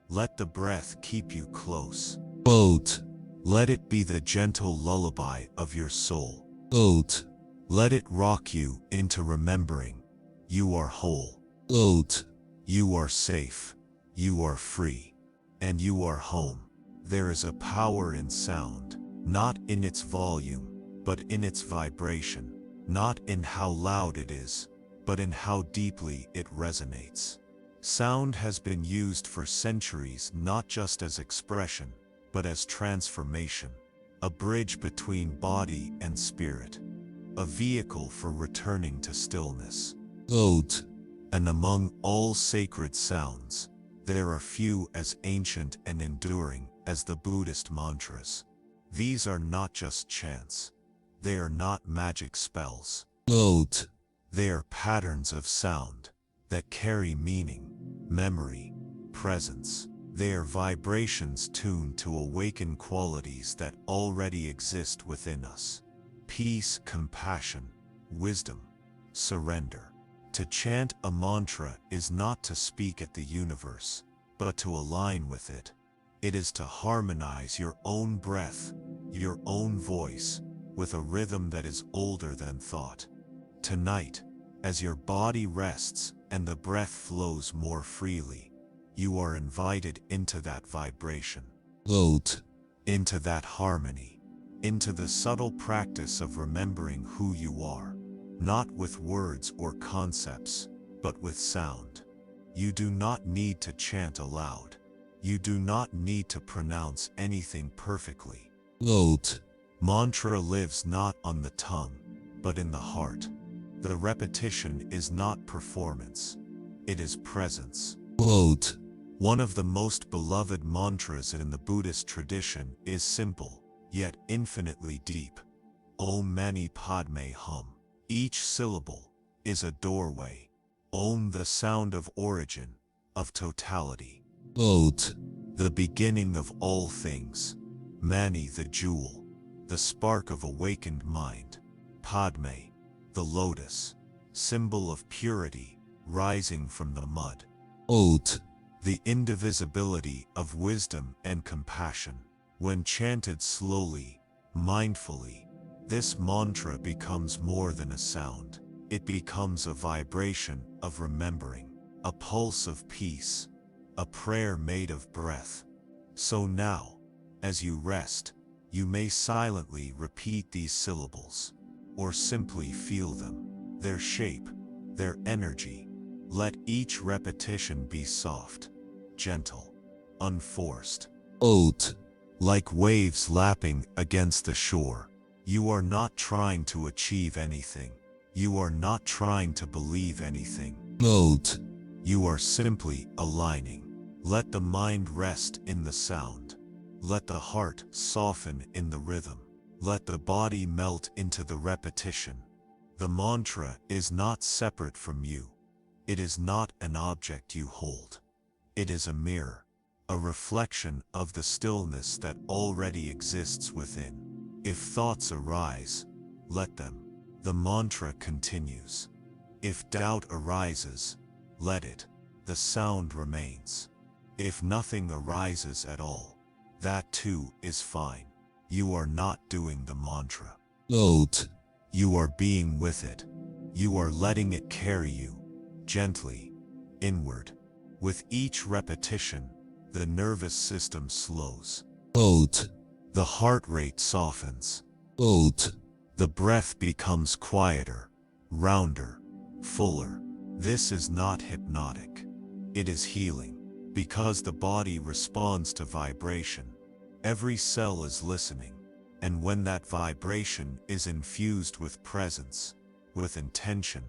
Let the breath keep you close. Oat. Let it be the gentle lullaby of your soul. Oat. Let it rock you into remembering. You are whole. Oat. You are safe. You are free. And you are home. There is a power in sound, not in its volume, but in its vibration. Not in how loud it is, but in how deeply it resonates. Sound has been used for centuries not just as expression, but as transformation. A bridge between body and spirit. A vehicle for returning to stillness. Oat. And among all sacred sounds, there are few as ancient and enduring as the Buddhist mantras. These are not just chants. They are not magic spells. Oat. They are patterns of sound that carry meaning, memory, presence. They are vibrations tuned to awaken qualities that already exist within us. Peace, compassion, wisdom, surrender. To chant a mantra is not to speak at the universe, but to align with it. It is to harmonize your own breath, your own voice, with a rhythm that is older than thought. Tonight, as your body rests and the breath flows more freely, you are invited into that vibration. Oat. Into that harmony. Into the subtle practice of remembering who you are. Not with words or concepts, but with sound. You do not need to chant aloud. You do not need to pronounce anything perfectly. Oat. Mantra lives not on the tongue, but in the heart. The repetition is not performance. It is presence. Oat. One of the most beloved mantras in the Buddhist tradition is simple, yet infinitely deep. Om Mani Padme Hum. Each syllable is a doorway. Om, the sound of origin, of totality. Oat. The beginning of all things. Mani, the jewel, the spark of awakened mind. Padme, the lotus, symbol of purity, rising from the mud. Oat. The indivisibility of wisdom and compassion. When chanted slowly, mindfully, This mantra becomes more than a sound. It becomes a vibration of remembering, a pulse of peace, a prayer made of breath. So now, as you rest, you may silently repeat these syllables, or simply feel them, their shape, their energy. Let each repetition be soft, gentle, unforced. Oat. Like waves lapping against the shore. You are not trying to achieve anything. You are not trying to believe anything. Oat. You are simply aligning. Let the mind rest in the sound. Let the heart soften in the rhythm. Let the body melt into the repetition. The mantra is not separate from you. It is not an object you hold. It is a mirror, a reflection of the stillness that already exists within. If thoughts arise, let them. The mantra continues. If doubt arises, let it. The sound remains. If nothing arises at all, that too is fine. You are not doing the mantra. Oat. You are being with it. You are letting it carry you, gently, inward. With each repetition, the nervous system slows. Oat. The heart rate softens. Oat. The breath becomes quieter, rounder, fuller. This is not hypnotic. It is healing, because the body responds to vibration. Every cell is listening, and when that vibration is infused with presence, with intention,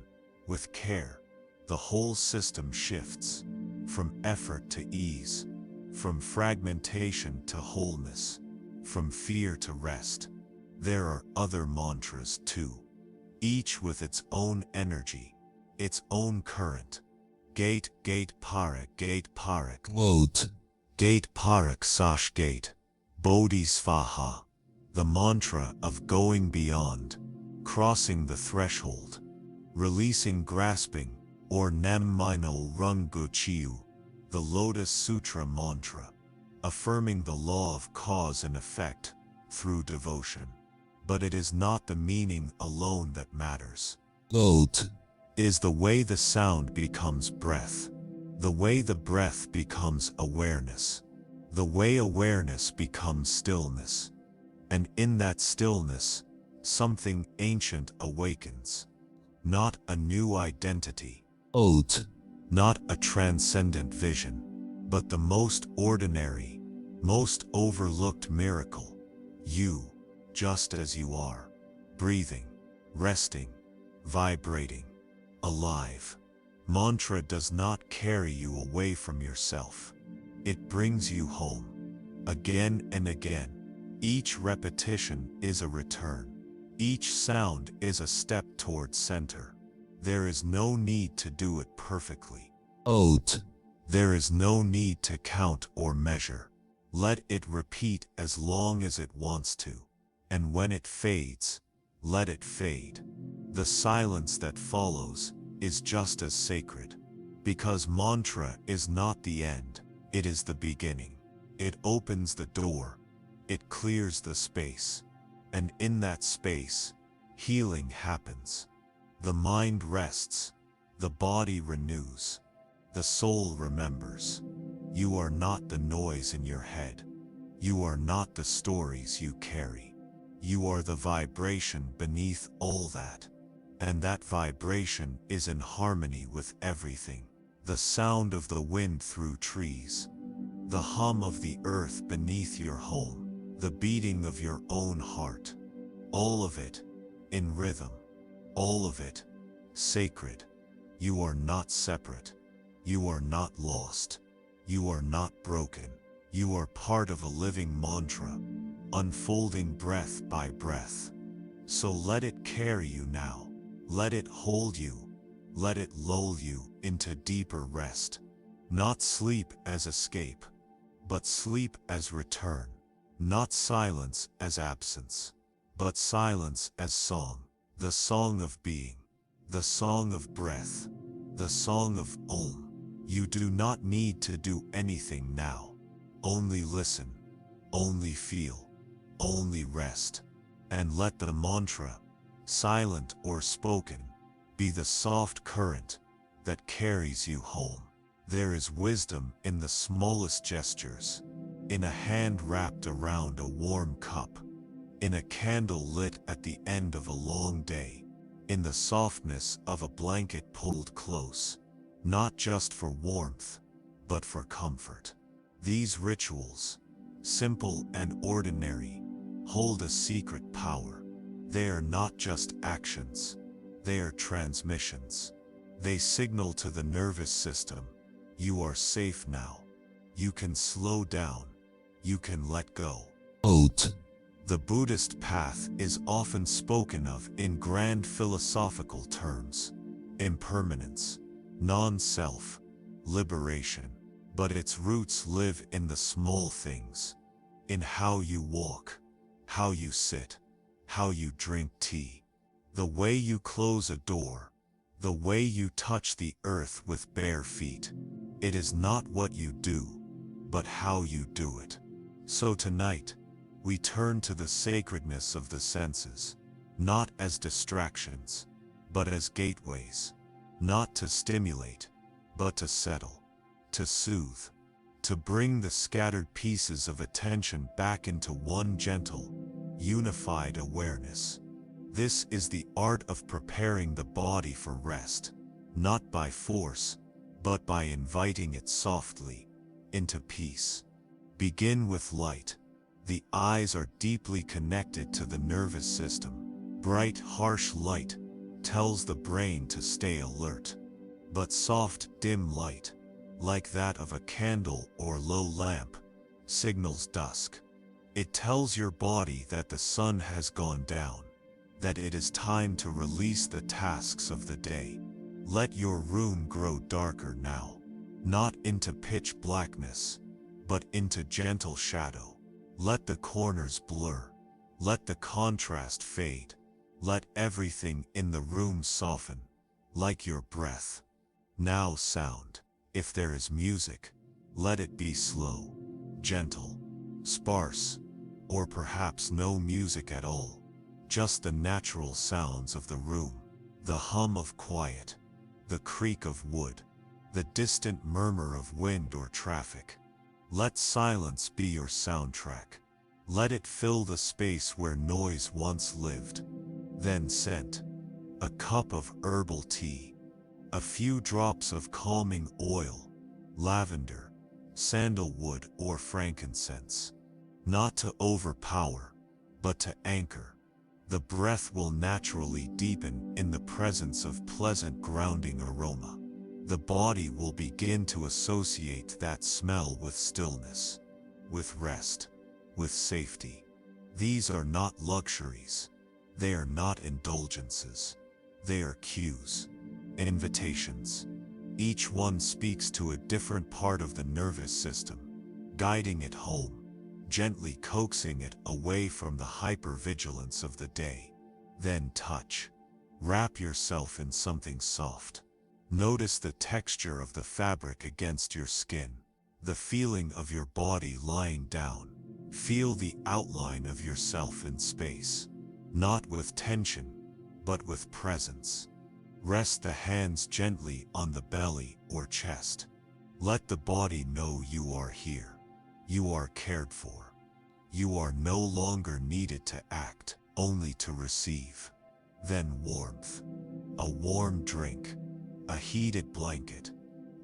with care, the whole system shifts, from effort to ease, from fragmentation to wholeness, from fear to rest. There are other mantras too, each with its own energy, its own current. Gate, gate parak, Oat. Gate parak sash gate. Bodhisvaha. The mantra of going beyond, crossing the threshold, releasing grasping, or Nam Mino Rungu Chiu. The Lotus Sutra mantra, affirming the law of cause and effect through devotion. But it is not the meaning alone that matters. Oat. Is the way the sound becomes breath, the way the breath becomes awareness, the way awareness becomes stillness, and in that stillness, something ancient awakens. Not a new identity. Oat. Not a transcendent vision, but the most ordinary, most overlooked miracle. You, just as you are, breathing, resting, vibrating, alive. Mantra does not carry you away from yourself. It brings you home. Again and again. Each repetition is a return. Each sound is a step towards center. There is no need to do it perfectly. Oat. There is no need to count or measure. Let it repeat as long as it wants to. And when it fades, let it fade. The silence that follows is just as sacred, because mantra is not the end, it is the beginning. It opens the door, it clears the space, and in that space, healing happens. The mind rests, the body renews, the soul remembers. You are not the noise in your head. You are not the stories you carry. You are the vibration beneath all that. And that vibration is in harmony with everything. The sound of the wind through trees, the hum of the earth beneath your home, the beating of your own heart. All of it in rhythm, all of it sacred. You are not separate. You are not lost. You are not broken. You are part of a living mantra, unfolding breath by breath. So let it carry you now. Let it hold you. Let it lull you into deeper rest. Not sleep as escape, but sleep as return. Not silence as absence, but silence as song. The song of being, the song of breath, the song of Om. You do not need to do anything now. Only listen, only feel, only rest. And let the mantra, silent or spoken, be the soft current that carries you home. There is wisdom in the smallest gestures, in a hand wrapped around a warm cup, in a candle lit at the end of a long day, in the softness of a blanket pulled close, not just for warmth, but for comfort. These rituals, simple and ordinary, hold a secret power. They are not just actions, they are transmissions. They signal to the nervous system, you are safe now. You can slow down. You can let go. The Buddhist path is often spoken of in grand philosophical terms: impermanence, non-self, liberation. But its roots live in the small things, in how you walk, how you sit, how you drink tea, the way you close a door, the way you touch the earth with bare feet. It is not what you do, but how you do it. So tonight, we turn to the sacredness of the senses, not as distractions, but as gateways, not to stimulate, but to settle, to soothe, to bring the scattered pieces of attention back into one gentle, unified awareness. This is the art of preparing the body for rest, not by force, but by inviting it softly into peace. Begin with light. The eyes are deeply connected to the nervous system. Bright, harsh light tells the brain to stay alert. But soft, dim light, like that of a candle or low lamp, signals dusk. It tells your body that the sun has gone down, that it is time to release the tasks of the day. Let your room grow darker now, not into pitch blackness, but into gentle shadow. Let the corners blur. Let the contrast fade. Let everything in the room soften, like your breath. Now sound. If there is music, let it be slow, gentle, sparse, or perhaps no music at all. Just the natural sounds of the room, the hum of quiet, the creak of wood, the distant murmur of wind or traffic. Let silence be your soundtrack. Let it fill the space where noise once lived. Then scent, a cup of herbal tea, a few drops of calming oil, lavender, sandalwood or frankincense. Not to overpower, but to anchor. The breath will naturally deepen in the presence of pleasant grounding aroma. The body will begin to associate that smell with stillness, with rest, with safety. These are not luxuries. They are not indulgences. They are cues, invitations. Each one speaks to a different part of the nervous system, guiding it home, gently coaxing it away from the hypervigilance of the day. Then touch. Wrap yourself in something soft. Notice the texture of the fabric against your skin, the feeling of your body lying down. Feel the outline of yourself in space, not with tension, but with presence. Rest the hands gently on the belly or chest. Let the body know you are here. You are cared for. You are no longer needed to act, only to receive. Then warmth. A warm drink, a heated blanket,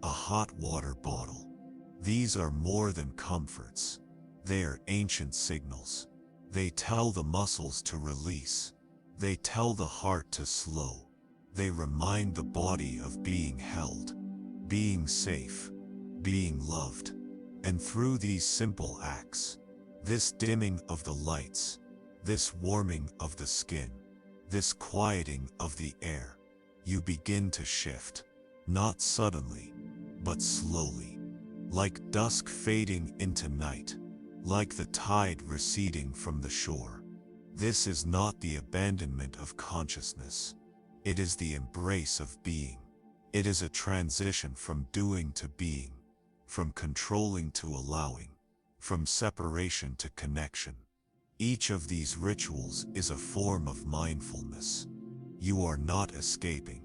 a hot water bottle. These are more than comforts. They are ancient signals. They tell the muscles to release. They tell the heart to slow. They remind the body of being held, being safe, being loved. And through these simple acts, this dimming of the lights, this warming of the skin, this quieting of the air, you begin to shift, not suddenly, but slowly, like dusk fading into night, like the tide receding from the shore. This is not the abandonment of consciousness. It is the embrace of being. It is a transition from doing to being, from controlling to allowing, from separation to connection. Each of these rituals is a form of mindfulness. You are not escaping.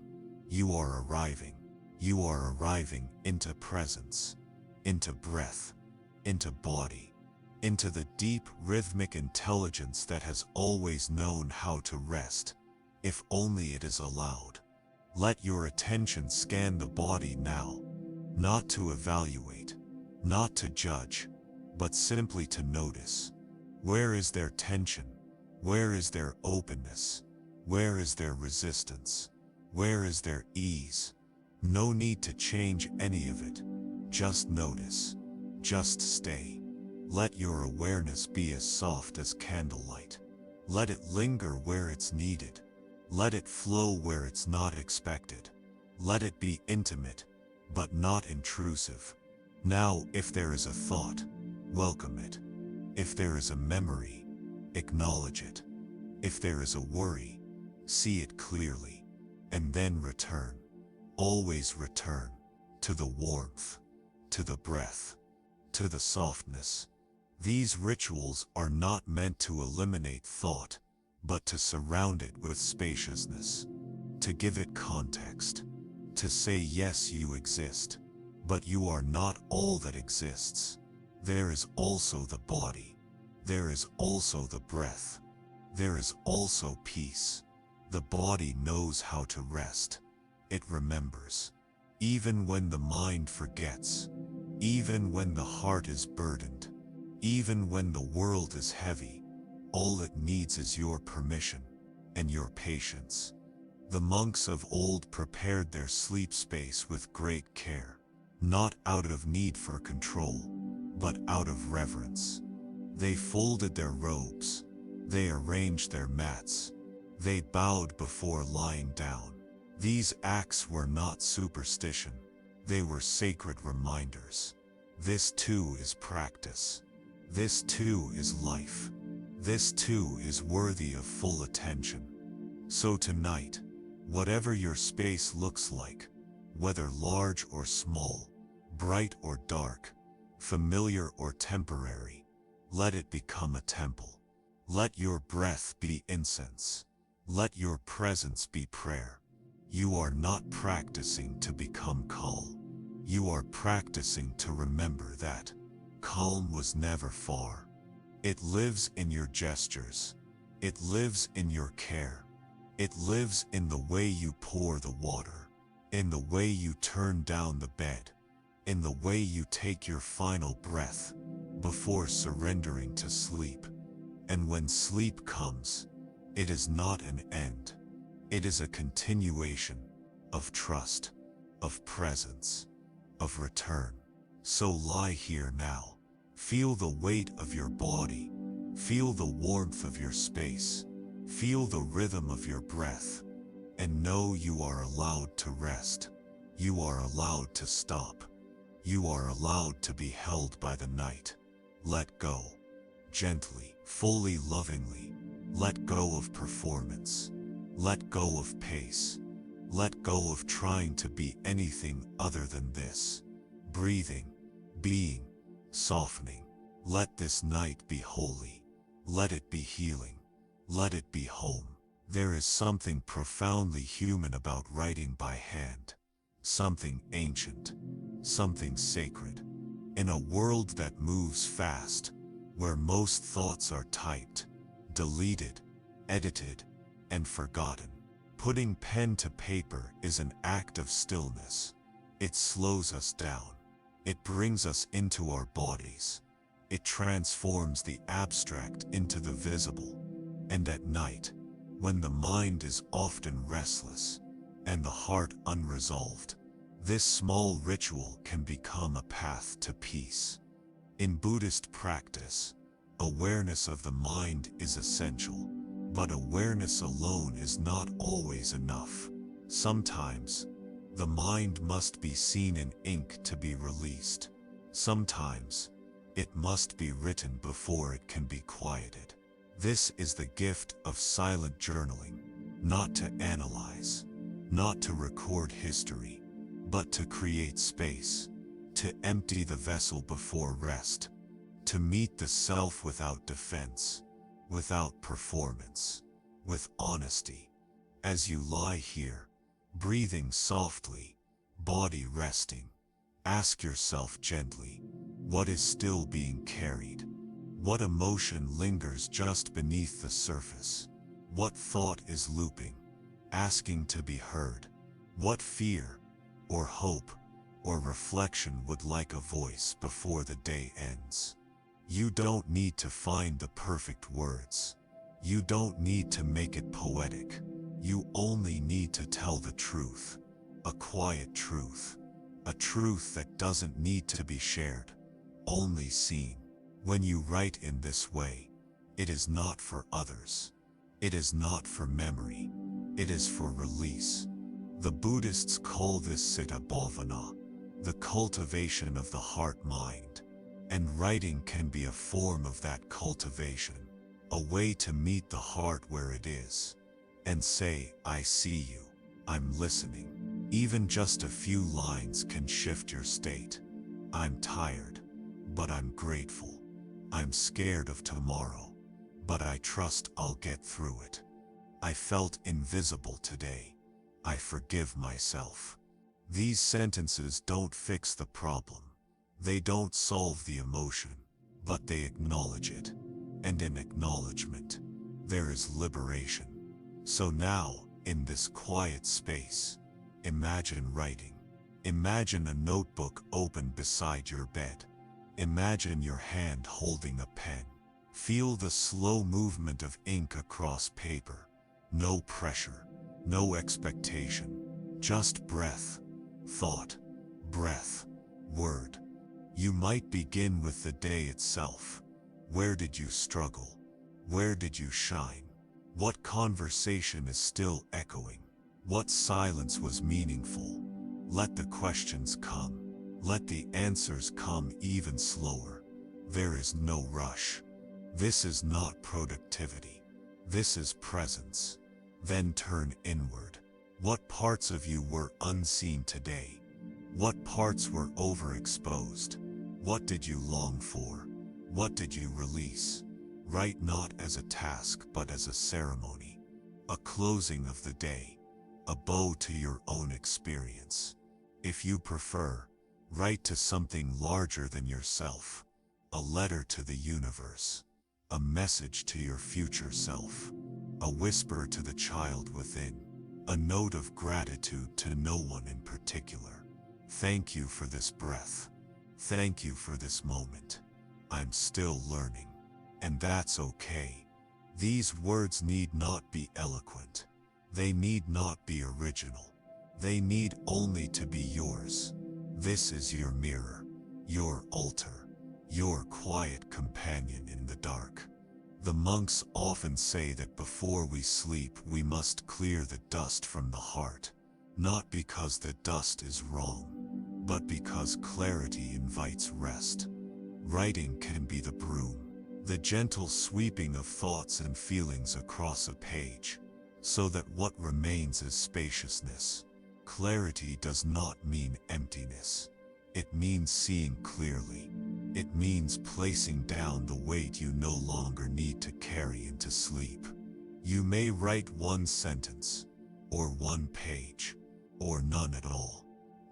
You are arriving. You are arriving into presence, into breath, into body, into the deep rhythmic intelligence that has always known how to rest, if only it is allowed. Let your attention scan the body now, not to evaluate, not to judge, but simply to notice. Where is there tension? Where is there openness? Where is there resistance? Where is there ease? No need to change any of it. Just notice. Just stay. Let your awareness be as soft as candlelight. Let it linger where it's needed. Let it flow where it's not expected. Let it be intimate, but not intrusive. Now, if there is a thought, welcome it. If there is a memory, acknowledge it. If there is a worry, see it clearly, and then return. Always return to the warmth, to the breath, to the softness. These rituals are not meant to eliminate thought, but to surround it with spaciousness, to give it context, to say yes, you exist, but you are not all that exists. There is also the body. There is also the breath. There is also peace. The body knows how to rest. It remembers. Even when the mind forgets, even when the heart is burdened, even when the world is heavy, all it needs is your permission and your patience. The monks of old prepared their sleep space with great care, not out of need for control, but out of reverence. They folded their robes. They arranged their mats. They bowed before lying down. These acts were not superstition. They were sacred reminders. This too is practice. This too is life. This too is worthy of full attention. So tonight, whatever your space looks like, whether large or small, bright or dark, familiar or temporary, let it become a temple. Let your breath be incense. Let your presence be prayer. You are not practicing to become calm. You are practicing to remember that calm was never far. It lives in your gestures. It lives in your care. It lives in the way you pour the water, in the way you turn down the bed, in the way you take your final breath before surrendering to sleep. And when sleep comes, it is not an end. It is a continuation of trust, of presence, of return. So lie here now. Feel the weight of your body. Feel the warmth of your space. Feel the rhythm of your breath. And know you are allowed to rest. You are allowed to stop. You are allowed to be held by the night. Let go. Gently, fully, lovingly. Let go of performance. Let go of pace. Let go of trying to be anything other than this. Breathing, being, softening. Let this night be holy. Let it be healing. Let it be home. There is something profoundly human about writing by hand. Something ancient. Something sacred. In a world that moves fast, where most thoughts are typed, deleted, edited, and forgotten, putting pen to paper is an act of stillness. It slows us down. It brings us into our bodies. It transforms the abstract into the visible. And at night, when the mind is often restless and the heart unresolved, this small ritual can become a path to peace. In Buddhist practice, awareness of the mind is essential, but awareness alone is not always enough. Sometimes, the mind must be seen in ink to be released. Sometimes, it must be written before it can be quieted. This is the gift of silent journaling, not to analyze, not to record history, but to create space, to empty the vessel before rest, to meet the self without defense. without performance, with honesty. As you lie here, breathing softly, body resting, ask yourself gently, what is still being carried? What emotion lingers just beneath the surface? What thought is looping, asking to be heard? What fear, or hope, or reflection would like a voice before the day ends? You don't need to find the perfect words. You don't need to make it poetic. You only need to tell the truth, a quiet truth, a truth that doesn't need to be shared, only seen. When you write in this way, it is not for others. It is not for memory. It is for release. The Buddhists call this citta bhavana, the cultivation of the heart-mind, and writing can be a form of that cultivation, a way to meet the heart where it is, and say, I see you, I'm listening. Even just a few lines can shift your state. I'm tired, but I'm grateful. I'm scared of tomorrow, but I trust I'll get through it. I felt invisible today. I forgive myself. These sentences don't fix the problem. They don't solve the emotion, but they acknowledge it. And in acknowledgement, there is liberation. So now, in this quiet space, imagine writing. Imagine a notebook open beside your bed. Imagine your hand holding a pen. Feel the slow movement of ink across paper. No pressure, no expectation, just breath, thought, breath, word. You might begin with the day itself. Where did you struggle? Where did you shine? What conversation is still echoing? What silence was meaningful? Let the questions come. Let the answers come even slower. There is no rush. This is not productivity. This is presence. Then turn inward. What parts of you were unseen today? What parts were overexposed? What did you long for? What did you release? Write not as a task but as a ceremony, a closing of the day, a bow to your own experience. If you prefer, write to something larger than yourself, a letter to the universe, a message to your future self, a whisper to the child within, a note of gratitude to no one in particular. Thank you for this breath. Thank you for this moment. I'm still learning, and that's okay. These words need not be eloquent. They need not be original. They need only to be yours. This is your mirror, your altar, your quiet companion in the dark. The monks often say that before we sleep we must clear the dust from the heart, not because the dust is wrong, but because clarity invites rest. Writing can be the broom, the gentle sweeping of thoughts and feelings across a page, so that what remains is spaciousness. Clarity does not mean emptiness. It means seeing clearly. It means placing down the weight you no longer need to carry into sleep. You may write one sentence, or one page, or none at all.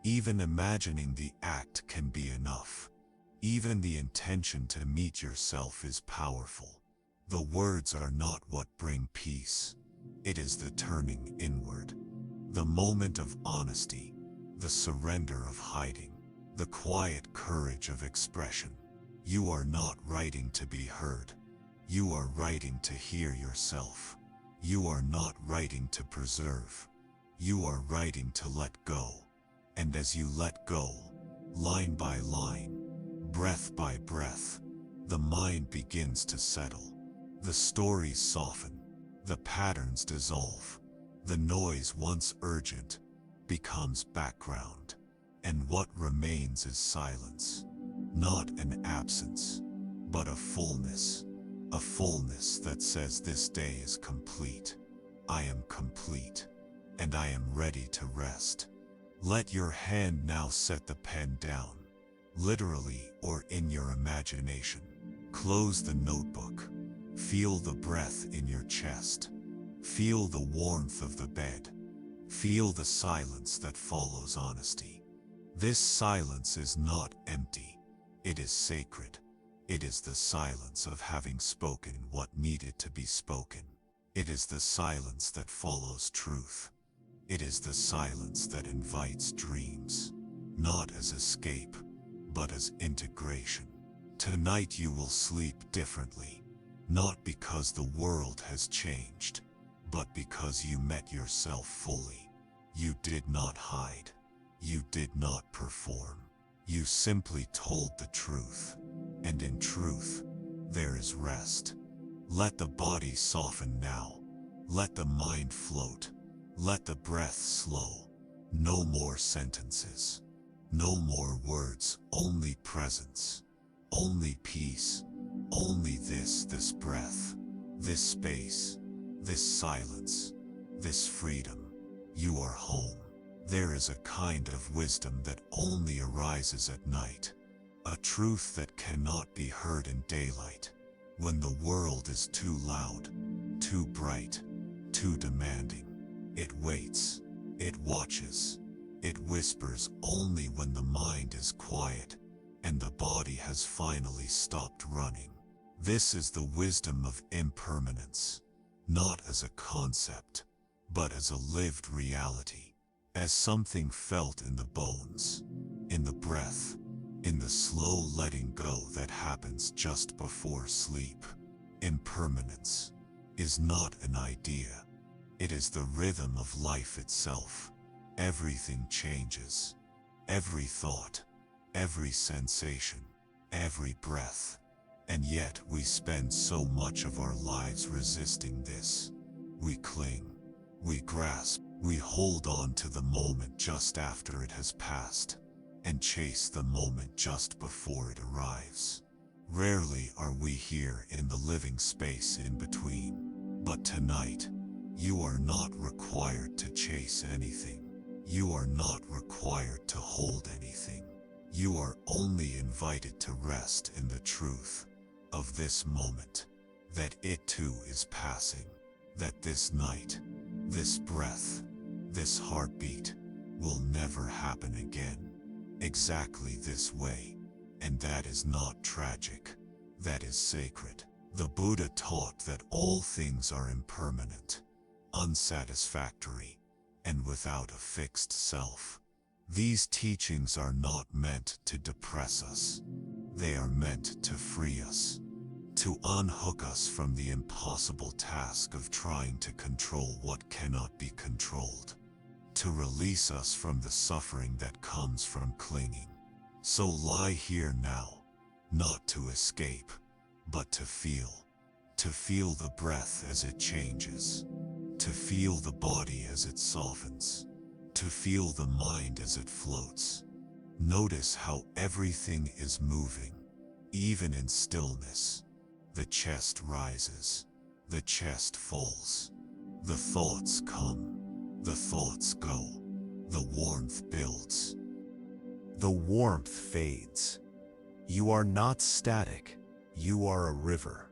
Even imagining the act can be enough. Even the intention to meet yourself is powerful. The words are not what bring peace. It is the turning inward. The moment of honesty, the surrender of hiding, the quiet courage of expression. You are not writing to be heard. You are writing to hear yourself. You are not writing to preserve. You are writing to let go. And as you let go, line by line, breath by breath, the mind begins to settle. The stories soften. The patterns dissolve. The noise once urgent becomes background. And what remains is silence. Not an absence, but a fullness that says this day is complete. I am complete, and I am ready to rest. Let your hand now set the pen down, literally or in your imagination. Close the notebook. Feel the breath in your chest. Feel the warmth of the bed. Feel the silence that follows honesty. This silence is not empty. It is sacred. It is the silence of having spoken what needed to be spoken. It is the silence that follows truth. It is the silence that invites dreams, not as escape, but as integration. Tonight you will sleep differently, not because the world has changed, but because you met yourself fully. You did not hide. You did not perform. You simply told the truth, and in truth, there is rest. Let the body soften now. Let the mind float. Let the breath slow. No more sentences. No more words, only presence. Only peace. Only this breath. This space. This silence. This freedom. You are home. There is a kind of wisdom that only arises at night. A truth that cannot be heard in daylight. When the world is too loud, too bright, too demanding, it waits, it watches, it whispers only when the mind is quiet and the body has finally stopped running. This is the wisdom of impermanence, not as a concept, but as a lived reality, as something felt in the bones, in the breath, in the slow letting go that happens just before sleep. Impermanence is not an idea. It is the rhythm of life itself. Everything changes. Every thought, every sensation, every breath. And yet we spend so much of our lives resisting this. We cling, we grasp, we hold on to the moment just after it has passed, and chase the moment just before it arrives. Rarely are we here in the living space in between. But tonight, you are not required to chase anything. You are not required to hold anything. You are only invited to rest in the truth of this moment, that it too is passing, that this night, this breath, this heartbeat will never happen again, exactly this way. And that is not tragic, that is sacred. The Buddha taught that all things are impermanent, unsatisfactory, and without a fixed self. These teachings are not meant to depress us. They are meant to free us, to unhook us from the impossible task of trying to control what cannot be controlled, to release us from the suffering that comes from clinging. So lie here now, not to escape, but to feel the breath as it changes, to feel the body as it softens, to feel the mind as it floats. Notice how everything is moving, even in stillness. The chest rises, the chest falls, the thoughts come, the thoughts go, the warmth builds. The warmth fades. You are not static, you are a river.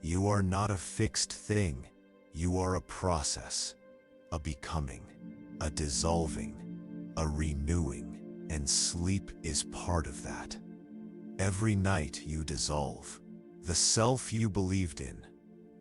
You are not a fixed thing, you are a process, a becoming, a dissolving, a renewing, and sleep is part of that. Every night you dissolve. The self you believed in,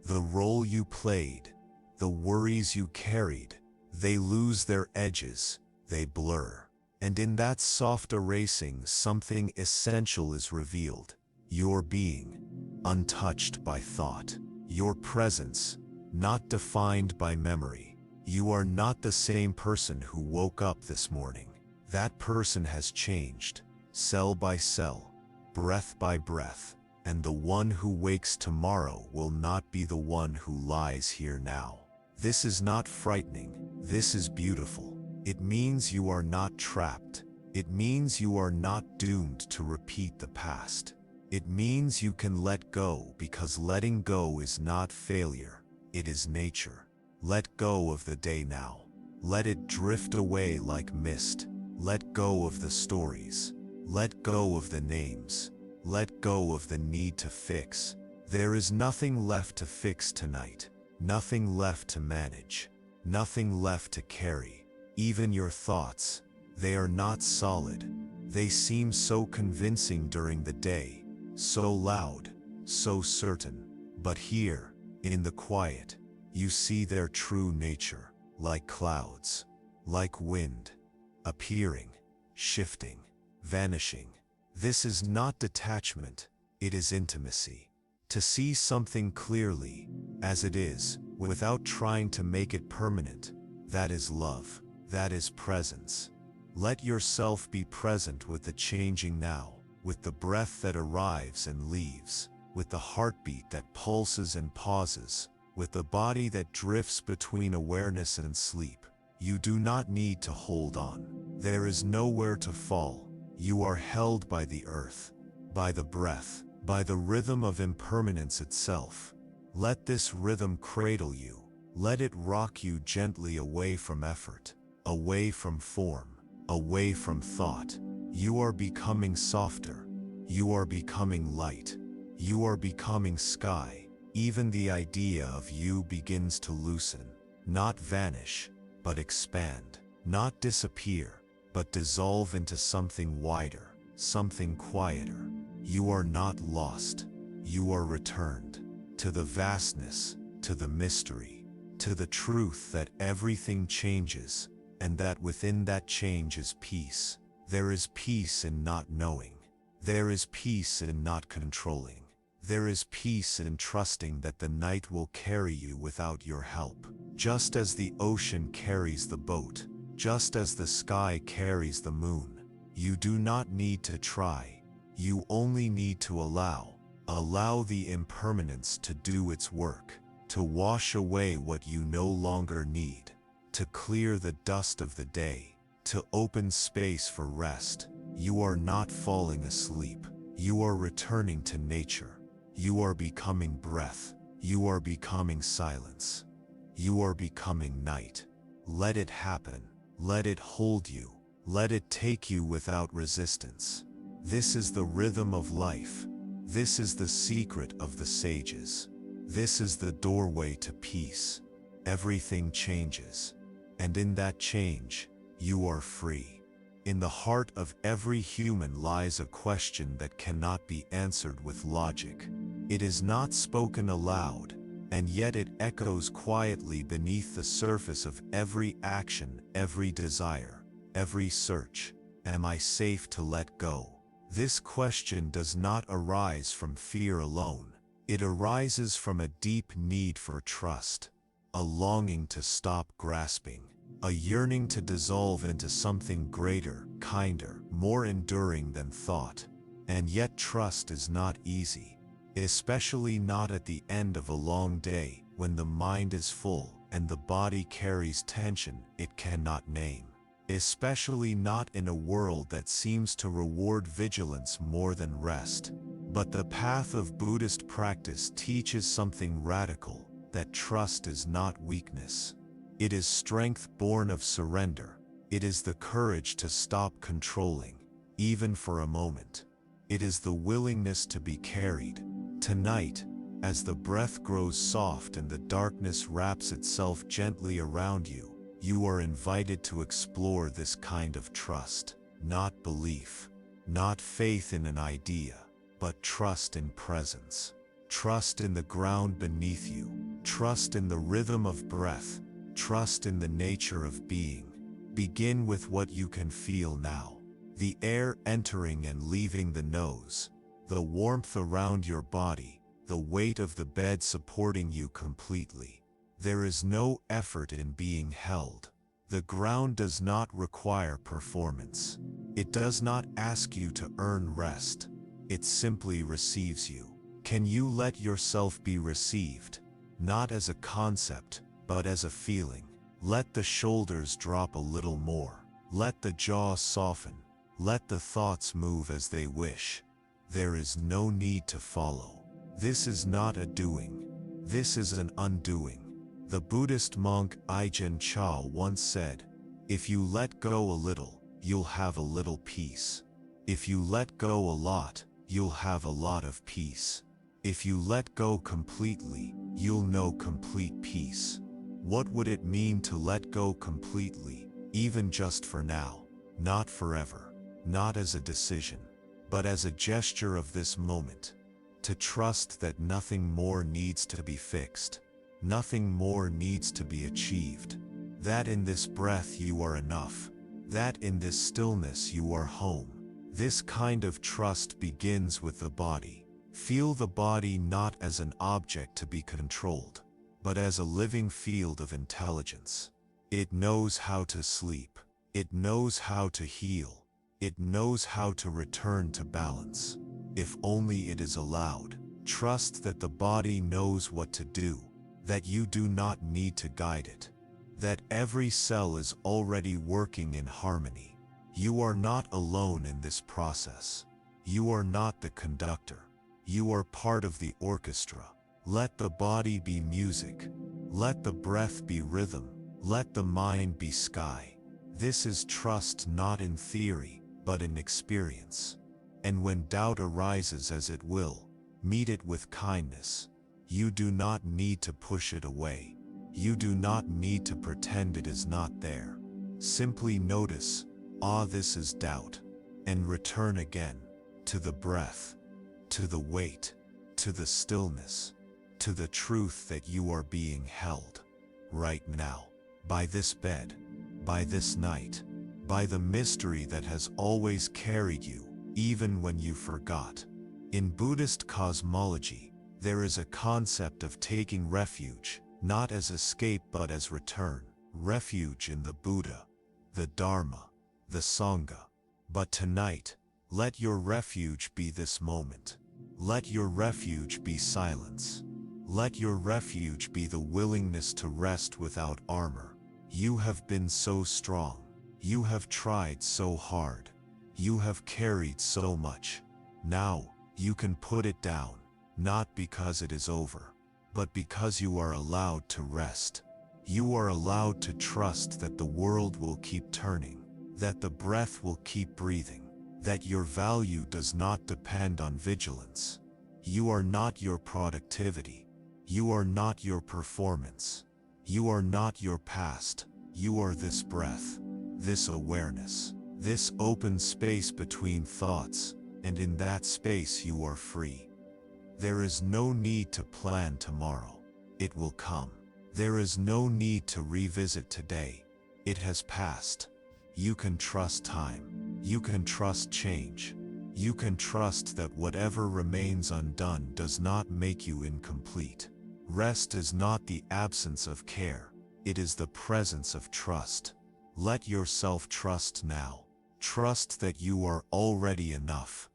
the role you played, the worries you carried, they lose their edges, they blur. And in that soft erasing, something essential is revealed. Your being, untouched by thought. Your presence, not defined by memory. You are not the same person who woke up this morning. That person has changed, cell by cell, breath by breath. And the one who wakes tomorrow will not be the one who lies here now. This is not frightening, this is beautiful. It means you are not trapped. It means you are not doomed to repeat the past. It means you can let go, because letting go is not failure, it is nature. Let go of the day now. Let it drift away like mist. Let go of the stories. Let go of the names. Let go of the need to fix. There is nothing left to fix tonight, nothing left to manage, nothing left to carry. Even your thoughts, they are not solid. They seem so convincing during the day, so loud, so certain. But here, in the quiet, you see their true nature, like clouds, like wind, appearing, shifting, vanishing. This is not detachment, it is intimacy. To see something clearly, as it is, without trying to make it permanent, that is love, that is presence. Let yourself be present with the changing now, with the breath that arrives and leaves, with the heartbeat that pulses and pauses, with the body that drifts between awareness and sleep. You do not need to hold on. There is nowhere to fall. You are held by the earth, by the breath, by the rhythm of impermanence itself. Let this rhythm cradle you. Let it rock you gently away from effort, away from form, away from thought. You are becoming softer. You are becoming light. You are becoming sky. Even the idea of you begins to loosen, not vanish, but expand, not disappear, but dissolve into something wider, something quieter. You are not lost. You are returned to the vastness, to the mystery, to the truth that everything changes, and that within that change is peace. There is peace in not knowing. There is peace in not controlling. There is peace in trusting that the night will carry you without your help. Just as the ocean carries the boat, just as the sky carries the moon. You do not need to try. You only need to allow. Allow the impermanence to do its work, to wash away what you no longer need, to clear the dust of the day, to open space for rest. You are not falling asleep. You are returning to nature. You are becoming breath. You are becoming silence. You are becoming night. Let it happen. Let it hold you. Let it take you without resistance. This is the rhythm of life. This is the secret of the sages. This is the doorway to peace. Everything changes. And in that change, you are free. In the heart of every human lies a question that cannot be answered with logic. It is not spoken aloud, and yet it echoes quietly beneath the surface of every action, every desire, every search. Am I safe to let go? This question does not arise from fear alone. It arises from a deep need for trust, a longing to stop grasping, a yearning to dissolve into something greater, kinder, more enduring than thought. And yet trust is not easy, especially not at the end of a long day, when the mind is full and the body carries tension it cannot name. Especially not in a world that seems to reward vigilance more than rest. But the path of Buddhist practice teaches something radical, that trust is not weakness. It is strength born of surrender. It is the courage to stop controlling, even for a moment. It is the willingness to be carried. Tonight, as the breath grows soft and the darkness wraps itself gently around you, you are invited to explore this kind of trust, not belief, not faith in an idea, but trust in presence. Trust in the ground beneath you. Trust in the rhythm of breath. Trust in the nature of being. Begin with what you can feel now. The air entering and leaving the nose. The warmth around your body. The weight of the bed supporting you completely. There is no effort in being held. The ground does not require performance. It does not ask you to earn rest. It simply receives you. Can you let yourself be received? Not as a concept, but as a feeling. Let the shoulders drop a little more. Let the jaw soften. Let the thoughts move as they wish. There is no need to follow. This is not a doing. This is an undoing. The Buddhist monk Ajahn Chah once said, "If you let go a little, you'll have a little peace. If you let go a lot, you'll have a lot of peace." If you let go completely, you'll know complete peace. What would it mean to let go completely, even just for now? Not forever, not as a decision, but as a gesture of this moment. To trust that nothing more needs to be fixed, nothing more needs to be achieved. That in this breath you are enough, that in this stillness you are home. This kind of trust begins with the body. Feel the body not as an object to be controlled, but as a living field of intelligence. It knows how to sleep, it knows how to heal, it knows how to return to balance, if only it is allowed. Trust that the body knows what to do, that you do not need to guide it, that every cell is already working in harmony. You are not alone in this process. You are not the conductor. You are part of the orchestra. Let the body be music. Let the breath be rhythm. Let the mind be sky. This is trust not in theory, but in experience. And when doubt arises, as it will, meet it with kindness. You do not need to push it away. You do not need to pretend it is not there. Simply notice, this is doubt, and return again to the breath, to the weight, to the stillness, to the truth that you are being held right now, by this bed, by this night, by the mystery that has always carried you, even when you forgot. In Buddhist cosmology, there is a concept of taking refuge, not as escape but as return. Refuge in the Buddha, the Dharma, the Sangha. But tonight, let your refuge be this moment. Let your refuge be silence. Let your refuge be the willingness to rest without armor. You have been so strong. You have tried so hard. You have carried so much. Now, you can put it down, not because it is over, but because you are allowed to rest. You are allowed to trust that the world will keep turning, that the breath will keep breathing, that your value does not depend on vigilance. You are not your productivity. You are not your performance. You are not your past. You are this breath, this awareness, this open space between thoughts, and in that space you are free. There is no need to plan tomorrow. It will come. There is no need to revisit today. It has passed. You can trust time. You can trust change. You can trust that whatever remains undone does not make you incomplete. Rest is not the absence of care. It is the presence of trust. Let yourself trust now. Trust that you are already enough.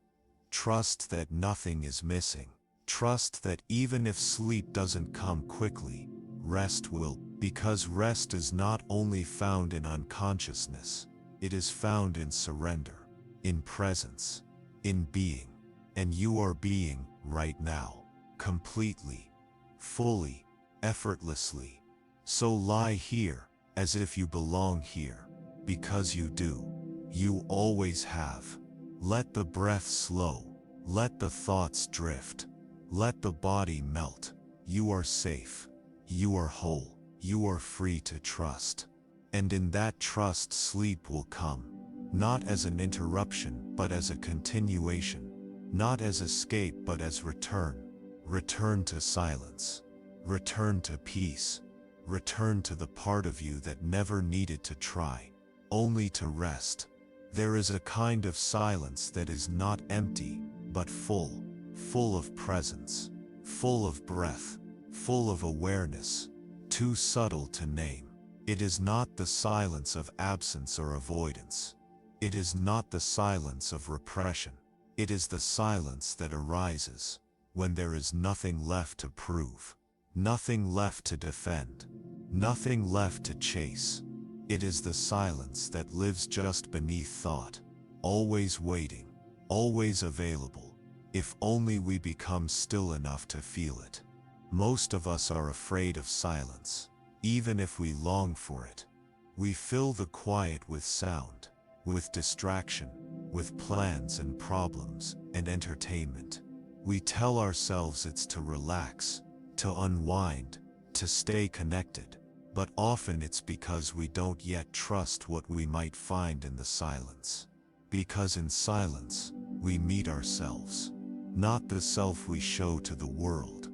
Trust that nothing is missing. Trust that even if sleep doesn't come quickly, rest will, because rest is not only found in unconsciousness, it is found in surrender, in presence, in being, and you are being right now, completely, fully, effortlessly. So lie here, as if you belong here, because you do. You always have. Let the breath slow. Let the thoughts drift. Let the body melt. You are safe. You are whole. You are free to trust. And in that trust, sleep will come. Not as an interruption, but as a continuation. Not as escape, but as return. Return to silence. Return to peace. Return to the part of you that never needed to try, only to rest. There is a kind of silence that is not empty, but full, full of presence, full of breath, full of awareness, too subtle to name. It is not the silence of absence or avoidance. It is not the silence of repression. It is the silence that arises when there is nothing left to prove, nothing left to defend, nothing left to chase. It is the silence that lives just beneath thought, always waiting, always available, if only we become still enough to feel it. Most of us are afraid of silence, even if we long for it. We fill the quiet with sound, with distraction, with plans and problems and entertainment. We tell ourselves it's to relax, to unwind, to stay connected, but often it's because we don't yet trust what we might find in the silence. Because in silence, we meet ourselves. Not the self we show to the world,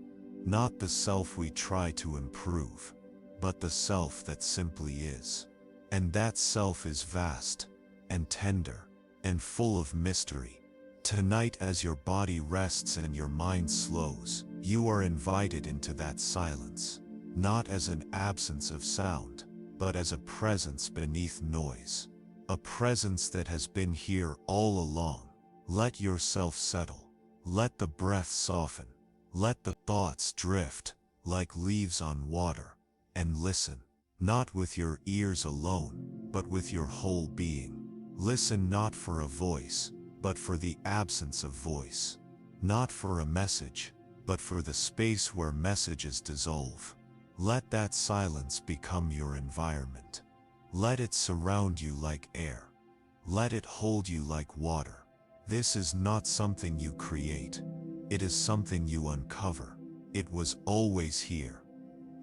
not the self we try to improve, but the self that simply is. And that self is vast, and tender, and full of mystery. Tonight, as your body rests and your mind slows, you are invited into that silence, not as an absence of sound, but as a presence beneath noise. A presence that has been here all along. Let yourself settle. Let the breath soften. Let the thoughts drift, like leaves on water. And listen, not with your ears alone, but with your whole being. Listen not for a voice, but for the absence of voice. Not for a message, but for the space where messages dissolve. Let that silence become your environment. Let it surround you like air. Let it hold you like water. This is not something you create. It is something you uncover. It was always here.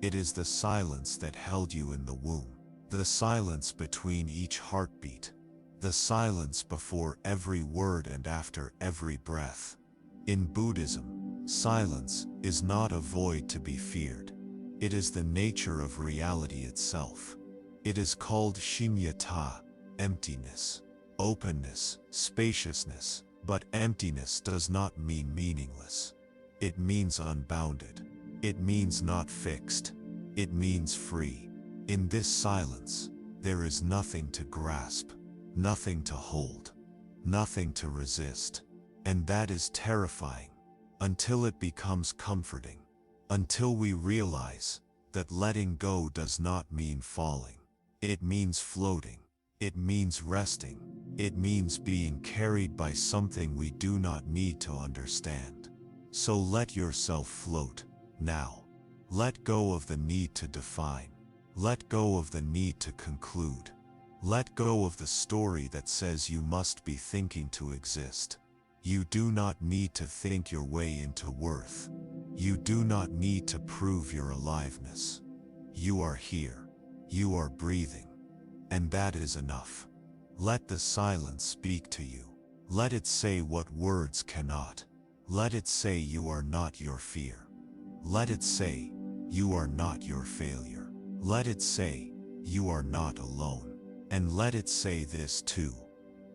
It is the silence that held you in the womb. The silence between each heartbeat. The silence before every word and after every breath. In Buddhism, silence is not a void to be feared. It is the nature of reality itself. It is called shunyata, emptiness, openness, spaciousness, but emptiness does not mean meaningless. It means unbounded. It means not fixed. It means free. In this silence, there is nothing to grasp, nothing to hold, nothing to resist. And that is terrifying, until it becomes comforting, until we realize that letting go does not mean falling. It means floating. It means resting. It means being carried by something we do not need to understand. So let yourself float, now. Let go of the need to define. Let go of the need to conclude. Let go of the story that says you must be thinking to exist. You do not need to think your way into worth. You do not need to prove your aliveness. You are here. You are breathing. And that is enough. Let the silence speak to you. Let it say what words cannot. Let it say you are not your fear. Let it say you are not your failure. Let it say you are not alone. And let it say this too.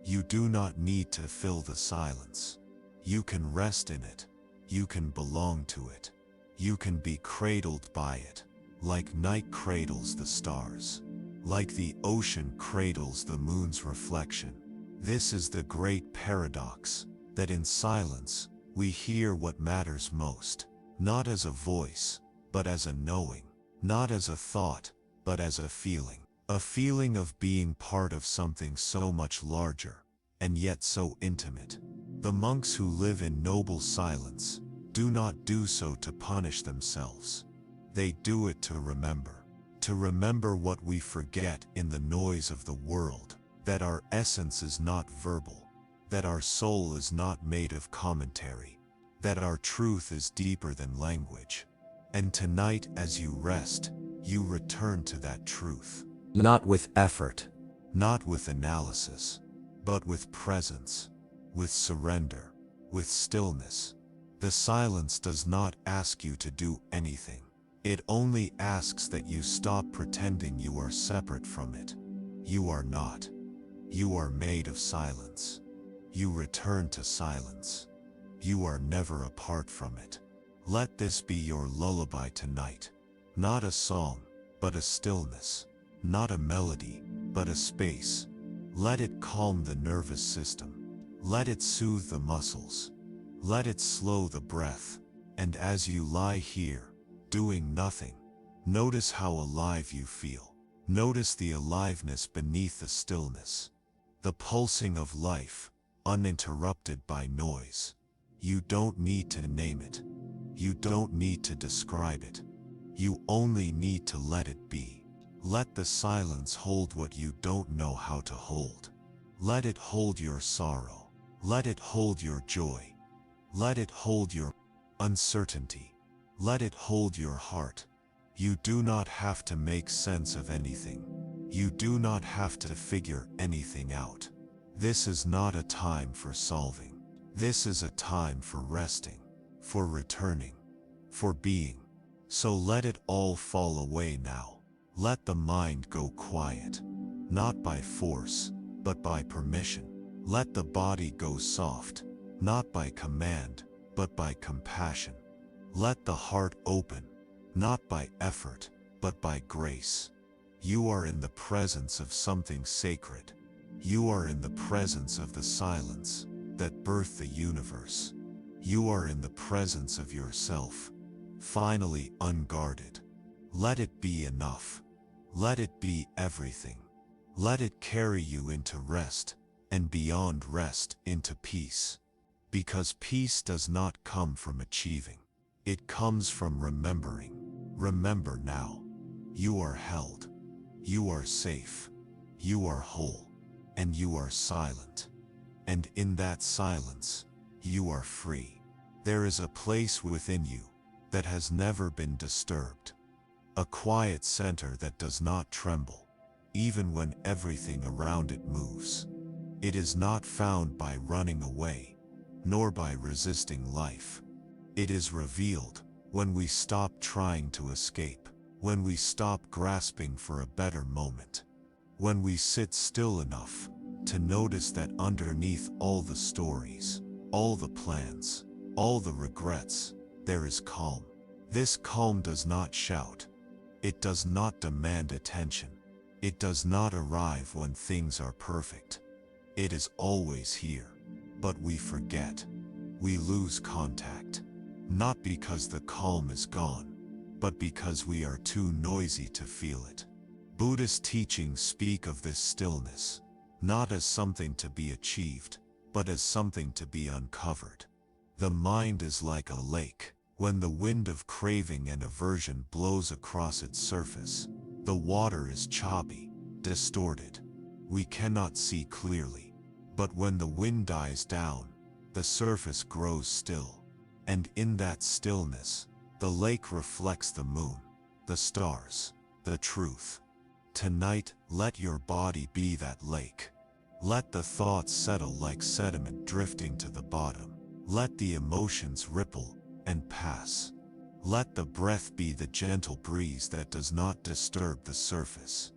You do not need to fill the silence. You can rest in it. You can belong to it. You can be cradled by it, like night cradles the stars, like the ocean cradles the moon's reflection. This is the great paradox, that in silence, we hear what matters most, not as a voice, but as a knowing, not as a thought, but as a feeling of being part of something so much larger, and yet so intimate. The monks who live in noble silence do not do so to punish themselves. They do it to remember what we forget in the noise of the world, that our essence is not verbal, that our soul is not made of commentary, that our truth is deeper than language. And tonight, as you rest, you return to that truth. Not with effort, not with analysis, but with presence, with surrender, with stillness. The silence does not ask you to do anything. It only asks that you stop pretending you are separate from it. You are not. You are made of silence. You return to silence. You are never apart from it. Let this be your lullaby tonight. Not a song, but a stillness. Not a melody, but a space. Let it calm the nervous system. Let it soothe the muscles. Let it slow the breath. And as you lie here, doing nothing, notice how alive you feel. Notice the aliveness beneath the stillness. The pulsing of life, uninterrupted by noise. You don't need to name it. You don't need to describe it. You only need to let it be. Let the silence hold what you don't know how to hold. Let it hold your sorrow. Let it hold your joy. Let it hold your uncertainty. Let it hold your heart. You do not have to make sense of anything. You do not have to figure anything out. This is not a time for solving. This is a time for resting, for returning, for being. So let it all fall away now. Let the mind go quiet, not by force, but by permission. Let the body go soft, not by command, but by compassion. Let the heart open, not by effort, but by grace. You are in the presence of something sacred. You are in the presence of the silence that birthed the universe. You are in the presence of yourself, finally unguarded. Let it be enough. Let it be everything. Let it carry you into rest, and beyond rest into peace. Because peace does not come from achieving. It comes from remembering. Remember now. You are held. You are safe. You are whole. And you are silent. And in that silence, you are free. There is a place within you that has never been disturbed. A quiet center that does not tremble, even when everything around it moves. It is not found by running away, nor by resisting life. It is revealed when we stop trying to escape, when we stop grasping for a better moment, when we sit still enough to notice that underneath all the stories, all the plans, all the regrets, there is calm. This calm does not shout. It does not demand attention. It does not arrive when things are perfect. It is always here, but we forget. We lose contact, not because the calm is gone, but because we are too noisy to feel it. Buddhist teachings speak of this stillness, not as something to be achieved, but as something to be uncovered. The mind is like a lake. When the wind of craving and aversion blows across its surface, the water is choppy, distorted. We cannot see clearly. But when the wind dies down, the surface grows still. And in that stillness, the lake reflects the moon, the stars, the truth. Tonight, let your body be that lake. Let the thoughts settle like sediment drifting to the bottom. Let the emotions ripple and pass. Let the breath be the gentle breeze that does not disturb the surface.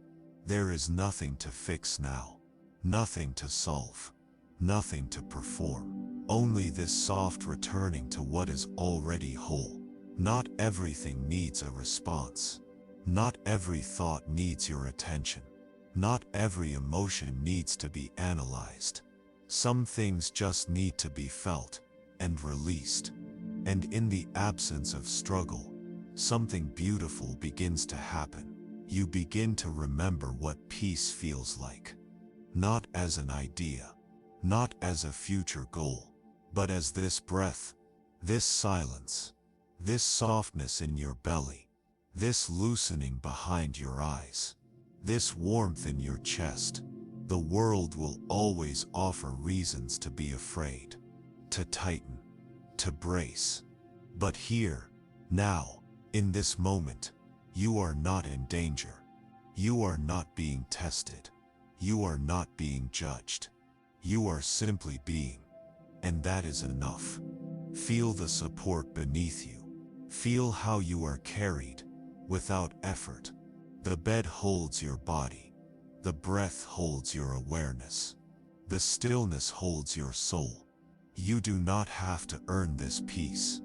There is nothing to fix now, nothing to solve, nothing to perform. Only this soft returning to what is already whole. Not everything needs a response. Not every thought needs your attention. Not every emotion needs to be analyzed. Some things just need to be felt and released. And in the absence of struggle, something beautiful begins to happen. You begin to remember what peace feels like. Not as an idea, not as a future goal, but as this breath, this silence, this softness in your belly, this loosening behind your eyes, this warmth in your chest. The world will always offer reasons to be afraid, to tighten, to brace. But here, now, in this moment, you are not in danger. You are not being tested. You are not being judged. You are simply being. And that is enough. Feel the support beneath you. Feel how you are carried, without effort. The bed holds your body. The breath holds your awareness. The stillness holds your soul. You do not have to earn this peace.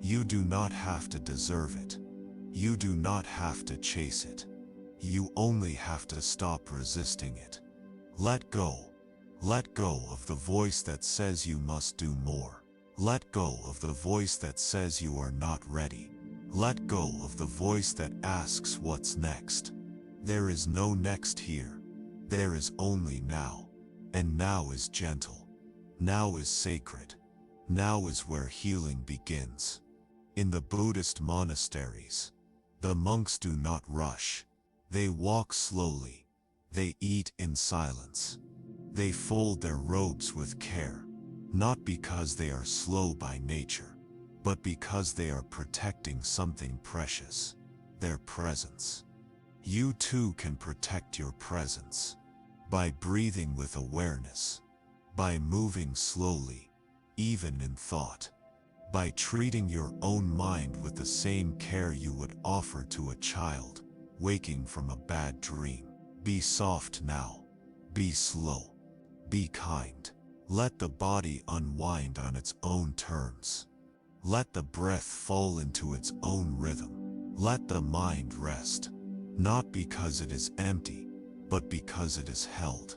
You do not have to deserve it. You do not have to chase it. You only have to stop resisting it. Let go. Let go of the voice that says you must do more. Let go of the voice that says you are not ready. Let go of the voice that asks what's next. There is no next here. There is only now. And now is gentle. Now is sacred. Now is where healing begins. In the Buddhist monasteries, the monks do not rush. They walk slowly. They eat in silence. They fold their robes with care. not because they are slow by nature, but because they are protecting something precious, their presence. You too can protect your presence by breathing with awareness, by moving slowly, even in thought, by treating your own mind with the same care you would offer to a child waking from a bad dream. Be soft now, be slow, be kind. Let the body unwind on its own terms. Let the breath fall into its own rhythm. Let the mind rest, not because it is empty, but because it is held.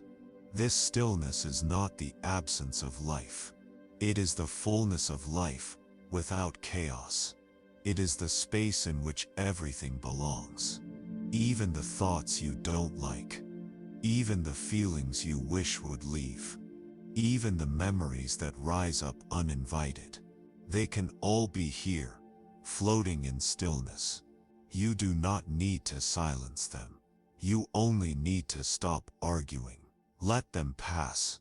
This stillness is not the absence of life. It is the fullness of life without chaos. It is the space in which everything belongs. Even the thoughts you don't like. Even the feelings you wish would leave. Even the memories that rise up uninvited. They can all be here, floating in stillness. You do not need to silence them. You only need to stop arguing. Let them pass.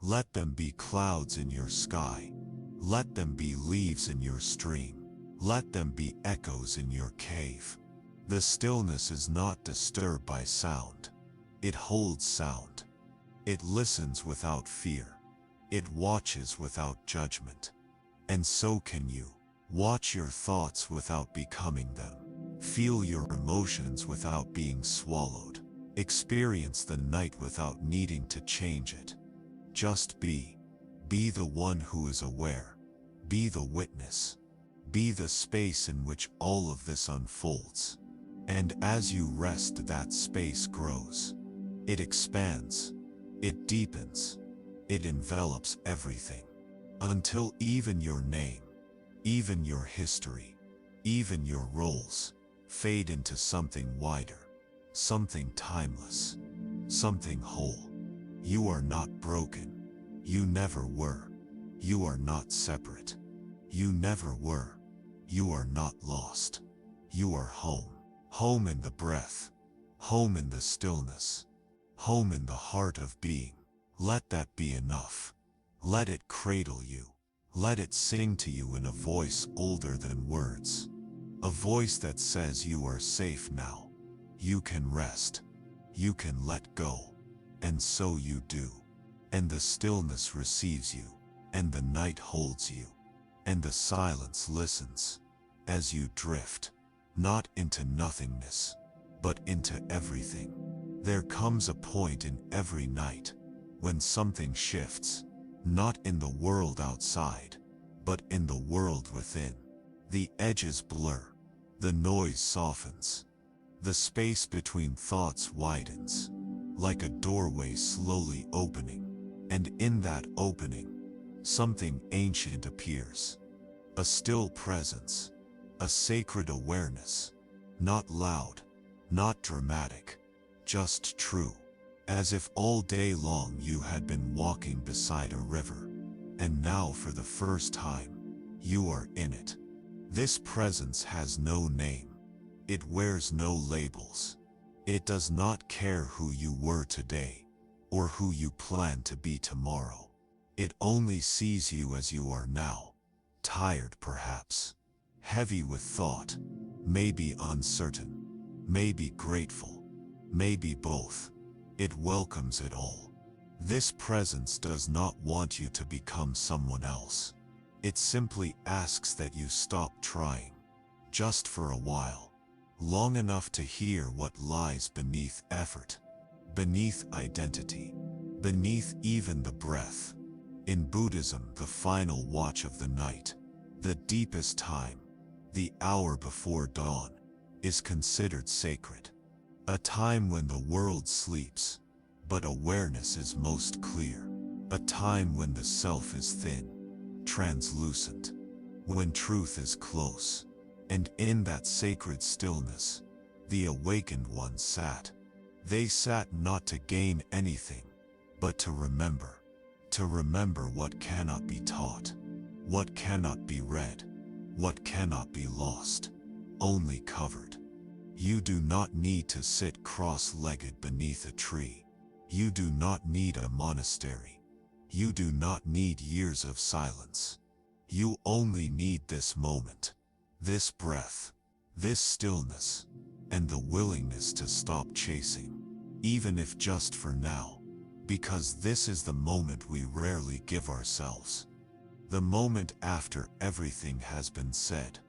Let them be clouds in your sky. Let them be leaves in your stream. Let them be echoes in your cave. The stillness is not disturbed by sound. It holds sound. It listens without fear. It watches without judgment. And so can you. Watch your thoughts without becoming them. Feel your emotions without being swallowed. Experience the night without needing to change it. Just be. Be the one who is aware. Be the witness. Be the space in which all of this unfolds. And as you rest, that space grows. It expands. It deepens. It envelops everything. Until even your name, even your history, even your roles fade into something wider, something timeless, something whole. You are not broken. You never were. You are not separate. You never were. You are not lost. You are home. Home in the breath. Home in the stillness. Home in the heart of being. Let that be enough. Let it cradle you. Let it sing to you in a voice older than words. A voice that says you are safe now. You can rest. You can let go. And so you do. And the stillness receives you. And the night holds you. And the silence listens. As you drift. Not into nothingness, but into everything. There comes a point in every night when something shifts. Not in the world outside, but in the world within. The edges blur. The noise softens. The space between thoughts widens, like a doorway slowly opening. And in that opening, something ancient appears. A still presence. A sacred awareness. Not loud, not dramatic, just true. As if all day long you had been walking beside a river, and now for the first time, you are in it. This presence has no name. It wears no labels. It does not care who you were today, or who you plan to be tomorrow. It only sees you as you are now, tired perhaps, heavy with thought, maybe uncertain, maybe grateful, maybe both. It welcomes it all. This presence does not want you to become someone else. It simply asks that you stop trying, just for a while, long enough to hear what lies beneath effort, beneath identity, beneath even the breath. In Buddhism, the final watch of the night, the deepest time, the hour before dawn, is considered sacred. A time when the world sleeps, but awareness is most clear. A time when the self is thin, translucent, when truth is close. And in that sacred stillness, the awakened ones sat. They sat not to gain anything, but to remember. To remember what cannot be taught, what cannot be read, what cannot be lost, only covered. You do not need to sit cross-legged beneath a tree. You do not need a monastery. You do not need years of silence. You only need this moment, this breath, this stillness, and the willingness to stop chasing, even if just for now, because this is the moment we rarely give ourselves. The moment after everything has been said,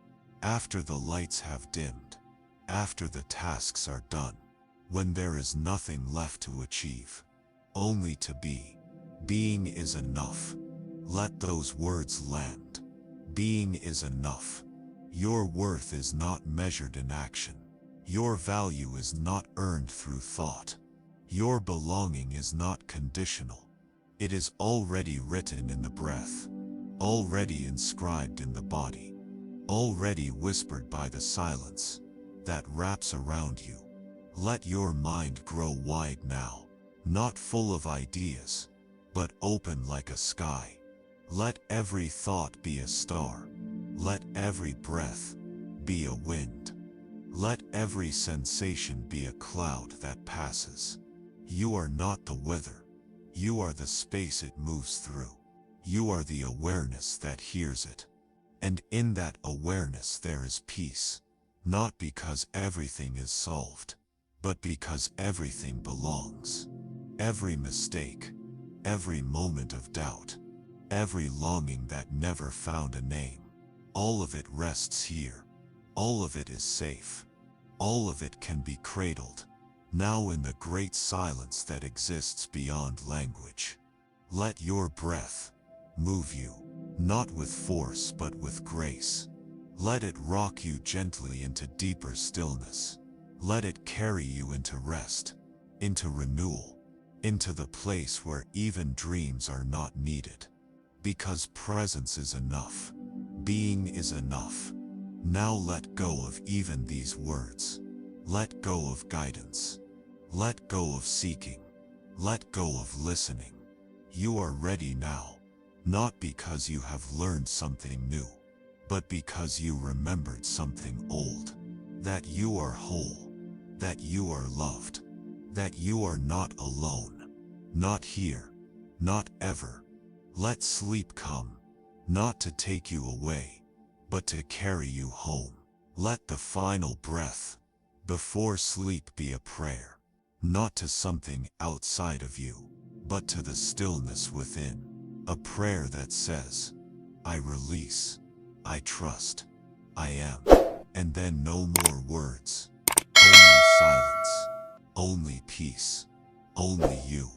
after the lights have dimmed, after the tasks are done, when there is nothing left to achieve, only to be. Being is enough. Let those words land. Being is enough. Your worth is not measured in action. Your value is not earned through thought. Your belonging is not conditional. It is already written in the breath, already inscribed in the body, already whispered by the silence that wraps around you. Let your mind grow wide now, not full of ideas, but open like a sky. Let every thought be a star. Let every breath be a wind. Let every sensation be a cloud that passes. You are not the weather. You are the space it moves through. You are the awareness that hears it. And in that awareness there is peace, not because everything is solved, but because everything belongs. Every mistake, every moment of doubt, every longing that never found a name, all of it rests here. All of it is safe. All of it can be cradled, now in the great silence that exists beyond language. Let your breath move you, not with force but with grace. Let it rock you gently into deeper stillness. Let it carry you into rest, into renewal, into the place where even dreams are not needed. Because presence is enough. Being is enough. Now let go of even these words. Let go of guidance. Let go of seeking. Let go of listening. You are ready now, not because you have learned something new, but because you remembered something old. That you are whole. That you are loved. That you are not alone. Not here. Not ever. Let sleep come, not to take you away, but to carry you home. Let the final breath before sleep be a prayer, not to something outside of you, but to the stillness within. A prayer that says, I release, I trust, I am. And then no more words, only silence, only peace, only you.